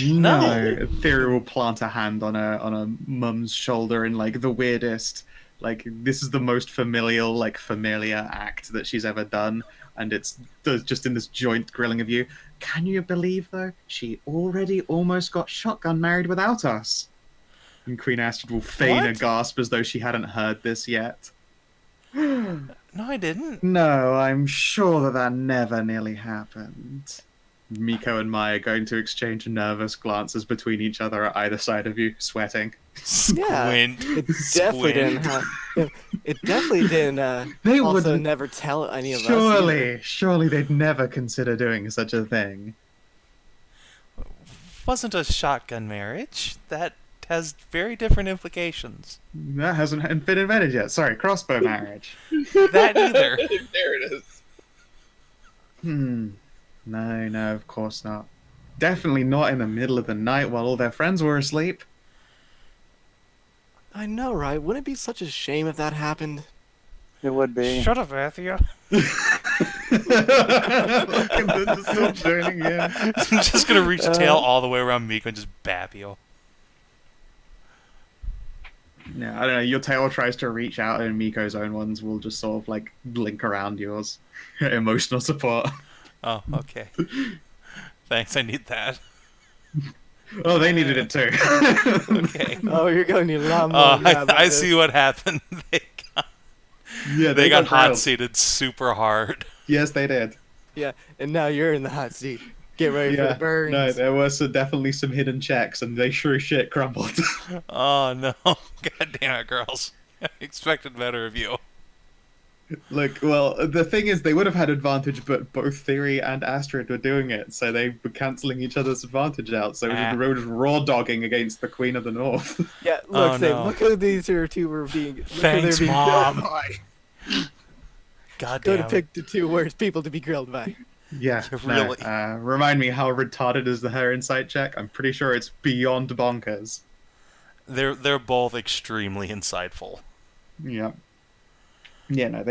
No. Theria will plant a hand on a mum's shoulder in like the weirdest, like this is the most familial, like familiar act that she's ever done, and it's just in this joint grilling of you. Can you believe though? She already almost got shotgun married without us. And Queen Astrid will feign a gasp as though she hadn't heard this yet. No, I didn't. No, I'm sure that never nearly happened. Miko and Maya going to exchange nervous glances between each other at either side of you, sweating. Yeah, Squint. it definitely didn't have. It definitely didn't. They also would never tell any of us. Either. Surely they'd never consider doing such a thing. Wasn't a shotgun marriage. That has very different implications. That hasn't been invented yet. Sorry, crossbow marriage. That either. There it is. No, of course not. Definitely not in the middle of the night while all their friends were asleep. I know, right? Wouldn't it be such a shame if that happened? It would be. Shut up, Athia. Just still joining in. I'm just gonna reach the tail all the way around Miko and just bap you. Yeah, I don't know. Your tail tries to reach out, and Miko's own ones will just sort of like link around yours. Emotional support. Oh, okay. Thanks, I need that. Oh, they needed it too. Okay. Oh, you're going to lot more than that about I this. see what happened. They got hot seated super hard. Yes, they did. Yeah, and now you're in the hot seat. Get ready for the burns. No, there were definitely some hidden checks, and they sure as shit crumbled. Oh no! God damn it, girls! I expected better of you. Look, well, the thing is, they would have had advantage, but both Theory and Astrid were doing it, so they were cancelling each other's advantage out. So they were just raw dogging against the Queen of the North. Yeah, look, look who these two were being. Thanks, Mom. God damn. Go to pick the two worst people to be grilled by. Yeah, really. Remind me, how retarded is her insight check? I'm pretty sure it's beyond bonkers. They're both extremely insightful. Yeah. Yeah, no,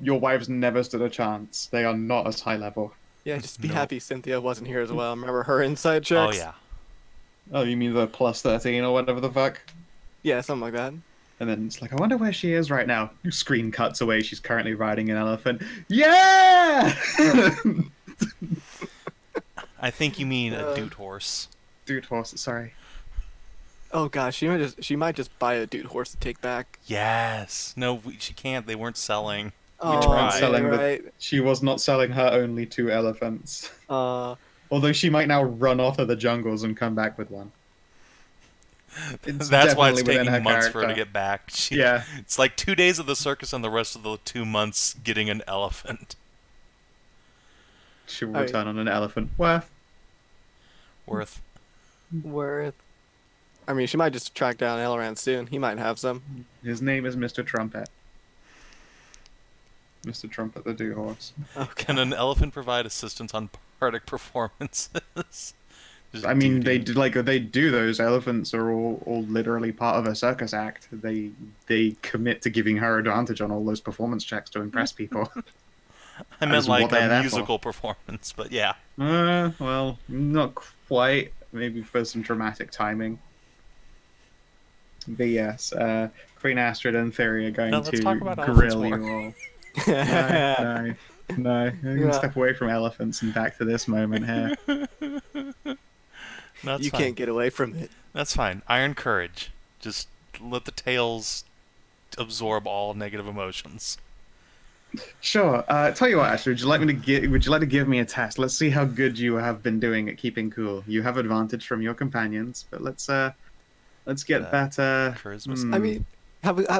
your wives never stood a chance. They are not as high level. Yeah, just be happy Cynthia wasn't here as well. Remember her insight checks? Oh yeah. Oh, you mean the plus 13 or whatever the fuck? Yeah, something like that. And then it's like, I wonder where she is right now. Screen cuts away. She's currently riding an elephant. Yeah! I think you mean a dude horse. Dude horse, sorry. Oh gosh, she might just buy a dude horse to take back. Yes. No, she can't. They weren't selling. Oh, tried. right. She was not selling her only 2 elephants. Although she might now run off of the jungles and come back with one. That's why it's taking her months for her to character. get back. Yeah. It's like 2 days of the circus and the rest of the 2 months getting an elephant. She will return on an elephant. Worth. I mean, she might just track down Elrond soon. He might have some. His name is Mr. Trumpet. Mr. Trumpet the Dude Horse. Okay. Can an elephant provide assistance on bardic performances? I mean, they do those. Elephants are all literally part of a circus act. They commit to giving her advantage on all those performance checks to impress people. I meant like a musical performance, but yeah. Well, not quite. Maybe for some dramatic timing. But yes, Queen Astrid and Theory are going Let's to talk about grill elephants you all. No. I'm gonna Yeah. step away from elephants and back to this moment here. That's You fine. can't get away from it. That's fine. Iron courage. Just let the tails absorb all negative emotions. Sure. Tell you what, Ashley, would you like to give me a test? Let's see how good you have been doing at keeping cool. You have advantage from your companions, but let's get better. Charisma. I mean,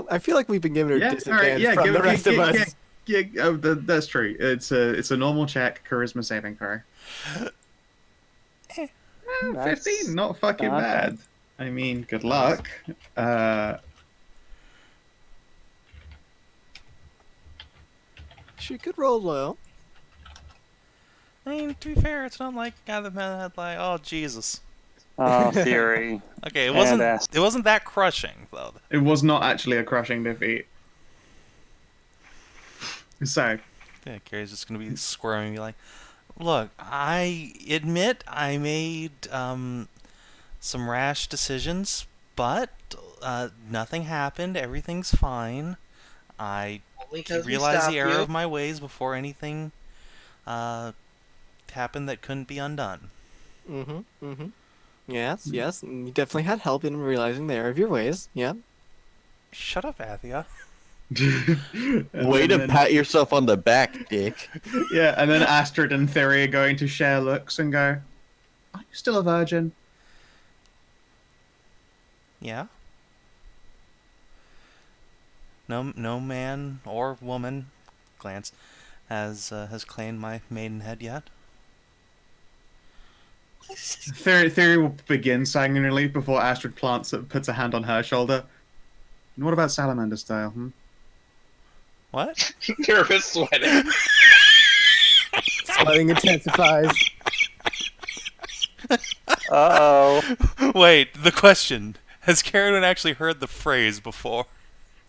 I feel like we've been given a Yeah, disadvantage all right, yeah, from the rest of us. That's true. It's a normal check, charisma saving throw. 15, not fucking not bad. I mean, good luck. She could roll low. I mean, to be fair, it's not like other men had like, oh Jesus. Oh, theory. Okay, it And wasn't. ass. It wasn't that crushing though. It was not actually a crushing defeat. So, Yeah, Carrie's just gonna be squirming, and be like, "Look, I admit I made some rash decisions, but nothing happened. Everything's fine. I Only 'cause we realized stopped the error you. of my ways before anything happened that couldn't be undone." Yes, yes. And you definitely had help in realizing the error of your ways. Yeah. Shut up, Athia. Way to pat yourself on the back, Dick. Yeah, and then Astrid and Theory are going to share looks and go, "Are you still a virgin?" Yeah. No man or woman, glance, has claimed my maidenhead yet. Theory will begin sighing in relief before Astrid puts a hand on her shoulder. And what about salamander style? What? Nervous sweating. Sweating intensifies. Uh-oh. Wait, the question: has Ceridwen actually heard the phrase before?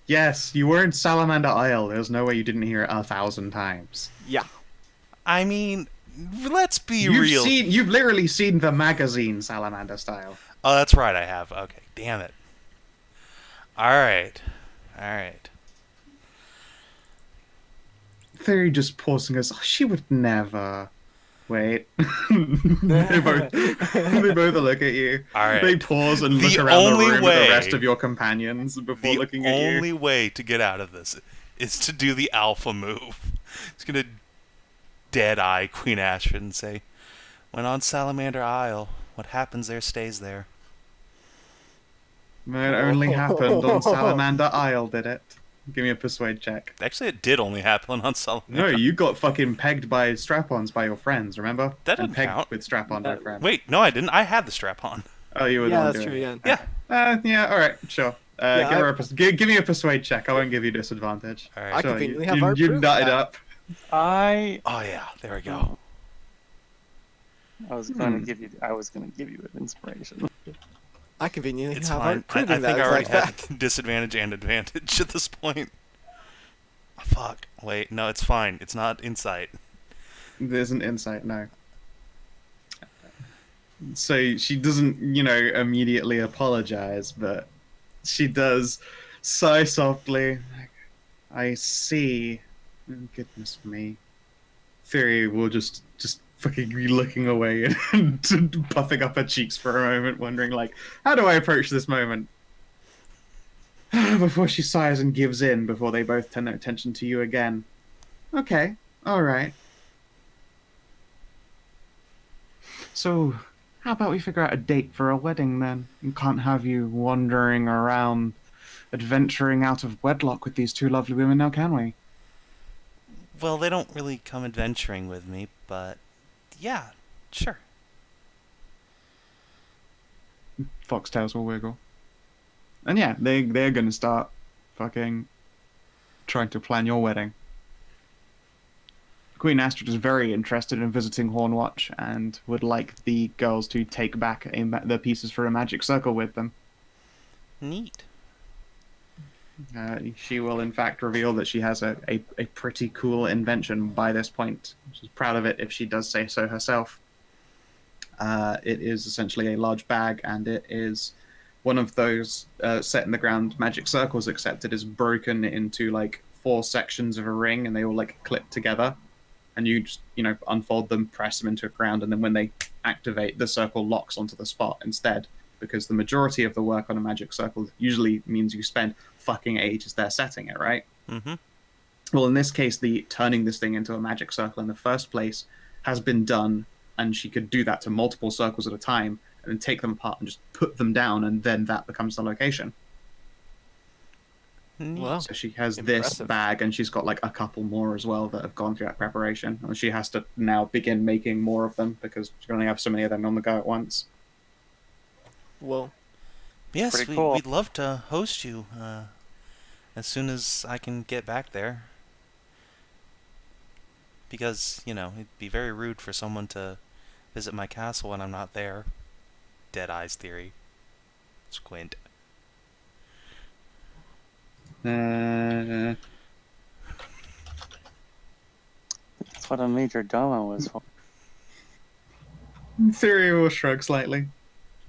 Yes, you were in Salamander Isle. There's no way you didn't hear it 1,000 times. Yeah. I mean, let's be You've real. You've literally seen the magazine Salamander Style. Oh, that's right, I have. Okay, damn it. Alright. Theory just pausing goes, "Oh, she would never." Wait. they both look at you. Alright. They pause and The look around the only room at way- the rest of your companions before The looking at you. only way to get out of this is to do the alpha move. It's gonna dead-eye Queen Astrid and say, "When on Salamander Isle, what happens there stays there." It only happened on Salamander Isle, did it? Give me a persuade check. Actually, it did only happen on Salamander. No, you got fucking pegged by strap-ons by your friends, remember? That And doesn't pegged count. with strap-on by friends. Wait, no, I didn't. I had the strap on. Oh, you were the Yeah, one that's doing true. it. Yeah. Yeah. All right, sure. Give me a persuade check. I won't give you disadvantage. All right. I Sure, conveniently you, have you, art you proof nutted that. up. I Oh yeah, there we go. was going to give you. I was going to give you an inspiration. I conveniently It's have fine. art proving I think that I already exact had fact. disadvantage and advantage at this point. Oh, fuck. Wait, no, it's fine. It's not insight. There's an insight, no. So she doesn't, immediately apologize, but she does sigh softly. I see. Oh, goodness me. Theory will just fucking be looking away and puffing up her cheeks for a moment, wondering, how do I approach this moment? Before she sighs and gives in, before they both turn their attention to you again. Okay, alright. So, how about we figure out a date for a wedding then? We can't have you wandering around, adventuring out of wedlock with these two lovely women now, can we? Well, they don't really come adventuring with me, but yeah, sure. Foxtails will wiggle. And yeah, they're gonna start fucking trying to plan your wedding. Queen Astrid is very interested in visiting Hornwatch and would like the girls to take back the pieces for a magic circle with them. Neat. She will in fact reveal that she has a pretty cool invention by this point. She's proud of it if she does say so herself. It is essentially a large bag, and it is one of those set in the ground magic circles, except it is broken into 4 sections of a ring, and they all like clip together. And you just, unfold them, press them into the ground, and then when they activate, the circle locks onto the spot instead. Because the majority of the work on a magic circle usually means you spend fucking ages there setting it, right? Mm-hmm. Well, in this case, the turning this thing into a magic circle in the first place has been done, and she could do that to multiple circles at a time, and then take them apart and just put them down, and then that becomes the location. Wow. So she has Impressive. this bag, and she's got like a couple more as well that have gone through that preparation. And she has to now begin making more of them because she can only have so many of them on the go at once. Well, Yes, Pretty cool. we'd love to host you as soon as I can get back there. Because, it'd be very rude for someone to visit my castle when I'm not there. Dead Eyes theory. Squint. That's what a major domo was for. Theory will shrug slightly.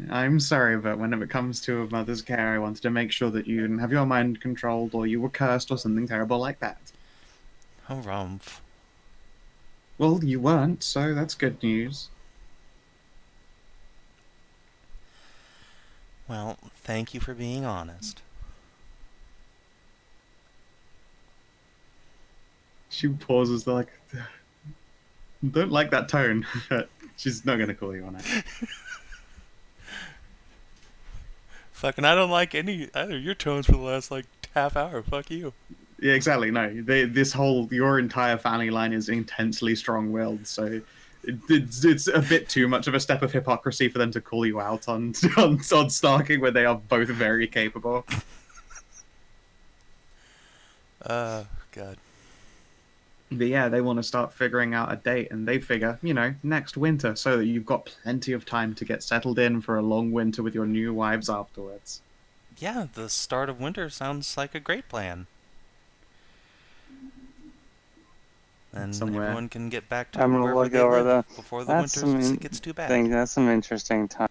I'm sorry, but whenever it comes to a mother's care, I wanted to make sure that you didn't have your mind controlled, or you were cursed, or something terrible like that. Oh, rumph. Well, you weren't, so that's good news. Well, thank you for being honest. She pauses, like, don't like that tone, but she's not going to call you on it. Fucking, I don't like either of your tones for the last, half hour. Fuck you. Yeah, exactly. No, your entire family line is intensely strong-willed, so it's a bit too much of a step of hypocrisy for them to call you out on stalking when they are both very capable. God. But yeah, they want to start figuring out a date, and they figure, next winter, so that you've got plenty of time to get settled in for a long winter with your new wives afterwards. Yeah, the start of winter sounds like a great plan. And Somewhere. everyone can get back to I'm gonna wherever look they over live before the that's winter some gets too I bad. think that's some interesting time.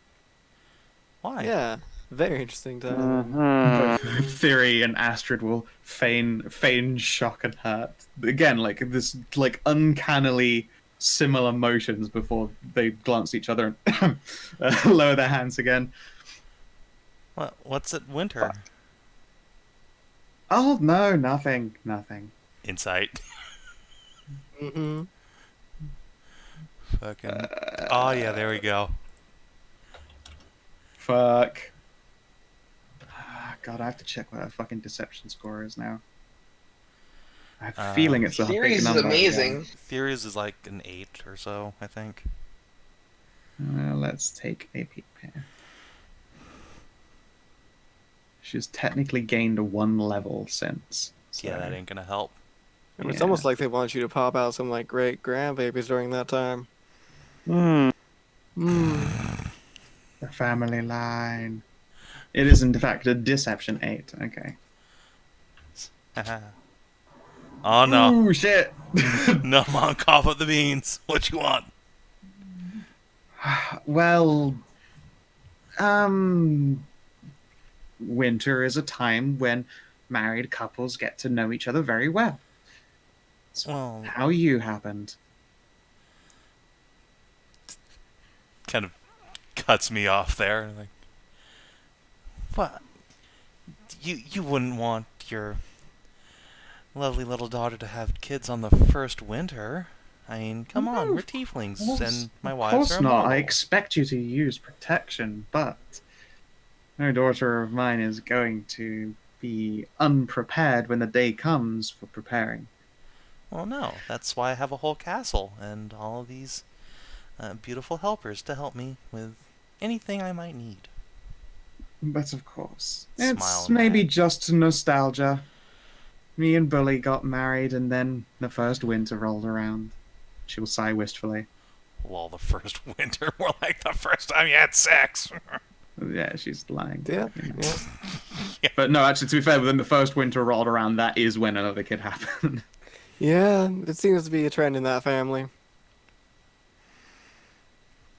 Why? yeah, very interesting time. Mhm. Theory and Astrid will feign shock and hurt. Again, this uncannily similar motions before they glance at each other and lower their hands again. What's it winter? Oh, no, nothing. Insight. Mm-hmm. Fucking. Oh, yeah, there we go. Fuck. God, I have to check what our fucking deception score is now. I have a feeling it's a big Theories is number. amazing. Theories is like an 8 or so, I think. Let's take a peek here. She's technically gained 1 level since. So. Yeah, that ain't gonna help. And it's Yeah. almost like they want you to pop out some great grandbabies during that time. Hmm. The family line. It is in fact a deception 8. Okay. Oh no. Ooh, shit. No, Mom, cough up the beans. What you want? Well, winter is a time when married couples get to know each other very well. It's Well, how you happened. kind of cuts me off there. Like, what? You wouldn't want your lovely little daughter to have kids on the first winter. I mean, come on, we're tieflings, and my wives Of course are not. immortal. I expect you to use protection, but no daughter of mine is going to be unprepared when the day comes for preparing. Well, no, that's why I have a whole castle and all of these beautiful helpers to help me with anything I might need. But of course, Smile it's and maybe nod. just nostalgia. Me and Bulli got married, and then the first winter rolled around. She'll sigh wistfully. Well, the first winter, more like the first time you had sex. Yeah, she's lying. Yeah, You know. yeah. But no, actually, to be fair, when the first winter rolled around, that is when another kid happened. Yeah, it seems to be a trend in that family.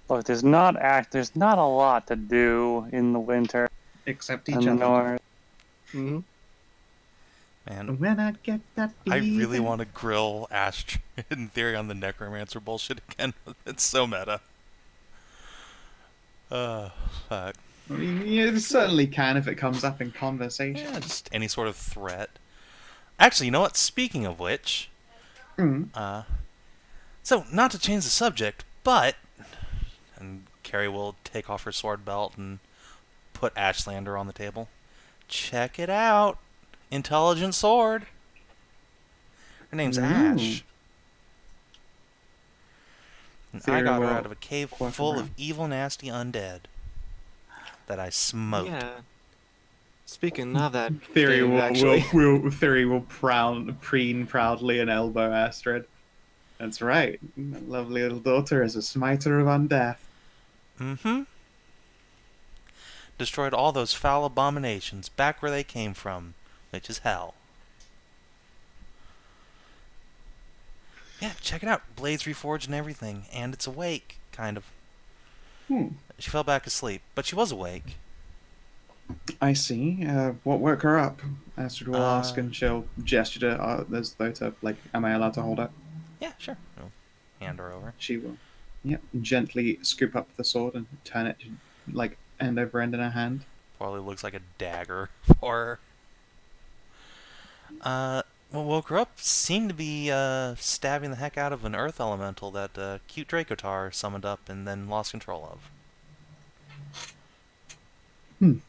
Look, there's not a lot to do in the winter Except in each the other. north. Hmm. And When I get that I really feeling. want to grill Astrid in theory on the necromancer bullshit again. It's so meta. Fuck. I mean, you certainly can if it comes up in conversation. Yeah, just any sort of threat. Actually, you know what? Speaking of which, Mm. so not to change the subject, but and Carrie will take off her sword belt and put Ashlander on the table. Check it out. Intelligent sword. Her name's Ash. And I got her out of a cave full of evil, nasty undead that I smoked. Yeah. Speaking of that, Theory Dave, will, actually. Theory will preen proudly and elbow Astrid. That's right. My lovely little daughter is a smiter of undeath. Mm-hmm. Destroyed all those foul abominations back where they came from, which is hell. Yeah, check it out. Blades reforged and everything, and it's awake, kind of. She fell back asleep, but she was awake. I see. What woke her up? Astrid will ask, and she'll gesture to as though to, like, am I allowed to hold her? Yeah, sure. I'll hand her over. She will. Yep. Gently scoop up the sword and turn it, like, end over end in her hand. Probably looks like a dagger for her. What woke her up seemed to be stabbing the heck out of an earth elemental that cute Dracotar summoned up and then lost control of.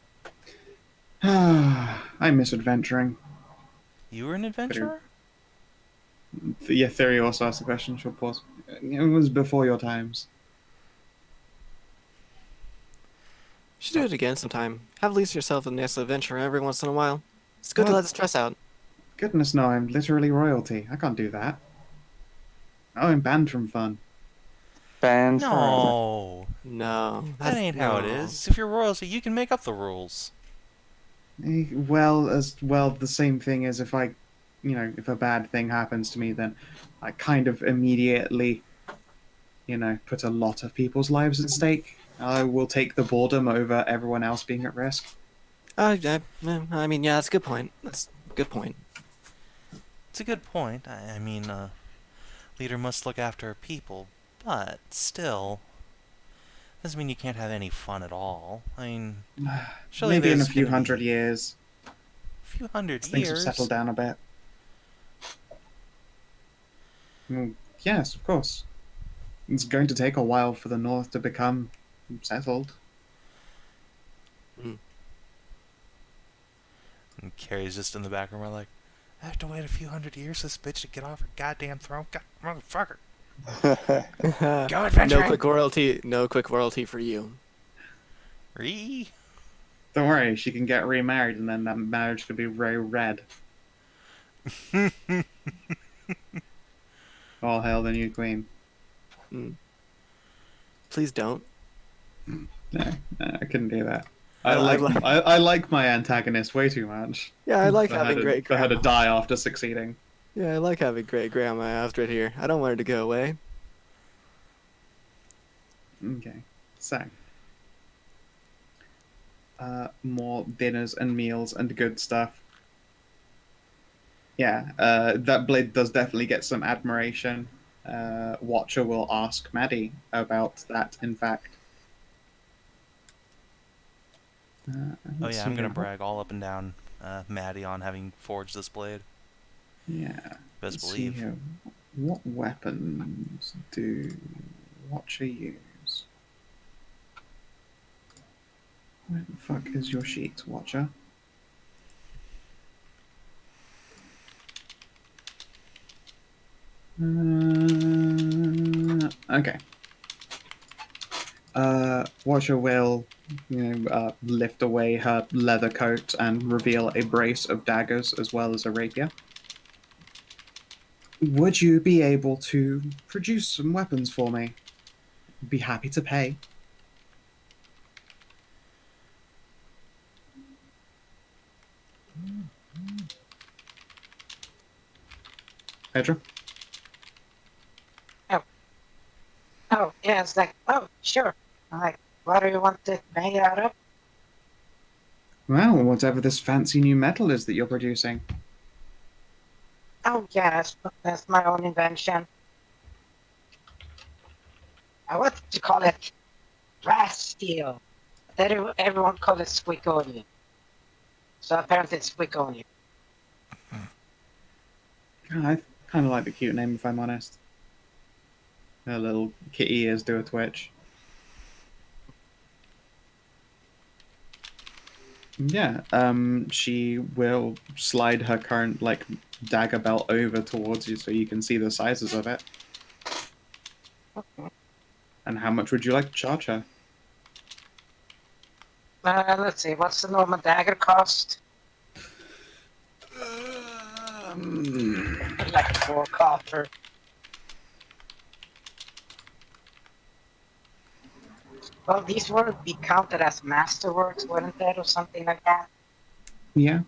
I miss adventuring. You were an adventurer? Yeah, Theory also asked the question. She'll pause. It was before your times. You should do it again sometime. Have at least yourself a nice adventure every once in a while. It's good to let the stress out. Goodness no, I'm literally royalty. I can't do that. Oh, I'm banned from fun. Banned forever. No. No. That ain't how it is. If you're royalty, you can make up the rules. Well, the same thing as if I, if a bad thing happens to me, then I kind of immediately, put a lot of people's lives at stake. I will take the boredom over everyone else being at risk. I mean, yeah, that's a good point. That's a good point. It's a good point. I mean, leader must look after her people, but still, doesn't mean you can't have any fun at all. I mean, surely Maybe in a there's few gonna hundred be years. a few hundred Things have years. settled down a bit. Yes, of course. It's going to take a while for the North to become settled. And Carrie's just in the back room, like, I have to wait a few hundred years for this bitch to get off her goddamn throne. God, motherfucker. Go adventuring. No quick royalty for you. Don't worry, she can get remarried and then that marriage could be very red. All hail the new queen. Please don't. No, I couldn't do that. I like my antagonist way too much. Yeah, I like having great for her grandma. to die after succeeding. Yeah, I like having great grandma Astrid here. I don't want her to go away. Okay, so more dinners and meals and good stuff. Yeah, that blade does definitely get some admiration. Watcher will ask Maddie about that, in fact. Oh yeah, I'm gonna brag all up and down Maddie on having forged this blade. Yeah. Best Let's believe. see here. What weapons do Watcher use? Where the fuck is your sheet, Watcher? Okay. Watcher will, lift away her leather coat and reveal a brace of daggers as well as a rapier. Would you be able to produce some weapons for me? Be happy to pay. Hedrah? Oh, yeah, it's like, oh, sure. I'm like, what do you want to make it out of? Well, whatever this fancy new metal is that you're producing. Oh yes, that's my own invention. I wanted to call it brass steel. Then everyone called it Squeakonian. So apparently it's Squeakonian. I kind of like the cute name, if I'm honest. Her little kitty ears do a twitch. Yeah, she will slide her current, like, dagger belt over towards you so you can see the sizes of it. Okay. And how much would you like to charge her? Let's see, what's the normal dagger cost? Like 4 copper. Well, these would be counted as masterworks, wouldn't they, or something like that? Yeah.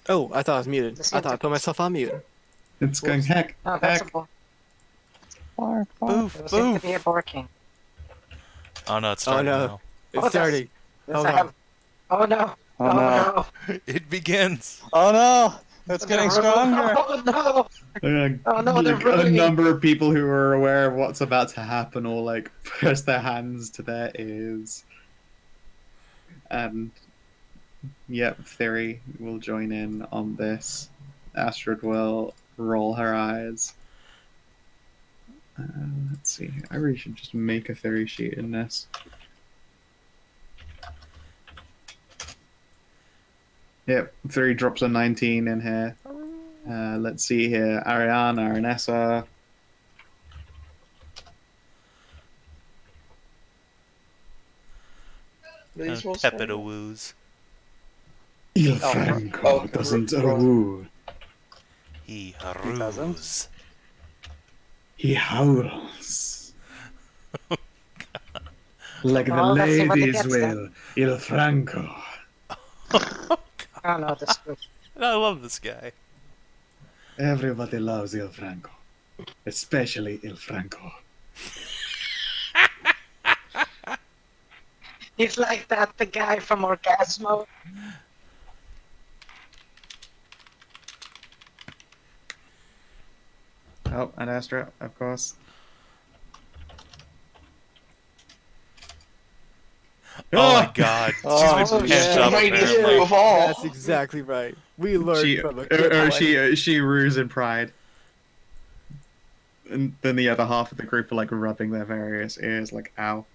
Oh, I thought I was muted. I thought I put myself on mute. It's going heck. Oh, that's Heck. a bull. Bark, bark. Boof, It seems to boof. be a barking. Oh no, it's Oh starting no. now. It's Oh, starting. That's Hold a on. hell- Oh no! Oh no. No! It begins. Oh no! It's getting stronger! Oh no! Oh, no, they're a ruining- number of people who are aware of what's about to happen all like press their hands to their ears. And yep, Theory will join in on this. Astrid will roll her eyes. Let's see. I really should just make a Theory sheet in this. Yep, Theory drops a 19 in here. Let's see here. Ariana, Aranessa. These rolls for me? Epitawoos. Il Oh, Franco oh, doesn't roll. woo. He doesn't? haroos. He howls. Like the Oh, let's see what he ladies gets will. Il Franco. Oh no, this group. I love this guy. Everybody loves Il Franco. Especially Il Franco. He's like that, the guy from Orgasmo. Oh, and Astra, of course. Oh my god. Oh, She's been yeah. pent up Mightiest apparently. move of all. That's exactly right. We learned She, from a good boy. she roos in pride. And then the other half of the group are like rubbing their various ears, like, ow.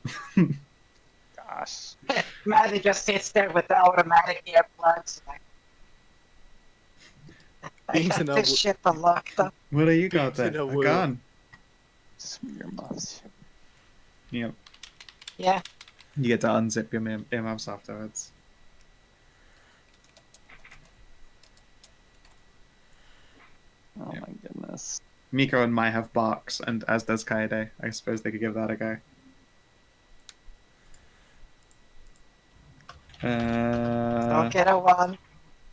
Gosh. Maddie just sits there with the automatic earplugs. I Being got to know- this shit unlocked up. What do you got there? Speaking of A woo. gun. Spear muffs. Yep. Yeah. You get to unzip your earmuffs afterwards. Oh Yeah. my goodness. Miko and Mai have barks, and as does Kaede. I suppose they could give that a go. Don't get a 1.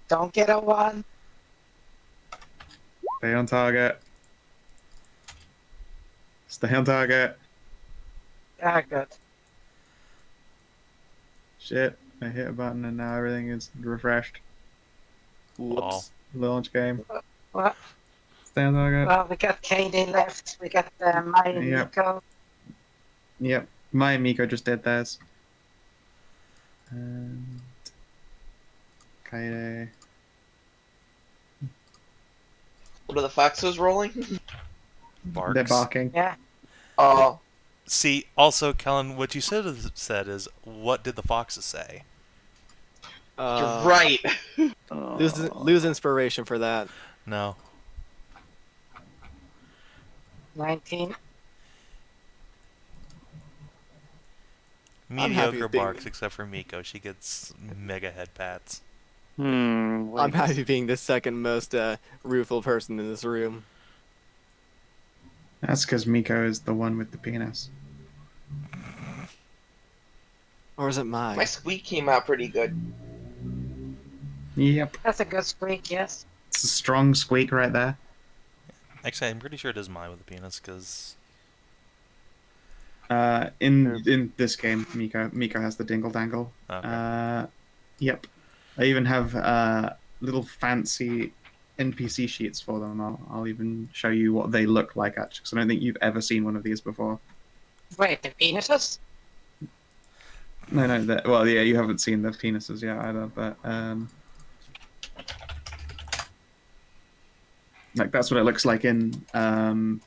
Don't get a 1. Stay on target. Stay on target. Ah, good. Shit. I hit a button and now everything is refreshed. Whoops. Launch game. Well, Stay on target. well, we got KD left. We got Maya and Yep. Nico. Yep. Mai and Miko just did theirs. And Kaede. What are the foxes rolling? Barks. They're barking. Yeah. Oh, See, also, Kellin, what you said is, what did the foxes say? you're right. Lose inspiration for that. No. 19. happy Mediocre with being- barks except for Miko. She gets mega head pats. I'm Wait. happy being the second most rueful person in this room. That's because Miko is the one with the penis. Or is it mine? My squeak came out pretty good. Yep. That's a good squeak, yes. It's a strong squeak right there. Actually, I'm pretty sure it is mine with a penis, because... In this game, Miko has the dingle dangle. Okay. Yep. I even have little fancy NPC sheets for them. I'll even show you what they look like, actually, because I don't think you've ever seen one of these before. Wait, the penises? No, well, yeah, you haven't seen the penises yet either, but like that's what it looks like in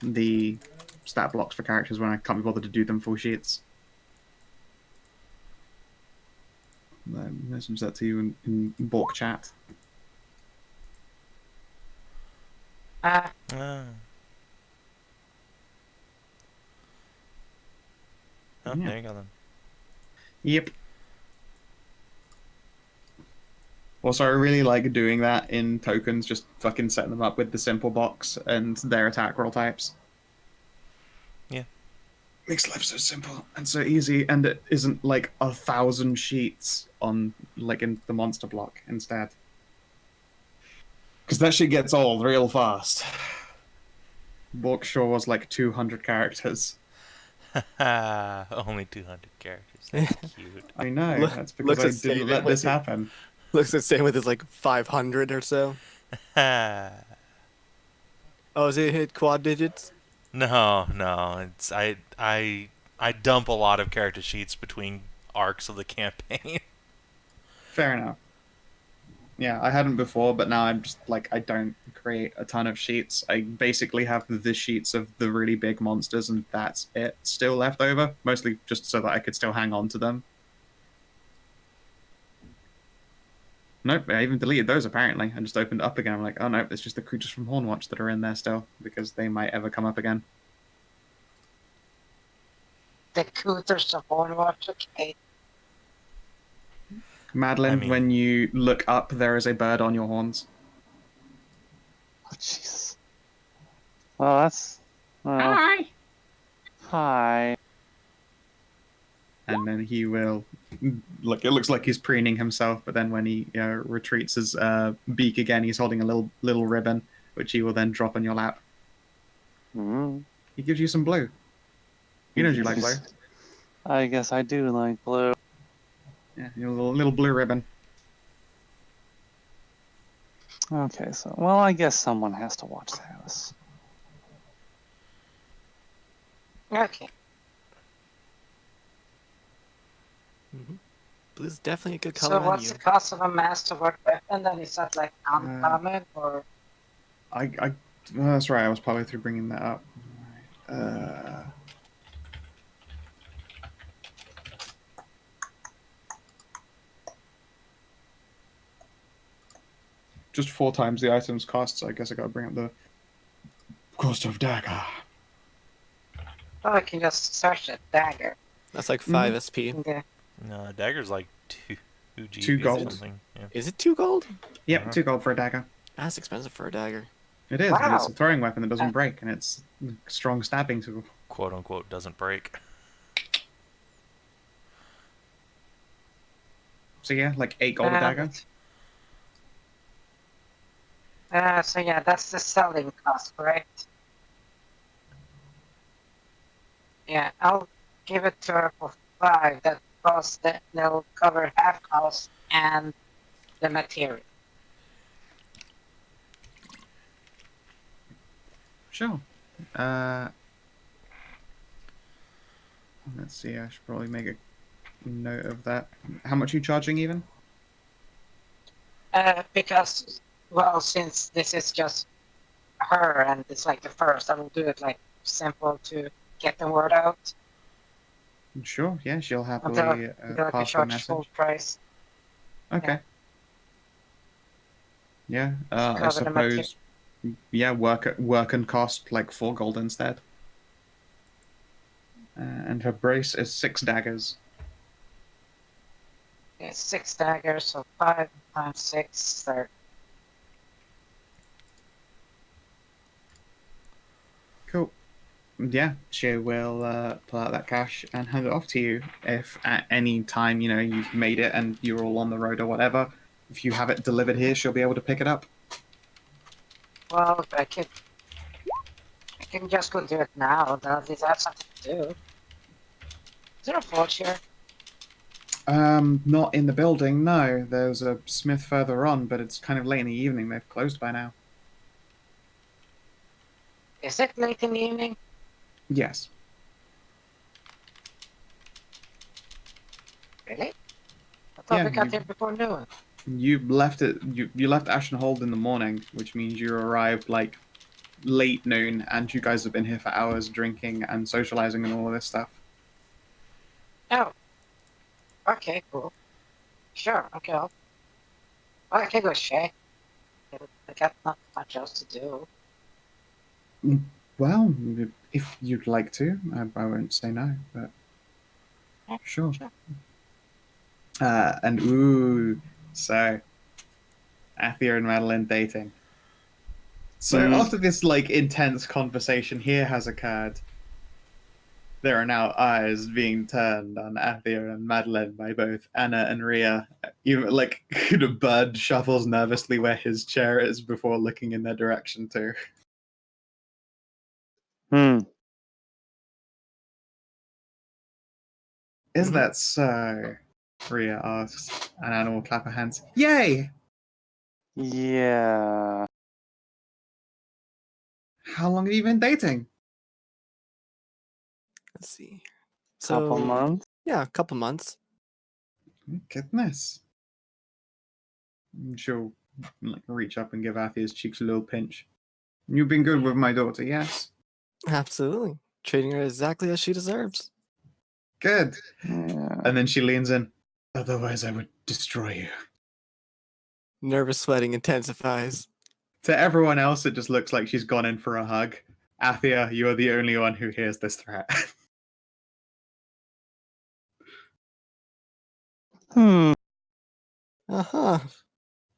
the stat blocks for characters when I can't be bothered to do them full sheets. Message that to you in Bork chat. Ah. Oh, Yeah. there you go then. Yep. Also, I really like doing that in tokens, just fucking setting them up with the simple box and their attack roll types. Yeah. Makes life so simple and so easy, and it isn't like 1,000 sheets on like in the monster block instead. Because that shit gets old real fast. Bork sure was like 200 characters. Only 200 characters. That's cute. I know, Look- that's because looks I the same didn't let with this it. happen. Looks the same with his like 500 or so. Oh, is it hit quad digits? No, it's I dump a lot of character sheets between arcs of the campaign. Fair enough. Yeah, I hadn't before, but now I'm just like, I don't create a ton of sheets. I basically have the sheets of the really big monsters, and that's it still left over. Mostly just so that I could still hang on to them. Nope, I even deleted those apparently. I just opened it up again. I'm like, oh no, it's just the creatures from Hornwatch that are in there still, because they might ever come up again. The Cooters of Hornwatch, okay. Madilyn, I mean- when you look up, there is a bird on your horns. Oh, Jesus. Well, that's... Hi! Hi. And then he will look. It looks like he's preening himself, but then when he retreats his beak again, he's holding a little ribbon, which he will then drop on your lap. Mm. He gives you some blue. He knows you like blue. I guess I do like blue. Yeah, your little blue ribbon. Okay, so... Well, I guess someone has to watch the house. Okay. Blue's definitely a good So color on what's you. the cost of a masterwork weapon? Then is that like uncommon or? Well, that's right. I was probably through bringing that up. Just 4 times the item's cost, so I guess I gotta bring up the cost of dagger. Oh, I can just search a dagger. That's like 5 SP. Yeah. No, a dagger's like 2 GP 2 or gold. something. Yeah. Is it 2 gold? Yep, Uh-huh. 2 gold for a dagger. That's expensive for a dagger. It is, and it's a Wow. throwing weapon that doesn't break, and it's a strong stabbing tool. Quote unquote doesn't break. So yeah, like 8 gold a dagger. So yeah, that's the selling cost, correct? Yeah, I'll give it to her for 5. That cost they'll cover half cost and the material. Sure. Let's see, I should probably make a note of that. How much are you charging even? Because, well, since this is just her and it's like the first, I will do it like simple to get the word out. Sure, yeah, she'll happily Until I can pass the charge message. full price. Okay. Yeah, I cover the material. suppose. Yeah, work and cost like 4 gold instead. And her brace is 6 daggers. Okay, 6 daggers, so 5 times 6, 30. Cool. Yeah, she will pull out that cash and hand it off to you. If at any time, you've made it and you're all on the road or whatever, if you have it delivered here, she'll be able to pick it up. Well, I could You can just go do it now, then at least I have something to do. Is there a forge here? Not in the building, no. There's a smith further on, but it's kind of late in the evening. They've closed by now. Is it late in the evening? Yes. Really? I thought Yeah, we got you- here before noon. You left it. You left Ashenhold in the morning, which means you arrived like late noon, and you guys have been here for hours drinking and socializing and all of this stuff. Oh. Okay, cool. Sure, okay. I can go Shay. I got not much else to do. Well, if you'd like to, I won't say no, but Yeah, sure. sure. And ooh, so Athia and Madilyn dating. So after this like intense conversation here has occurred, there are now eyes being turned on Athia and Madilyn by both Anna and Rhea. Even like Bud shuffles nervously where his chair is before looking in their direction too. Is Mhm. that so? Rhea asks, and Anna will clap her hands. Yay! Yeah. How long have you been dating? Let's see. Couple So months. yeah, a couple months. Goodness. She'll like reach up and give Athia's cheeks a little pinch. You've been good with my daughter, yes? Absolutely. Treating her exactly as she deserves. Good. Yeah. And then she leans in. Otherwise, I would destroy you. Nervous sweating intensifies. To everyone else, it just looks like she's gone in for a hug. Athia, you are the only one who hears this threat. Uh-huh.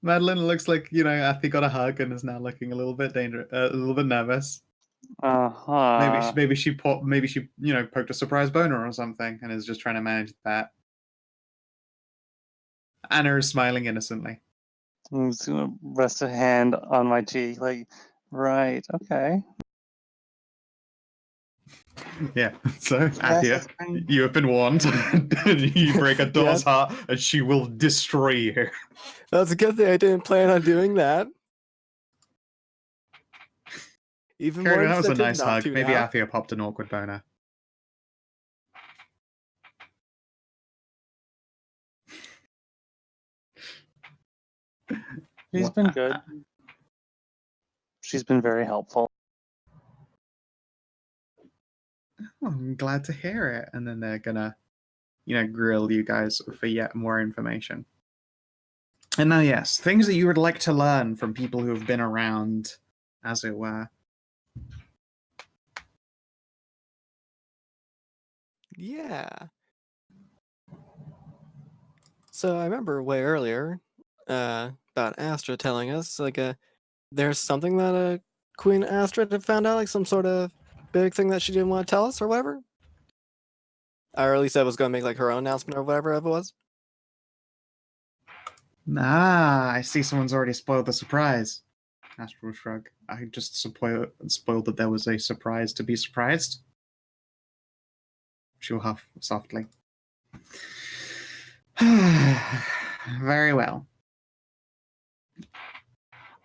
Madilyn looks like, Athia got a hug and is now looking a little bit a little bit nervous. Maybe she poked a surprise boner or something and is just trying to manage that. Anna is smiling innocently. I'm just gonna rest a hand on my cheek, like, right, okay. Yeah. So, Yes, Athia, it's been- you have been warned. You break a doll's Yes. heart and she will destroy you. That's a good thing I didn't plan on doing that. Even more Karen, that was a incentive nice not hug. to Maybe now. Athia popped an awkward boner. She's been good. She's been very helpful. Oh, I'm glad to hear it. And then they're gonna, grill you guys for yet more information. And now, yes, things that you would like to learn from people who have been around, as it were. Yeah. So I remember way earlier about Astra telling us there's something that Queen Astra had found out, like some sort of big thing that she didn't want to tell us or whatever. Or at least I was going to make like her own announcement or whatever it was. Ah, I see someone's already spoiled the surprise. Astral shrug. I just spoiled that there was a surprise to be surprised. She'll huff softly. Very well.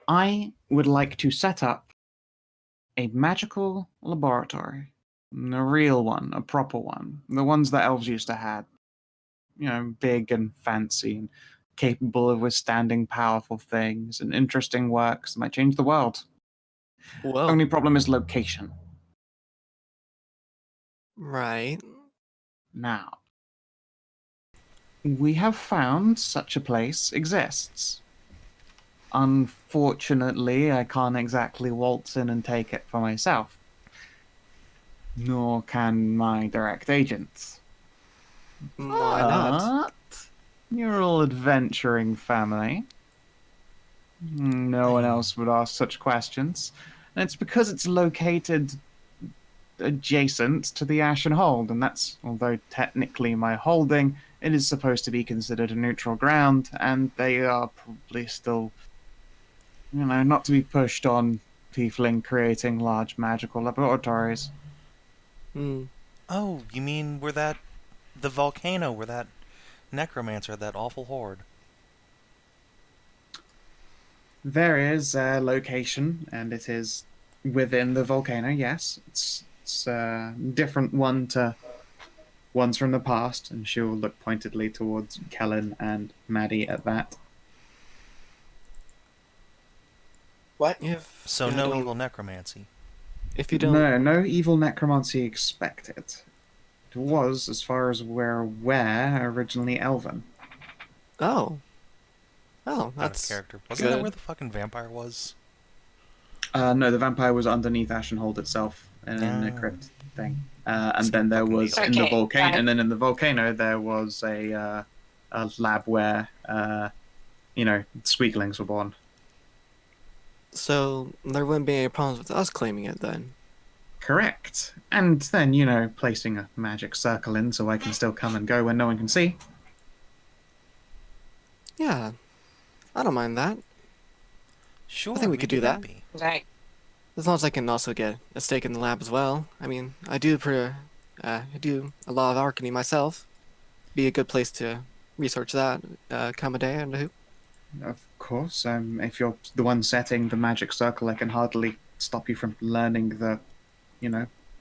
I would like to set up a magical laboratory. A real one, a proper one. The ones that elves used to have. Big and fancy and capable of withstanding powerful things and interesting works that might change the world. Whoa. Only problem is location. Right. Now, we have found such a place exists. Unfortunately, I can't exactly waltz in and take it for myself. Nor can my direct agents. Why not? But you're all adventuring family. No one else would ask such questions. And it's because it's located adjacent to the Ashen Hold, and that's, although technically my holding, it is supposed to be considered a neutral ground, and they are probably still, not to be pushed on tiefling creating large magical laboratories. Hmm. Oh, you mean the volcano where that necromancer, that awful horde? There is a location, and it is within the volcano. Yes, it's a different one to ones from the past, and she'll look pointedly towards Kellin and Maddie at that. What? If So you no don't- evil necromancy. If you don't, No evil necromancy expected. It was, as far as we're aware, originally elven. oh, Out of that's character. Wasn't that good. where the fucking vampire was? No, the vampire was underneath Ashenhold itself in a Oh. crypt thing. And Same then there fucking was deal. in the Okay, volcano, I- and then in the volcano there was a lab where Squeaklings were born. So there wouldn't be any problems with us claiming it then. Correct. And then placing a magic circle in so I can still come and go when no one can see. Yeah, I don't mind that. Sure, we we'd could be do that. happy. Like, As long as I can also get a stake in the lab as well. I mean, I do a lot of alchemy myself. Be a good place to research that come a day and a hoop. Of course, if you're the one setting the magic circle, I can hardly stop you from learning the,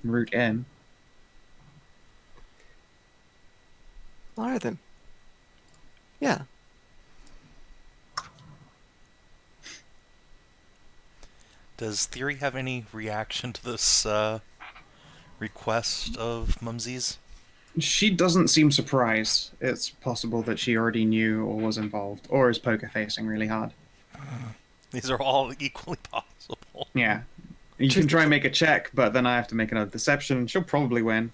route in. All right then. Yeah. Does Theory have any reaction to this request of Mumsy's? She doesn't seem surprised. It's possible that she already knew or was involved, or is poker facing really hard. These are all equally possible. Yeah. You can try and make a check, but then I have to make another deception. She'll probably win.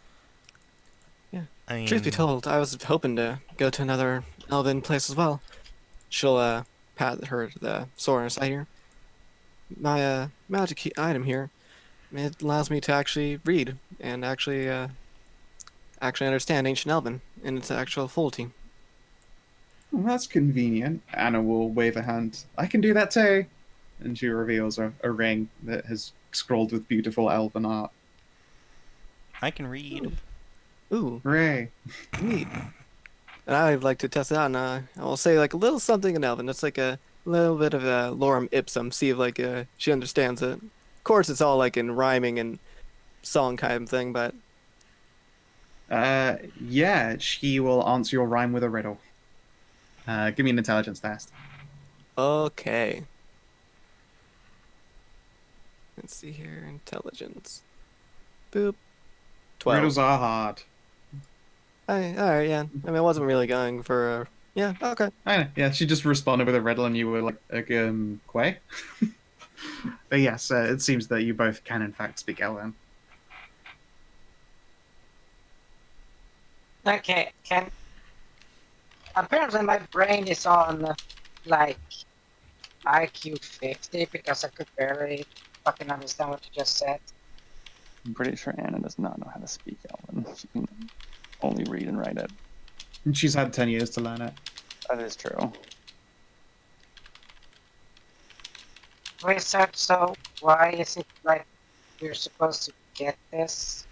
I mean, Truth be told, I was hoping to go to another elven place as well. She'll pat her the sword on her side here. My magic item here, it allows me to actually read and actually understand ancient elven in its actual fullity. Well, that's convenient. Anna will wave a hand. I can do that too. And she reveals a ring that has scrolled with beautiful elven art. I can read. Ooh, Hooray. neat. And I'd like to test it out, and I will say like a little something in elven. It's like a little bit of a lorem ipsum. See if she understands it. Of course, it's all like in rhyming and song kind of thing, but Yeah, she will answer your rhyme with a riddle. Give me an intelligence test. okay. Let's see here, intelligence. Boop. 12. Riddles are hard. Alright, yeah. I mean, I wasn't really going for a... Yeah, okay. I know. Yeah, she just responded with a riddle, and you were like, Quay? But yes, it seems that you both can, in fact, speak Elven. okay, apparently my brain is on, like, IQ 50 because I could barely fucking understand what you just said. I'm pretty sure Anna does not know how to speak Elven. She can only read and write it. And she's had 10 years to learn it. That is true. Wizard, so why is it like you're supposed to get this?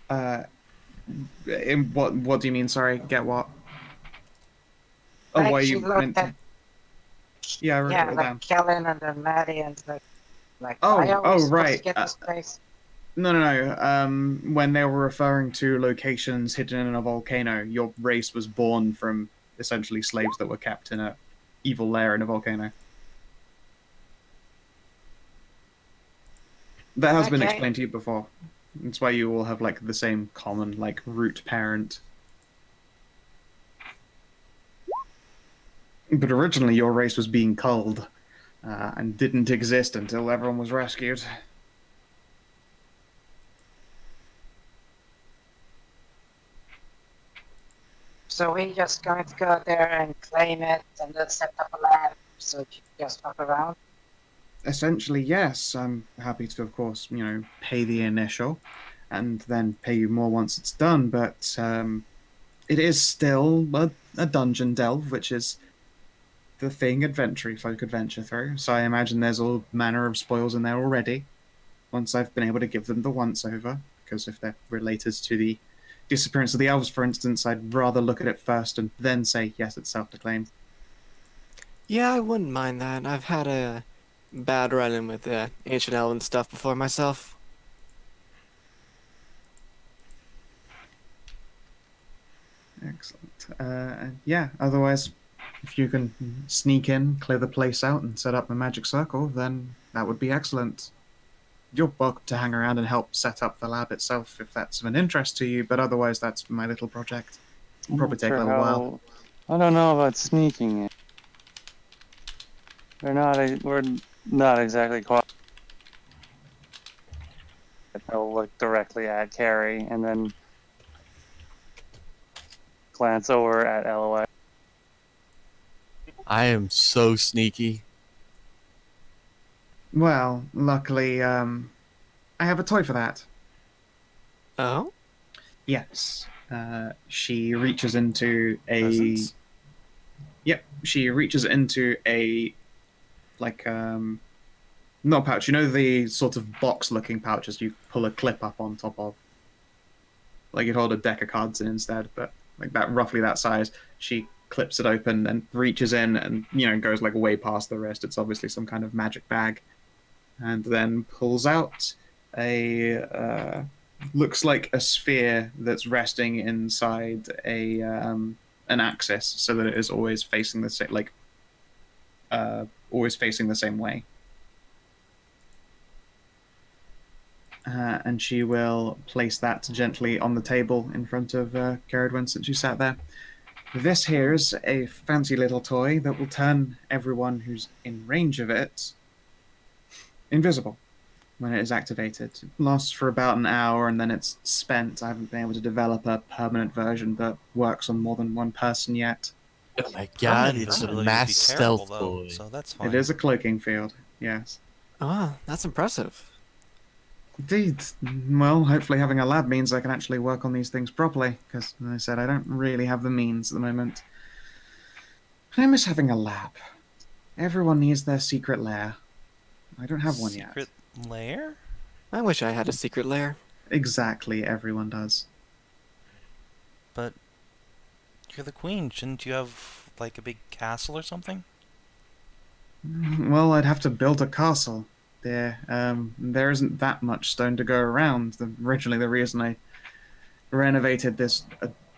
What do you mean? Sorry, get what? Oh, Like, why she you looked meant at- to... Yeah, I wrote Yeah, it like down. Kellin and then Maddie and like Oh, why are we oh, supposed right. to get this place? No. When they were referring to locations hidden in a volcano, your race was born from essentially slaves that were kept in a evil lair in a volcano. That has been Okay. explained to you before. That's why you all have like the same common like root parent. But originally, your race was being culled and didn't exist until everyone was rescued. So we just going to go there and claim it and then set up a lab so you can just fuck around? Essentially, yes. I'm happy to, of course, pay the initial and then pay you more once it's done, but it is still a dungeon delve, which is the thing folk adventure through, so I imagine there's all manner of spoils in there already. Once I've been able to give them the once over, because if they're related to the disappearance of the elves, for instance, I'd rather look at it first and then say yes, it's self-proclaimed. Yeah, I wouldn't mind that. I've had a bad run-in with ancient elven stuff before myself. Excellent. Yeah, otherwise, if you can sneak in, clear the place out, and set up a magic circle, then that would be excellent. You're welcome to hang around and help set up the lab itself if that's of an interest to you, but otherwise that's my little project. It'll probably take a little while. I don't know about sneaking in. We're not exactly quite. I'll look directly at Carrie and then glance over at Elloe. I am so sneaky. Well, luckily, I have a toy for that. Oh? Yes. She reaches into a... Presents? Yep, she reaches into a... like, not pouch, you know the sort of box-looking pouches you pull a clip up on top of? Like you'd hold a deck of cards in instead, but like that, roughly that size. She clips it open and reaches in and, goes like way past the wrist. It's obviously some kind of magic bag. And then pulls out a looks like a sphere that's resting inside an axis, so that it is always facing the same, always facing the same way. And she will place that gently on the table in front of Ceridwen since she sat there. This here's a fancy little toy that will turn everyone who's in range of it invisible when it is activated. It lasts for about an hour and then it's spent. I haven't been able to develop a permanent version that works on more than one person yet. Oh my god, Permanent it's a invisibility would mass be terrible, stealth though, toy. so that's fine. It is a cloaking field, yes. Ah, that's impressive. Indeed. Well, hopefully having a lab means I can actually work on these things properly, because, as I said, I don't really have the means at the moment. I miss having a lab. Everyone needs their secret lair. I don't have one yet. Secret lair? I wish I had a secret lair. Exactly, everyone does. But you're the queen. Shouldn't you have, like, a big castle or something? Well, I'd have to build a castle. There isn't that much stone to go around. Originally, the reason I renovated this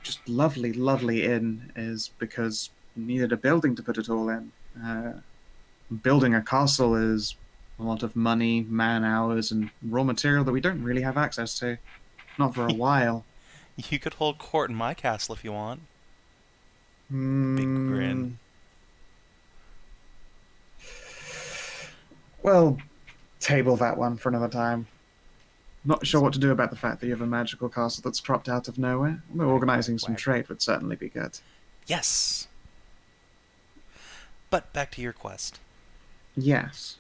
just lovely, lovely inn is because I needed a building to put it all in. Building a castle is a lot of money, man hours, and raw material that we don't really have access to. Not for a while. You could hold court in my castle if you want. Big Mm, grin. Well, table that one for another time. Not sure what to do about the fact that you have a magical castle that's cropped out of nowhere. Although organising some trade would certainly be good. Yes! But back to your quest. Yes.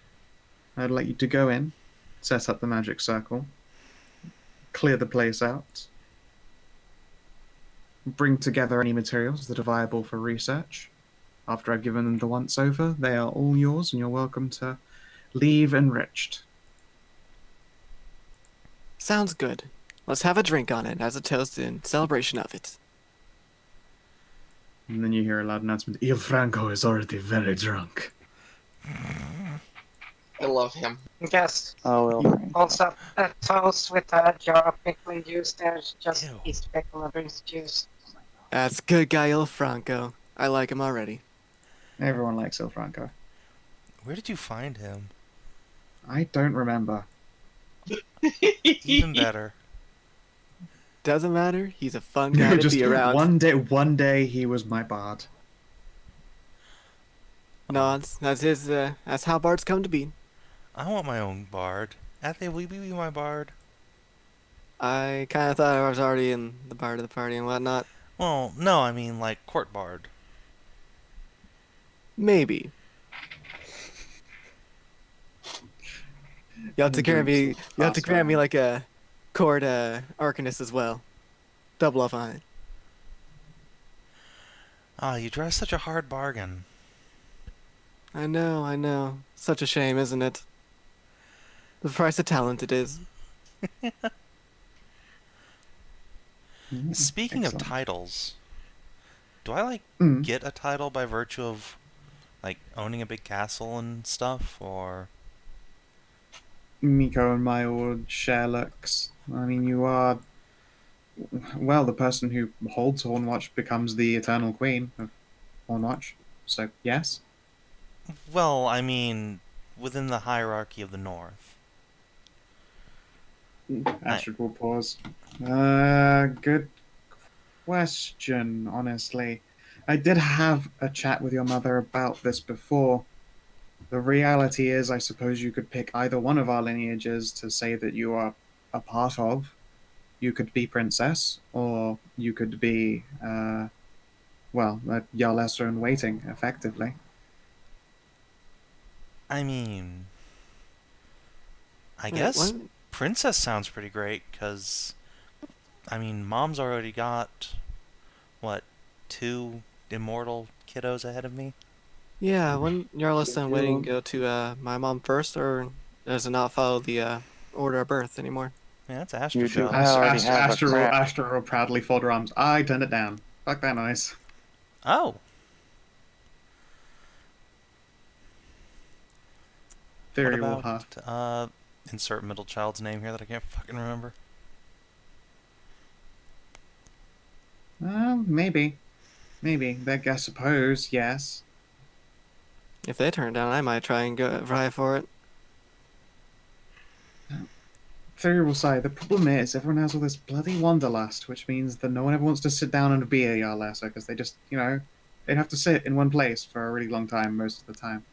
I'd like you to go in, set up the magic circle, clear the place out, bring together any materials that are viable for research. After I've given them the once over, they are all yours and you're welcome to leave enriched. Sounds good. Let's have a drink on it as a toast in celebration of it. And then you hear a loud announcement, Il Franco is already very drunk. I love him. Yes. Oh, well. Also, a toast with a jar of pickling juice. There's just Ew. East pickle and orange juice. That's good guy Il Franco. I like him already. Everyone likes Il Franco. Where did you find him? I don't remember. Even better. Doesn't matter. He's a fun guy to Just be around. one day he was my bard. No, that's how bards come to be. I want my own bard. Athia, will you be my bard? I kind of thought I was already in the bard of the party and whatnot. Well, no, I mean, like, court bard. Maybe. You have to grant me. You have to grant me like a court arcanist as well. Double up on it. Ah, you drive such a hard bargain. I know, I know. Such a shame, isn't it? The price of talent it is. Speaking of Excellent. titles, do I like Mm. get a title by virtue of like owning a big castle and stuff, or Miko and my old Sherlocks. I mean, you are. Well, the person who holds Hornwatch becomes the eternal queen of Hornwatch. So, yes. well, I mean, within the hierarchy of the North? Astrid will pause. Good question, honestly. I did have a chat with your mother about this before. The reality is, I suppose you could pick either one of our lineages to say that you are a part of. You could be princess, or you could be, well, a Yarlessa in waiting, effectively. I mean, I Wait, guess what? princess sounds pretty great because, I mean, mom's already got what, 2 immortal kiddos ahead of me. Yeah, when you're less than waiting, You- go to my mom first, or does it not follow the order of birth anymore? Yeah, that's Astra You do. shot. I already have a crack. Astra will proudly fold her arms. I turned it down. Fuck that noise. Oh, what Theory will about have. insert middle child's name here that I can't fucking remember. Maybe. Maybe. I suppose, yes. If they turn it down, I might try and go try for it. Theory will say the problem is everyone has all this bloody wanderlust, which means that no one ever wants to sit down and be a Yarlessa because they just, they'd have to sit in one place for a really long time most of the time.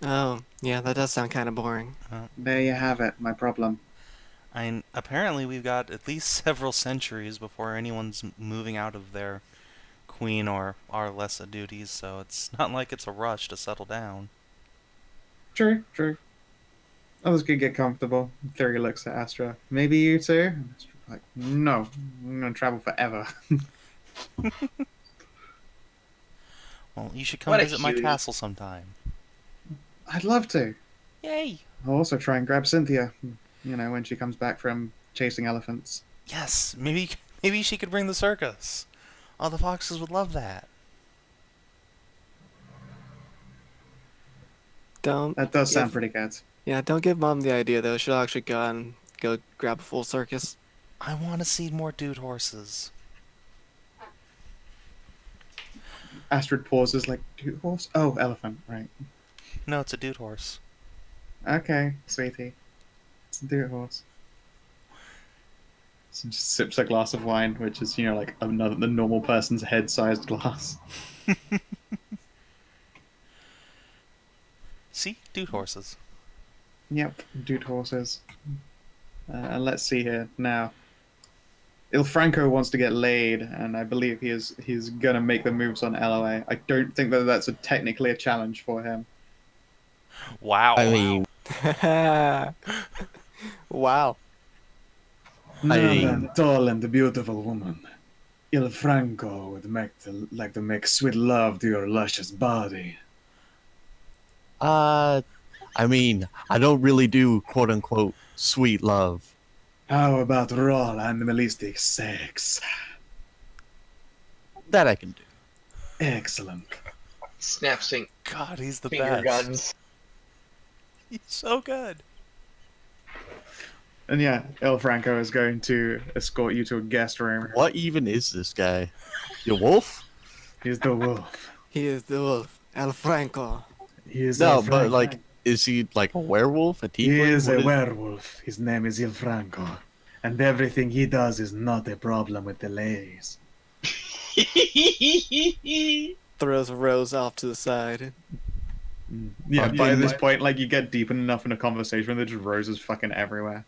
Oh, yeah, that does sound kind of boring. There you have it, my problem. Apparently we've got at least several centuries before anyone's moving out of their queen or Arlessa duties, so it's not like it's a rush to settle down. True, true. Others could get comfortable. Theory looks at Astra. Maybe you too? And Astra's like, no, I'm going to travel forever. Well, you should come What a visit my cutie. castle sometime. I'd love to. Yay! I'll also try and grab Cynthia, when she comes back from chasing elephants. Yes, maybe she could bring the circus. All the foxes would love that. Don't. That does sound If- pretty good. Yeah, don't give mom the idea though. She'll actually go out and go grab a full circus. I want to see more dude horses. Astrid pauses like, dude horse? Oh, elephant, right. No, it's a dude horse. Okay, sweetie. It's a dude horse. So just sips a glass of wine, which is, like the normal person's head-sized glass. See? Dude horses. Yep, dude horses. And let's see here now. Il Franco wants to get laid, and I believe he's gonna make the moves on Elloe. I don't think that that's technically a challenge for him. Wow. I mean, Wow. No, tall and beautiful woman. Il Franco would like to make sweet love to your luscious body. I don't really do quote unquote sweet love. How about raw animalistic sex? That I can do. Excellent. Snaps God, he's the finger best. guns. He's so good. And yeah, Il Franco is going to escort you to a guest room. What even is this guy? You wolf? He's the wolf. He is the wolf, El Franco. He is No, Il Franco. but like, is he like a werewolf? A tiefling? He is What a werewolf. His name is Il Franco. And everything he does is not a problem with the ladies. Throws Rose off to the side. Yeah, Fucking- by this point, like, you get deep enough in a conversation, there's just roses fucking everywhere.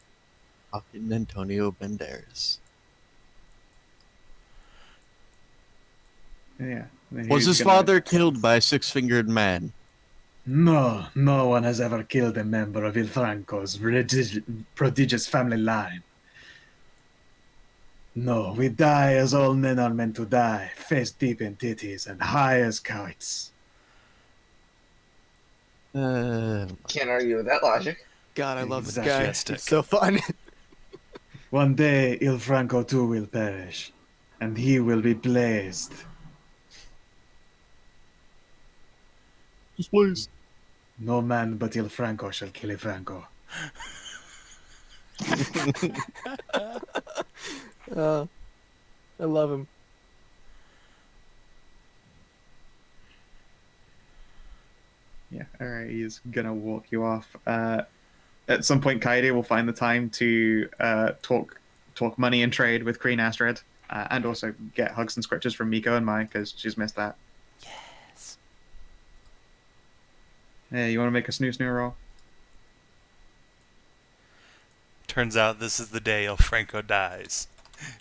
Fucking Antonio Banderas. Yeah. And Was he's his gonna- father killed by a six-fingered man? No, no one has ever killed a member of Il Franco's prodigious family line. No, we die as all men are meant to die, face deep in titties and high as kites. Can't argue with that logic. God, I love this guy. Majestic. He's so fun. One day, Il Franco too will perish, and he will be blazed. Just please. No man but Il Franco shall kill Il Franco. I love him. Yeah, alright, he's gonna walk you off. At some point, Kaede will find the time to talk money and trade with Queen Astrid, and also get hugs and scratches from Miko and Mai, because she's missed that. Yes. Hey, you want to make a snoo roll? Turns out this is the day El Franco dies.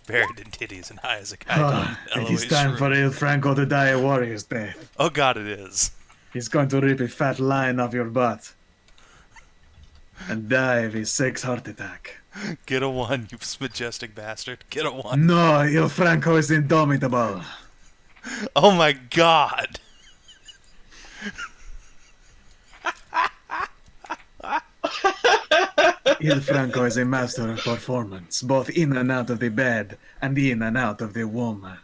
Buried in titties and high as a kite. Ah, on it is Elloe's time for shroom. Il Franco to die a warrior's death. Oh god, it is. He's going to rip a fat line off your butt. And die of a sex heart attack. Get a 1, you majestic bastard. Get a 1. No, Il Franco is indomitable. Oh my god. Il Franco is a master of performance, both in and out of the bed, and in and out of the woman.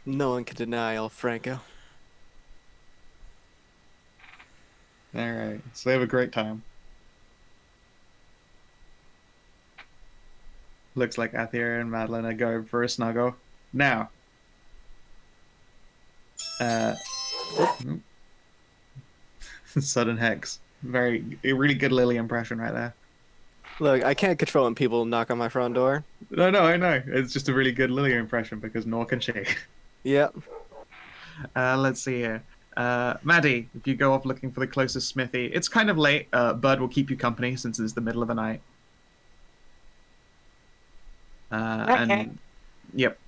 No one can deny El Franco. Alright, so they have a great time. Looks like Athia and Madilyn are going for a snuggle. Now. Sudden Hex. A really good Lily impression right there. Look, I can't control when people knock on my front door. No, I know. It's just a really good Lily impression because nor can she. Yep. Let's see here. Maddie, if you go off looking for the closest smithy, it's kind of late. Bud will keep you company since it's the middle of the night. Okay. And yep,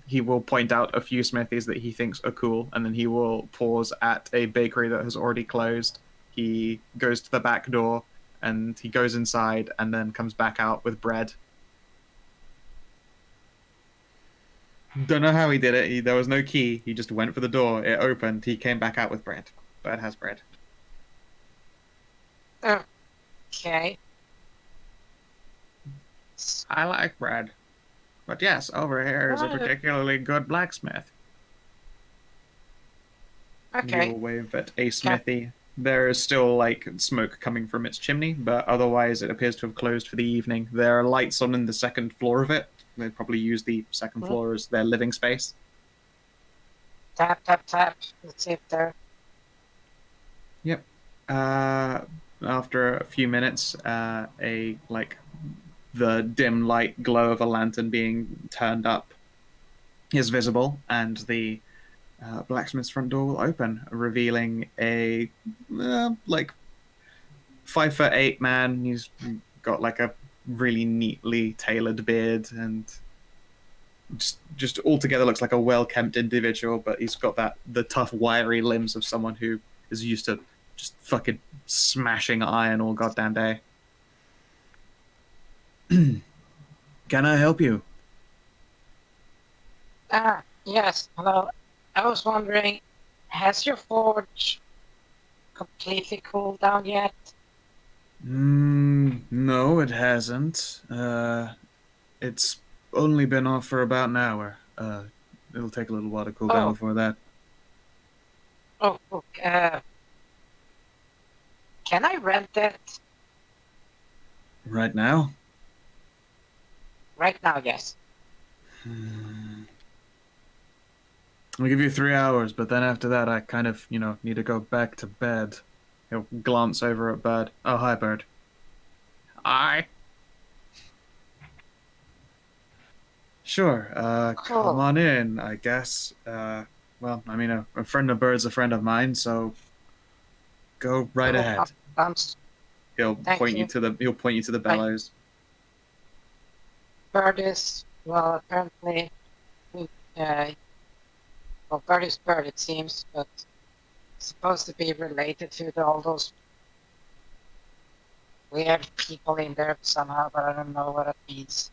he will point out a few smithies that he thinks are cool, and then he will pause at a bakery that has already closed. He goes to the back door, and he goes inside, and then comes back out with bread. Don't know how he did it. There was no key. He just went for the door. It opened. He came back out with bread. Bud has bread. Okay. I like bread. But yes, over here is a particularly good blacksmith. Okay. You'll wave at a smithy. There is still, like, smoke coming from its chimney, but otherwise it appears to have closed for the evening. There are lights on in the second floor of it. They probably use the second floor as their living space. Tap, tap, tap. Let's see if they're... Yep. After a few minutes, the dim light glow of a lantern being turned up is visible, and the blacksmith's front door will open, revealing a 5'8" man. He's got like a really neatly tailored beard and just altogether looks like a well-kempt individual, but he's got the tough, wiry limbs of someone who is used to just fucking smashing iron all goddamn day. Can I help you? Yes. Hello. I was wondering, has your forge completely cooled down yet? No, it hasn't. It's only been off for about an hour. It'll take a little while to cool down before that. Oh, okay. Can I rent it? Right now? Right now, yes. I'll give you 3 hours, but then after that I kind of, need to go back to bed. He'll glance over at Bird. Oh, hi, Bird. Hi. Sure, come on in, I guess. Well, I mean, a friend of Bird's a friend of mine, so go right ahead. He'll point you to the bellows. Bird is, well, apparently, Bird is Bird, it seems, but supposed to be related to all those weird people in there somehow, but I don't know what it means.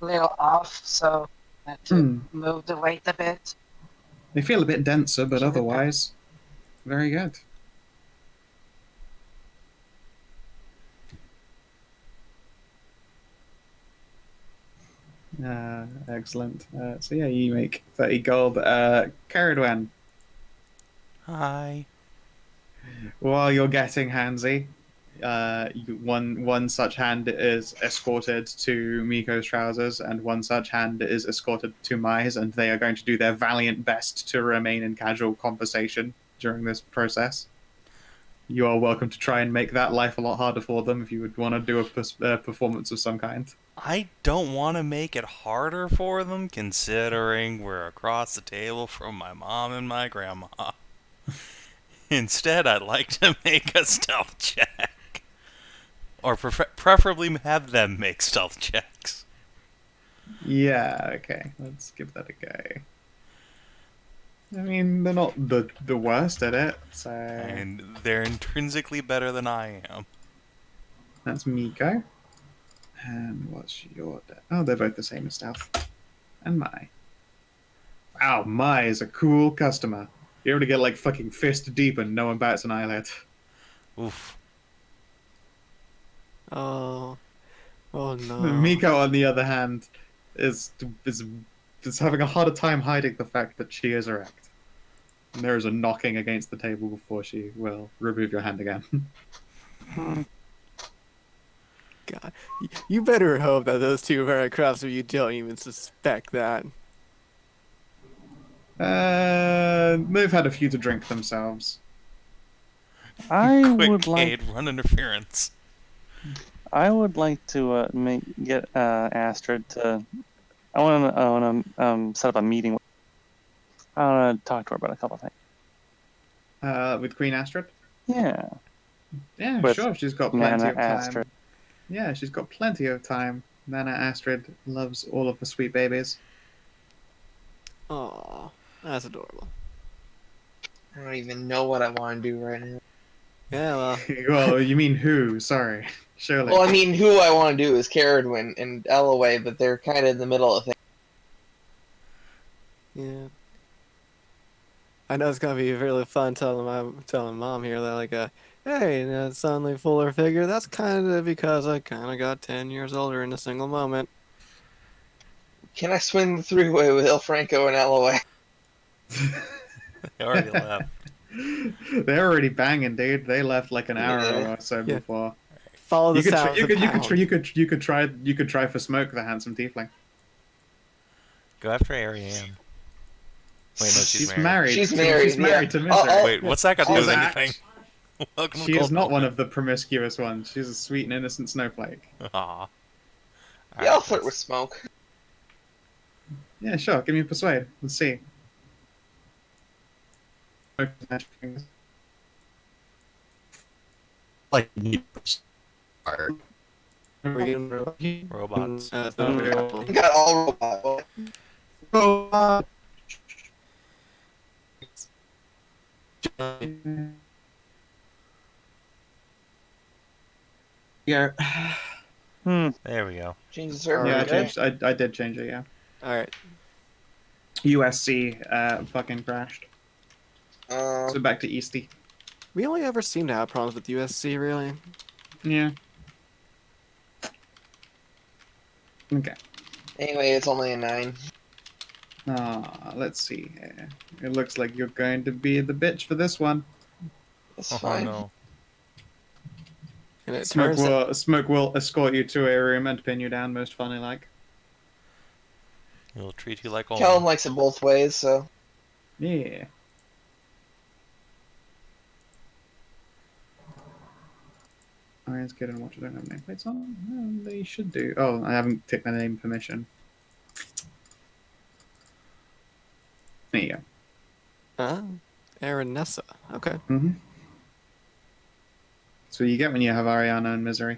little off, so I had to Hmm. move the weight a bit. They feel a bit denser, but Sure. otherwise, very good. Excellent. So yeah, you make 30 gold. Ceridwen, Hi. while you're getting handsy, one such hand is escorted to Miko's trousers, and one such hand is escorted to Mai's, and they are going to do their valiant best to remain in casual conversation during this process. You are welcome to try and make that life a lot harder for them if you would want to do a performance of some kind. I don't want to make it harder for them, considering we're across the table from my mom and my grandma. Instead, I'd like to make a stealth check. Or preferably have them make stealth checks. Yeah, okay. Let's give that a go. I mean, they're not the worst at it, so... And they're intrinsically better than I am. That's Miko. And what's your... Oh, they're both the same as stealth. And Mai. Wow, Mai is a cool customer. You able to get, like, fucking fist deep and no one bats an eyelid. Oof. Oh. Oh no. Miko, on the other hand, is having a harder time hiding the fact that she is erect. And there is a knocking against the table before she will remove your hand again. God. You better hope that those two very crafts of you don't even suspect that. They've had a few to drink themselves. I Quick would like aid, run interference. to get Astrid to. I want to set up a meeting. I want to talk to her about a couple things. With Queen Astrid? Yeah. Yeah, With sure. She's got plenty Nana of time. Astrid. Yeah, she's got plenty of time. Nana Astrid loves all of the sweet babies. Aw, that's adorable. I don't even know what I want to do right now. Yeah, well, Well, you mean who? Sorry. Surely. Well, I mean, who I want to do is Ceridwen and Elloe, but they're kind of in the middle of things. yeah. I know it's gonna be really fun telling mom here that like hey, that suddenly fuller figure. That's kind of because I kind of got 10 years older in a single moment. Can I swing the three-way with Ilfranco and Elloe? They already left. They're already banging, dude. They left like an hour Yeah. or so Yeah. before. Follow the You could, sounds you of could, you pound. could, you could try for Smoke, the handsome tiefling. Go after Ariane. Wait, no, she's married. married. She's married, She's married yeah. to Misery. Wait, what's that got to do with She's anything? Welcome to She is Cold not one Open. of the promiscuous ones. She's a sweet and innocent snowflake. Aw. Yeah, I'll flirt with Smoke. Yeah, sure. Give me a persuade. Let's see. Like, Robots. I got all robot. Yeah. There we go. Change the server. Yeah, I okay? changed. I did change it. Yeah. All right. USC fucking crashed. Uh, So back to Easty. We only ever seem to have problems with USC, really. Yeah. Okay. anyway, it's only a 9. Let's see here. It looks like you're going to be the bitch for this one. That's Oh fine. no. And it Smoke turns out, Smoke will escort you to a room and pin you down, most funny like. He'll treat you like a Kellin likes it both ways, so. Yeah. Iron's good and Watcher don't have nameplates on? Well, they should do. Oh, I haven't ticked my name permission. There you go. Aranessa. Okay. Mm-hmm. So you get when you have Ariana and Misery.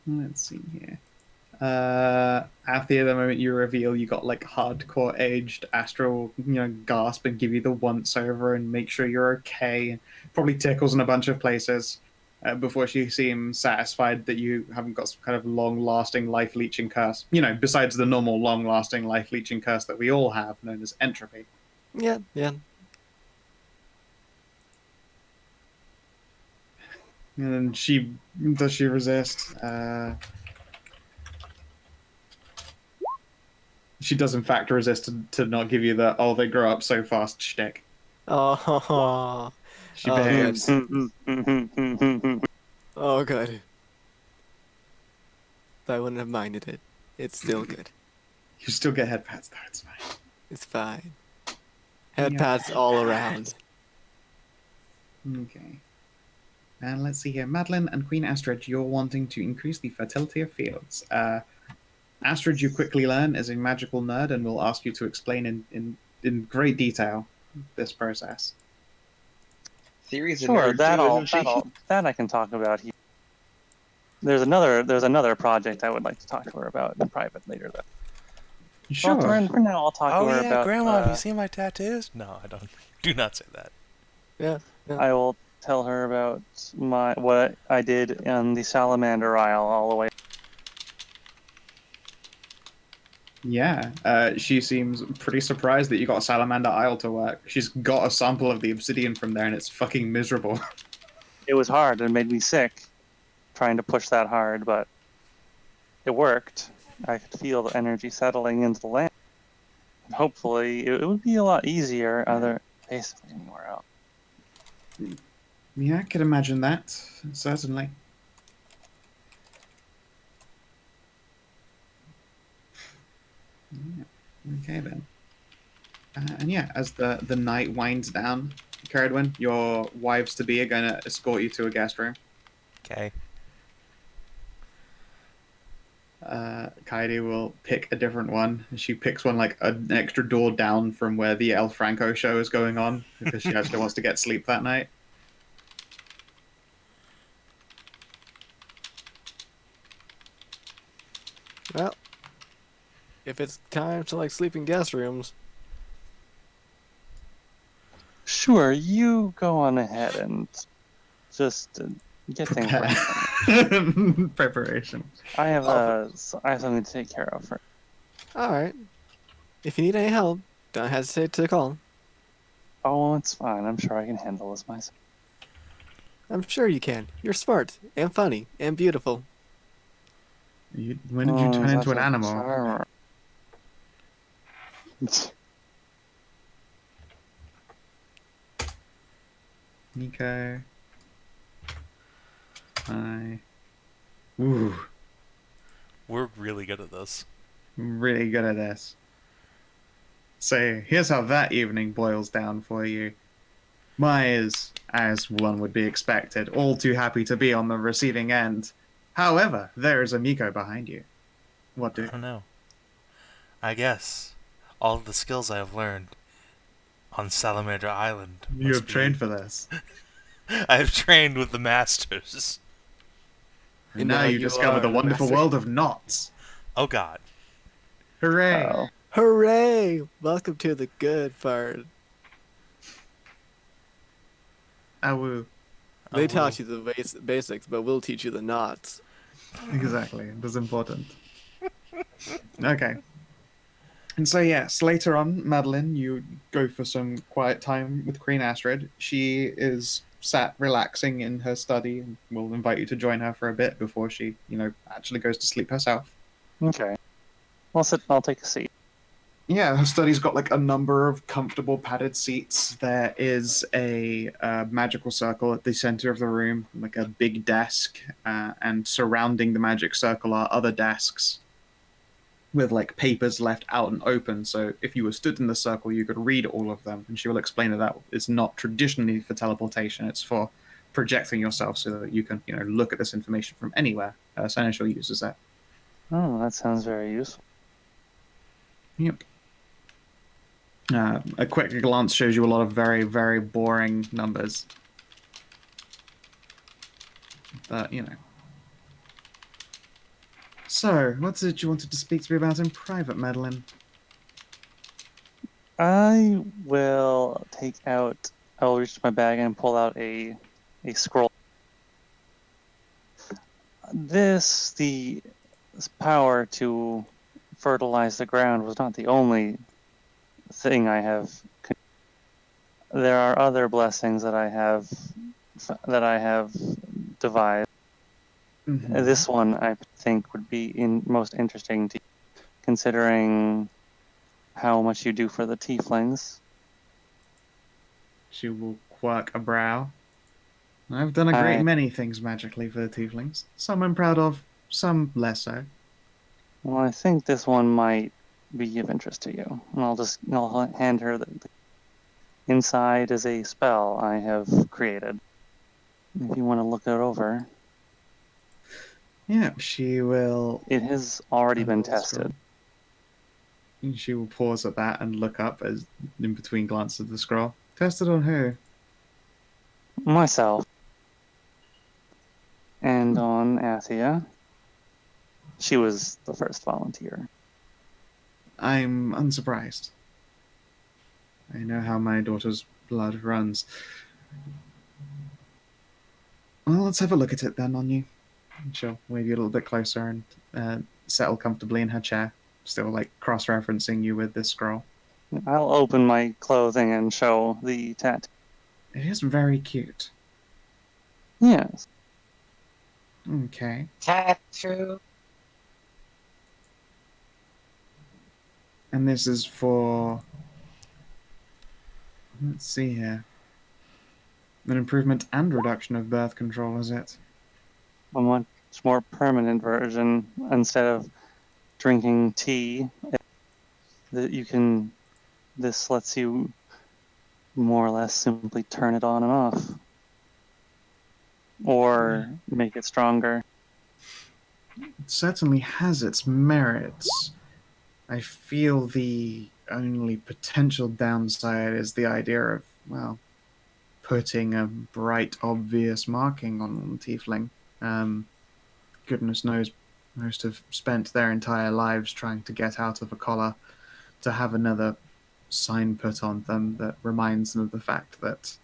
Let's see here. Athia, the moment you reveal, you got like hardcore aged astral, gasp and give you the once over and make sure you're okay. Probably tickles in a bunch of places. before she seems satisfied that you haven't got some kind of long-lasting life-leeching curse. You know, besides the normal long-lasting life-leeching curse that we all have, known as entropy. Yeah, yeah. And does she resist? She does in fact resist to not give you the "oh, they grow up so fast" shtick. Oh, She Oh, behaves. oh, good. I wouldn't have minded it. It's still good. You still get head pats though. It's fine. It's fine. Head Yeah. pats all around. Okay. And let's see here. Madilyn and Queen Astrid, you're wanting to increase the fertility of fields. Astrid, you quickly learn, is a magical nerd and will ask you to explain in great detail this process. Theory's a Sure, nerd too, isn't she? that I can talk about here. There's another project I would like to talk to her about in private later, though. Sure. Well, for now, I'll talk Oh to her yeah, about. Grandma, have you seen my tattoos? No, I don't. Do not say that. Yeah. I will tell her about what I did on the Salamander Isle all the way. Yeah, she seems pretty surprised that you got Salamander Isle to work. She's got a sample of the obsidian from there and it's fucking miserable. It was hard. It made me sick trying to push that hard, but it worked. I could feel the energy settling into the land. And hopefully, it would be a lot easier basically anywhere else. Yeah, I could imagine that, certainly. Yeah. Okay then. And yeah, as the night winds down, Ceridwen, your wives-to-be are going to escort you to a guest room. Okay. Kaidi will pick a different one. She picks one like an extra door down from where the El Franco show is going on because she actually wants to get sleep that night. Well, if it's time to like sleep in guest rooms, Sure, you go on ahead and just get things ready. Preparation. I have something to take care of first. all right. If you need any help, don't hesitate to call. Oh, it's fine. I'm sure I can handle this myself. I'm sure you can. You're smart and funny and beautiful. When did you turn into an animal? Charmer. Nico. Hi. Ooh, We're really good at this. really good at this. So here's how that evening boils down for you. Mai is, as one would be expected, all too happy to be on the receiving end. However, there is a Miko behind you. What do? I don't know. I guess all of the skills I have learned on Salamander Island. You must have be- trained for this. I have trained with the masters. And now you discover the wonderful world of knots. Oh God. Hooray! Oh. Hooray! Welcome to the good part. Awoo. They Oh, taught you the basics, but we'll teach you the knots. Exactly. That's important. Okay. And so, yes, later on, Madilyn, you go for some quiet time with Queen Astrid. She is sat relaxing in her study and will invite you to join her for a bit before she, actually goes to sleep herself. Okay. I'll take a seat. Yeah, her study's got like a number of comfortable padded seats. There is a magical circle at the center of the room, like a big desk, and surrounding the magic circle are other desks with like papers left out and open. So if you were stood in the circle, you could read all of them. And she will explain that it's not traditionally for teleportation; it's for projecting yourself so that you can, look at this information from anywhere. Seneschal uses that. Oh, that sounds very useful. Yep. A quick glance shows you a lot of very, very boring numbers. But, So, what did you wanted to speak to me about in private, Madilyn? I will I'll reach my bag and pull out a scroll. the power to fertilize the ground was not the only thing I have. There are other blessings that I have devised. Mhm. This one I think would be most interesting to you, considering how much you do for the tieflings. She will quirk a brow. I've done a great many things magically for the tieflings. Some I'm proud of, some less so. Well, I think this one might be of interest to you. And I'll hand her the inside is a spell I have created. If you want to look it over. Yeah, she will. It has already been unroll the tested. scroll. And she will pause at that and look up as in between glances at the scroll. Tested on who? Myself. And on Athia. She was the first volunteer. I'm unsurprised. I know how my daughter's blood runs. Well, let's have a look at it then on you. And she'll wave you a little bit closer and settle comfortably in her chair, still like cross-referencing you with this scroll. I'll open my clothing and show the tattoo. It is very cute. Yes. Okay. Tattoo. And this is for... Let's see here. An improvement and reduction of birth control, is it? A much more permanent version. Instead of drinking tea, this lets you more or less simply turn it on and off. Or make it stronger. It certainly has its merits. I feel the only potential downside is the idea of, well, putting a bright, obvious marking on the tiefling. Goodness knows, most have spent their entire lives trying to get out of a collar. To have another sign put on them that reminds them of the fact that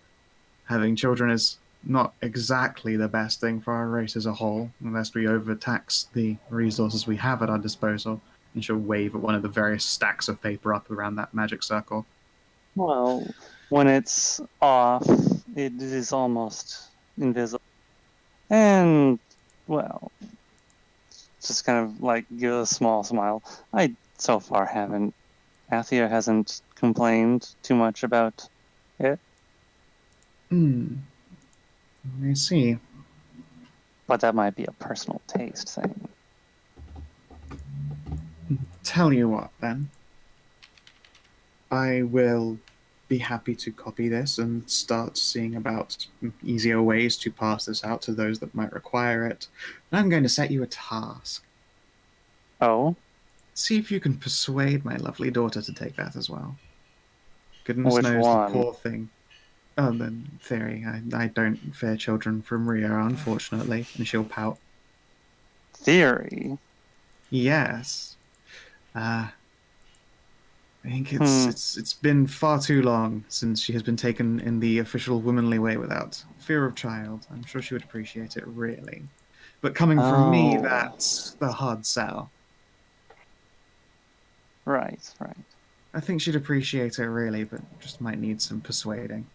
having children is not exactly the best thing for our race as a whole, unless we overtax the resources we have at our disposal. And she'll wave at one of the various stacks of paper up around that magic circle. Well, when it's off, it is almost invisible. And, well, just kind of like give a small smile. I so far haven't. Athia hasn't complained too much about it. I see. But that might be a personal taste thing. Tell you what, then. I will be happy to copy this and start seeing about easier ways to pass this out to those that might require it. And I'm going to set you a task. Oh? See if you can persuade my lovely daughter to take that as well. Goodness Which knows one? the poor thing. Oh, the theory. I don't fear children from Rio, unfortunately. And she'll pout. Theory? Yes. I think it's been far too long since she has been taken in the official womanly way without fear of child. I'm sure she would appreciate it, really. But coming from me, that's the hard sell. Right. I think she'd appreciate it, really, but just might need some persuading.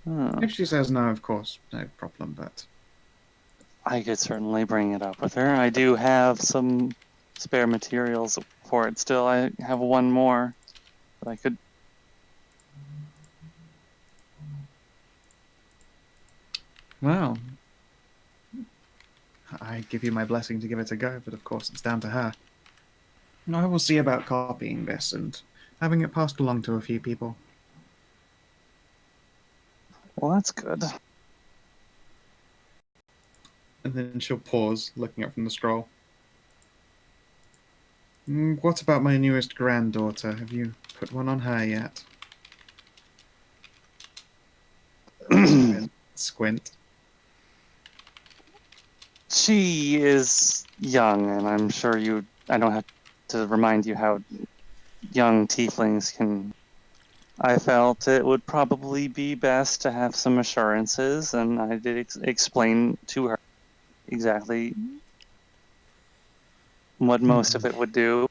Oh. If she says no, of course, no problem, but... I could certainly bring it up with her. I do have some spare materials for it still. I have one more that I could... Well, I give you my blessing to give it a go, but of course it's down to her. I will see about copying this and having it passed along to a few people. Well, that's good. And then she'll pause, looking up from the scroll. What about my newest granddaughter? Have you put one on her yet? Squint. She is young, and I'm sure I don't have to remind you how young tieflings can... I felt it would probably be best to have some assurances, and I did explain to her exactly what most of it would do.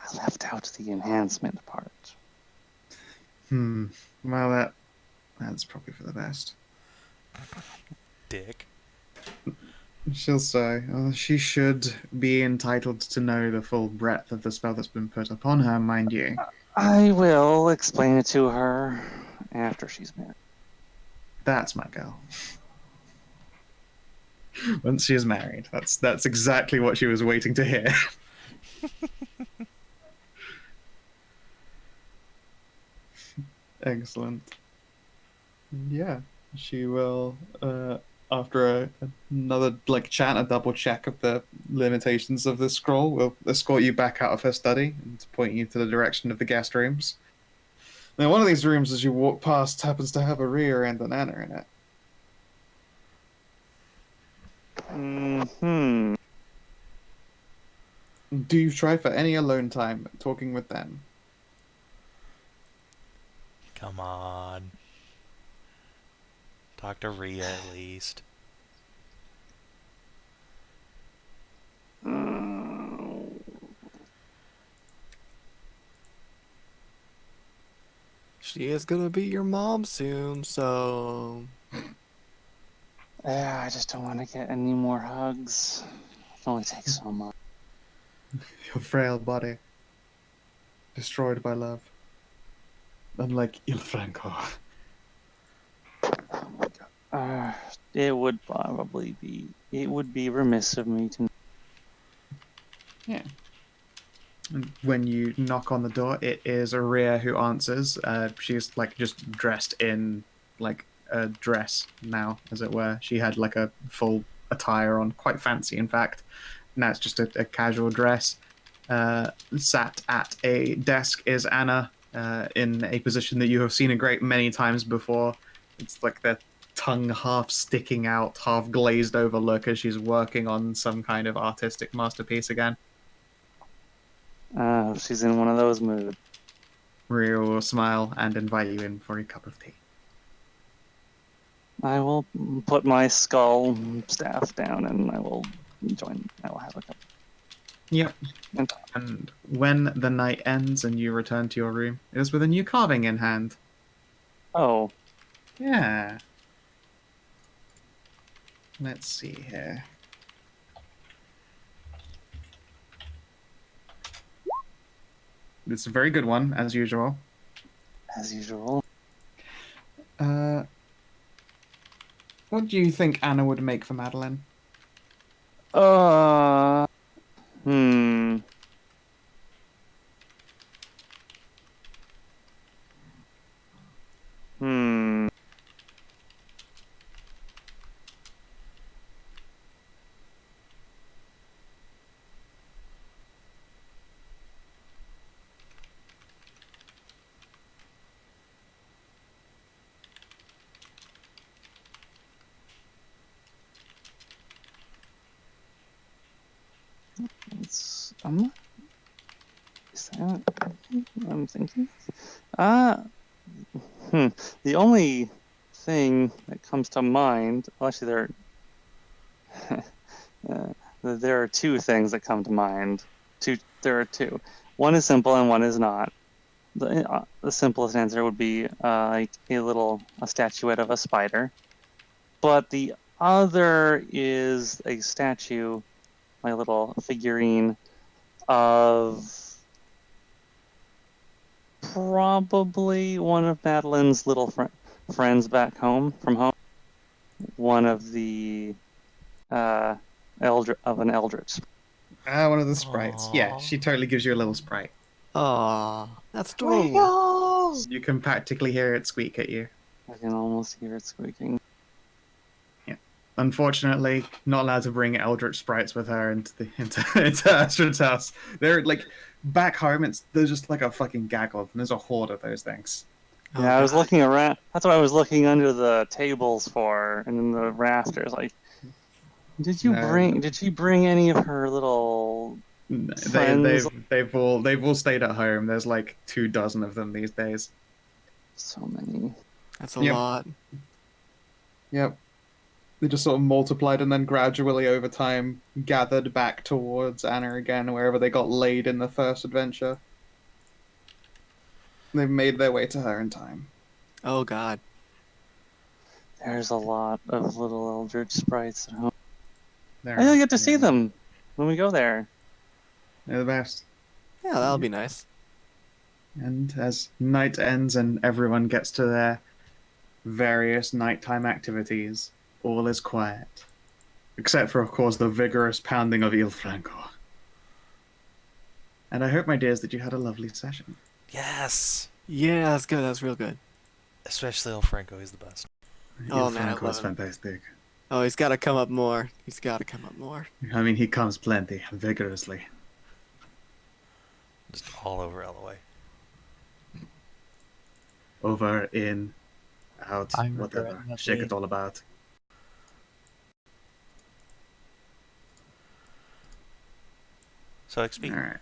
I left out the enhancement part. Well, that's probably for the best. Dick. She'll say, she should be entitled to know the full breadth of the spell that's been put upon her, mind you. I will explain it to her after she's married. That's my girl. Once she is married, that's exactly what she was waiting to hear. Excellent. Yeah, she will. After another chat, a double check of the limitations of the scroll, will escort you back out of her study and point you to the direction of the guest rooms. Now, one of these rooms, as you walk past, happens to have a rear and an anna in it. Mm-hmm. Do you try for any alone time talking with them? Come on. Talk to Rhea at least. She is gonna be your mom soon, so Yeah, I just don't want to get any more hugs. It can only take so much. Your frail body, destroyed by love. Unlike Il Franco. Oh my god. It would probably be. It would be remiss of me to. Yeah. And when you knock on the door, it is Aria who answers. She's just dressed in a dress now, as it were. She had a full attire on, quite fancy in fact. Now it's just a casual dress. Sat at a desk is Anna, in a position that you have seen a great many times before. It's like the tongue half sticking out, half glazed over look as she's working on some kind of artistic masterpiece again. She's in one of those moods. Maria will smile and invite you in for a cup of tea. I will put my skull staff down and I will join. I will have a cup. Yep. And when the night ends and you return to your room, it is with a new carving in hand. Oh. Yeah. Let's see here. It's a very good one, as usual. As usual. What do you think Anna would make for Madilyn? Hmm. Hmm. Is that what I'm thinking? The only thing that comes to mind, well, actually, there are two things that come to mind. There are two. One is simple and one is not. The simplest answer would be a statuette of a spider, but the other is a statue, my little figurine of probably one of Madilyn's little friends back home from home. One of the of an eldritch. One of the sprites. Aww. Yeah, she totally gives you a little sprite. aw, that's adorable. You can practically hear it squeak at you. I can almost hear it squeaking. Yeah. Unfortunately, not allowed to bring eldritch sprites with her into Astrid's house. They're back home. There's just a fucking gaggle, and there's a horde of those things. Yeah, I was looking around. That's what I was looking under the tables for, and in the rafters. Did she bring any of her little friends? They've all stayed at home. There's 24 of them these days. So many. That's a lot. Yep. They just sort of multiplied and then gradually over time gathered back towards Anna again, wherever they got laid in the first adventure. They've made their way to her in time. Oh God. There's a lot of little eldritch sprites at home. They're, I don't get to see yeah, them when we go there. They're the best. Yeah, that'll be nice. And as night ends and everyone gets to their various nighttime activities, all is quiet. Except for, of course, the vigorous pounding of Il Franco. And I hope, my dears, that you had a lovely session. Yes! Yeah, that's good. That's real good. Especially El Franco, he's the best. Oh, Il man, I Franco is love him. fantastic. Oh, he's got to come up more. He's got to come up more. I mean, he comes plenty, vigorously. Just all over Elloe. Over, in, out, I regret whatever. nothing. Shake it all about. So XP. Alright.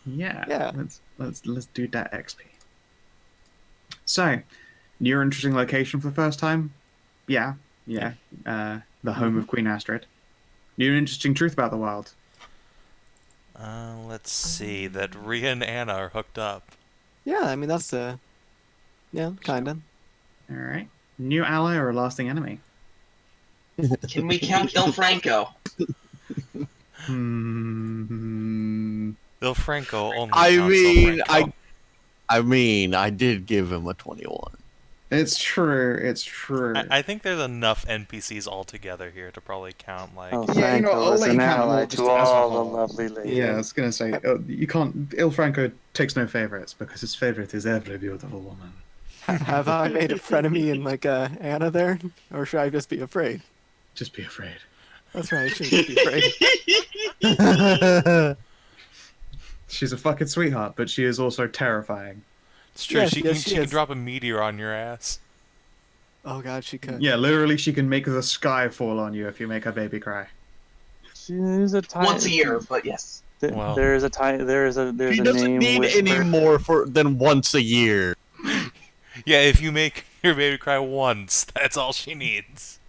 Yeah. Yeah. Let's do that XP. So, new interesting location for the first time? Yeah. The home of Queen Astrid. New interesting truth about the wild. Let's see. That Rhea and Anna are hooked up. Yeah, I mean, that's, yeah, kind of. Alright. New ally or a lasting enemy? Can we count Il Franco? El Franco only I counts El mean, Franco. I did give him a 21. It's true. I think there's enough NPCs altogether here to probably count, like... El Yeah, you know, Franco I'll is let you an count them all ally just to as a all the whole. lovely ladies. Yeah, I was gonna say, you can't... Il Franco takes no favorites, because his favorite is every beautiful woman. Have I made a frenemy in, like, Anna there? Or should I just be afraid? Just be afraid. That's right, I shouldn't be afraid. She's a fucking sweetheart, but she is also terrifying. It's true, Yes, she yes, can she is. drop a meteor on your ass. Oh God, she could. Yeah, literally, she can make the sky fall on you if you make her baby cry. She's a tiny. Once a year, but yes. Wow. There's a tiny. There's He a doesn't name need any whispered. more than once a year. Yeah, if you make your baby cry once, that's all she needs.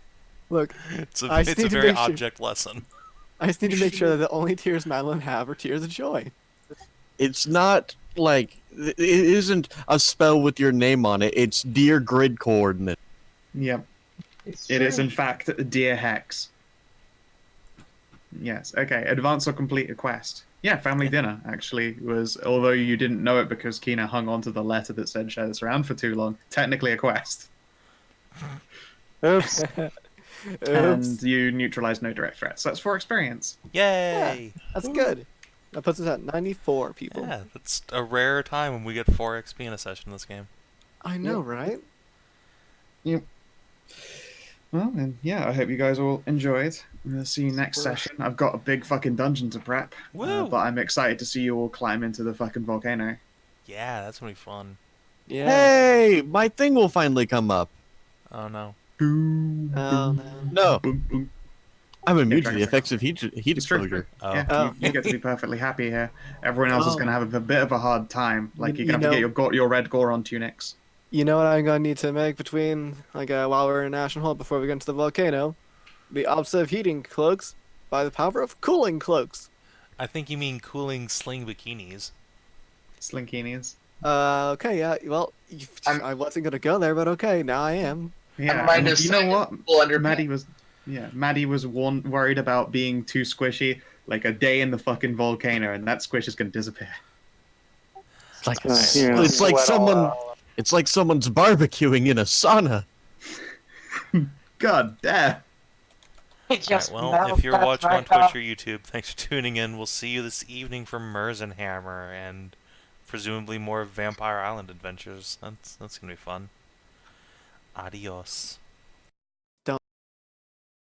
Look, It's a I just need to very make sure- object lesson. I just need to make sure that the only tears Madilyn have are tears of joy. It's not like it isn't a spell with your name on it. It's dear grid coordinate. Yep. It's It is, true. in fact, Dear Hex. Yes, okay. Advance or complete a quest. Yeah, family dinner, actually, was, although you didn't know it because Kina hung on to the letter that said share this around for too long, technically a quest. Oops. And you neutralized no direct threats. That's 4 experience. Yay! That's good. That puts us at 94 people. Yeah, that's a rare time when we get 4 XP in a session in this game. I know, right? Yep. Well, and yeah, I hope you guys all enjoyed. We'll see you next session. I've got a big fucking dungeon to prep, Woo! but I'm excited to see you all climb into the fucking volcano. Yeah, that's gonna be fun. Yeah. Hey, my thing will finally come up. Oh no. Boom, Oh, boom, no. No, boom, boom. I'm immune to Dragon the effects of heat It's true. exposure. Oh. Yeah, Oh. you get to be perfectly happy here. Everyone else is Oh. going to have a bit of a hard time. Like, You you're going to have to know- get your red gore on tunics. You know what I'm gonna need to make between, like, while we're in National Hall before we get into the volcano? The opposite of heating cloaks by the power of cooling cloaks. I think you mean cooling sling bikinis. Slinkinis. Okay, yeah, well, I wasn't gonna go there, but okay, now I am. Yeah, might and have you know said what? full underpants. Maddie was worried about being too squishy, like a day in the fucking volcano, and that squish is going to disappear. It's like You're gonna it's like sweat all someone. out. It's like someone's barbecuing in a sauna. God damn. It just Alright, well, if you're melted watching on right Twitch off. or YouTube, thanks for tuning in. We'll see you this evening for Merzenhammer and presumably more Vampire Island adventures. That's gonna be fun. Adios.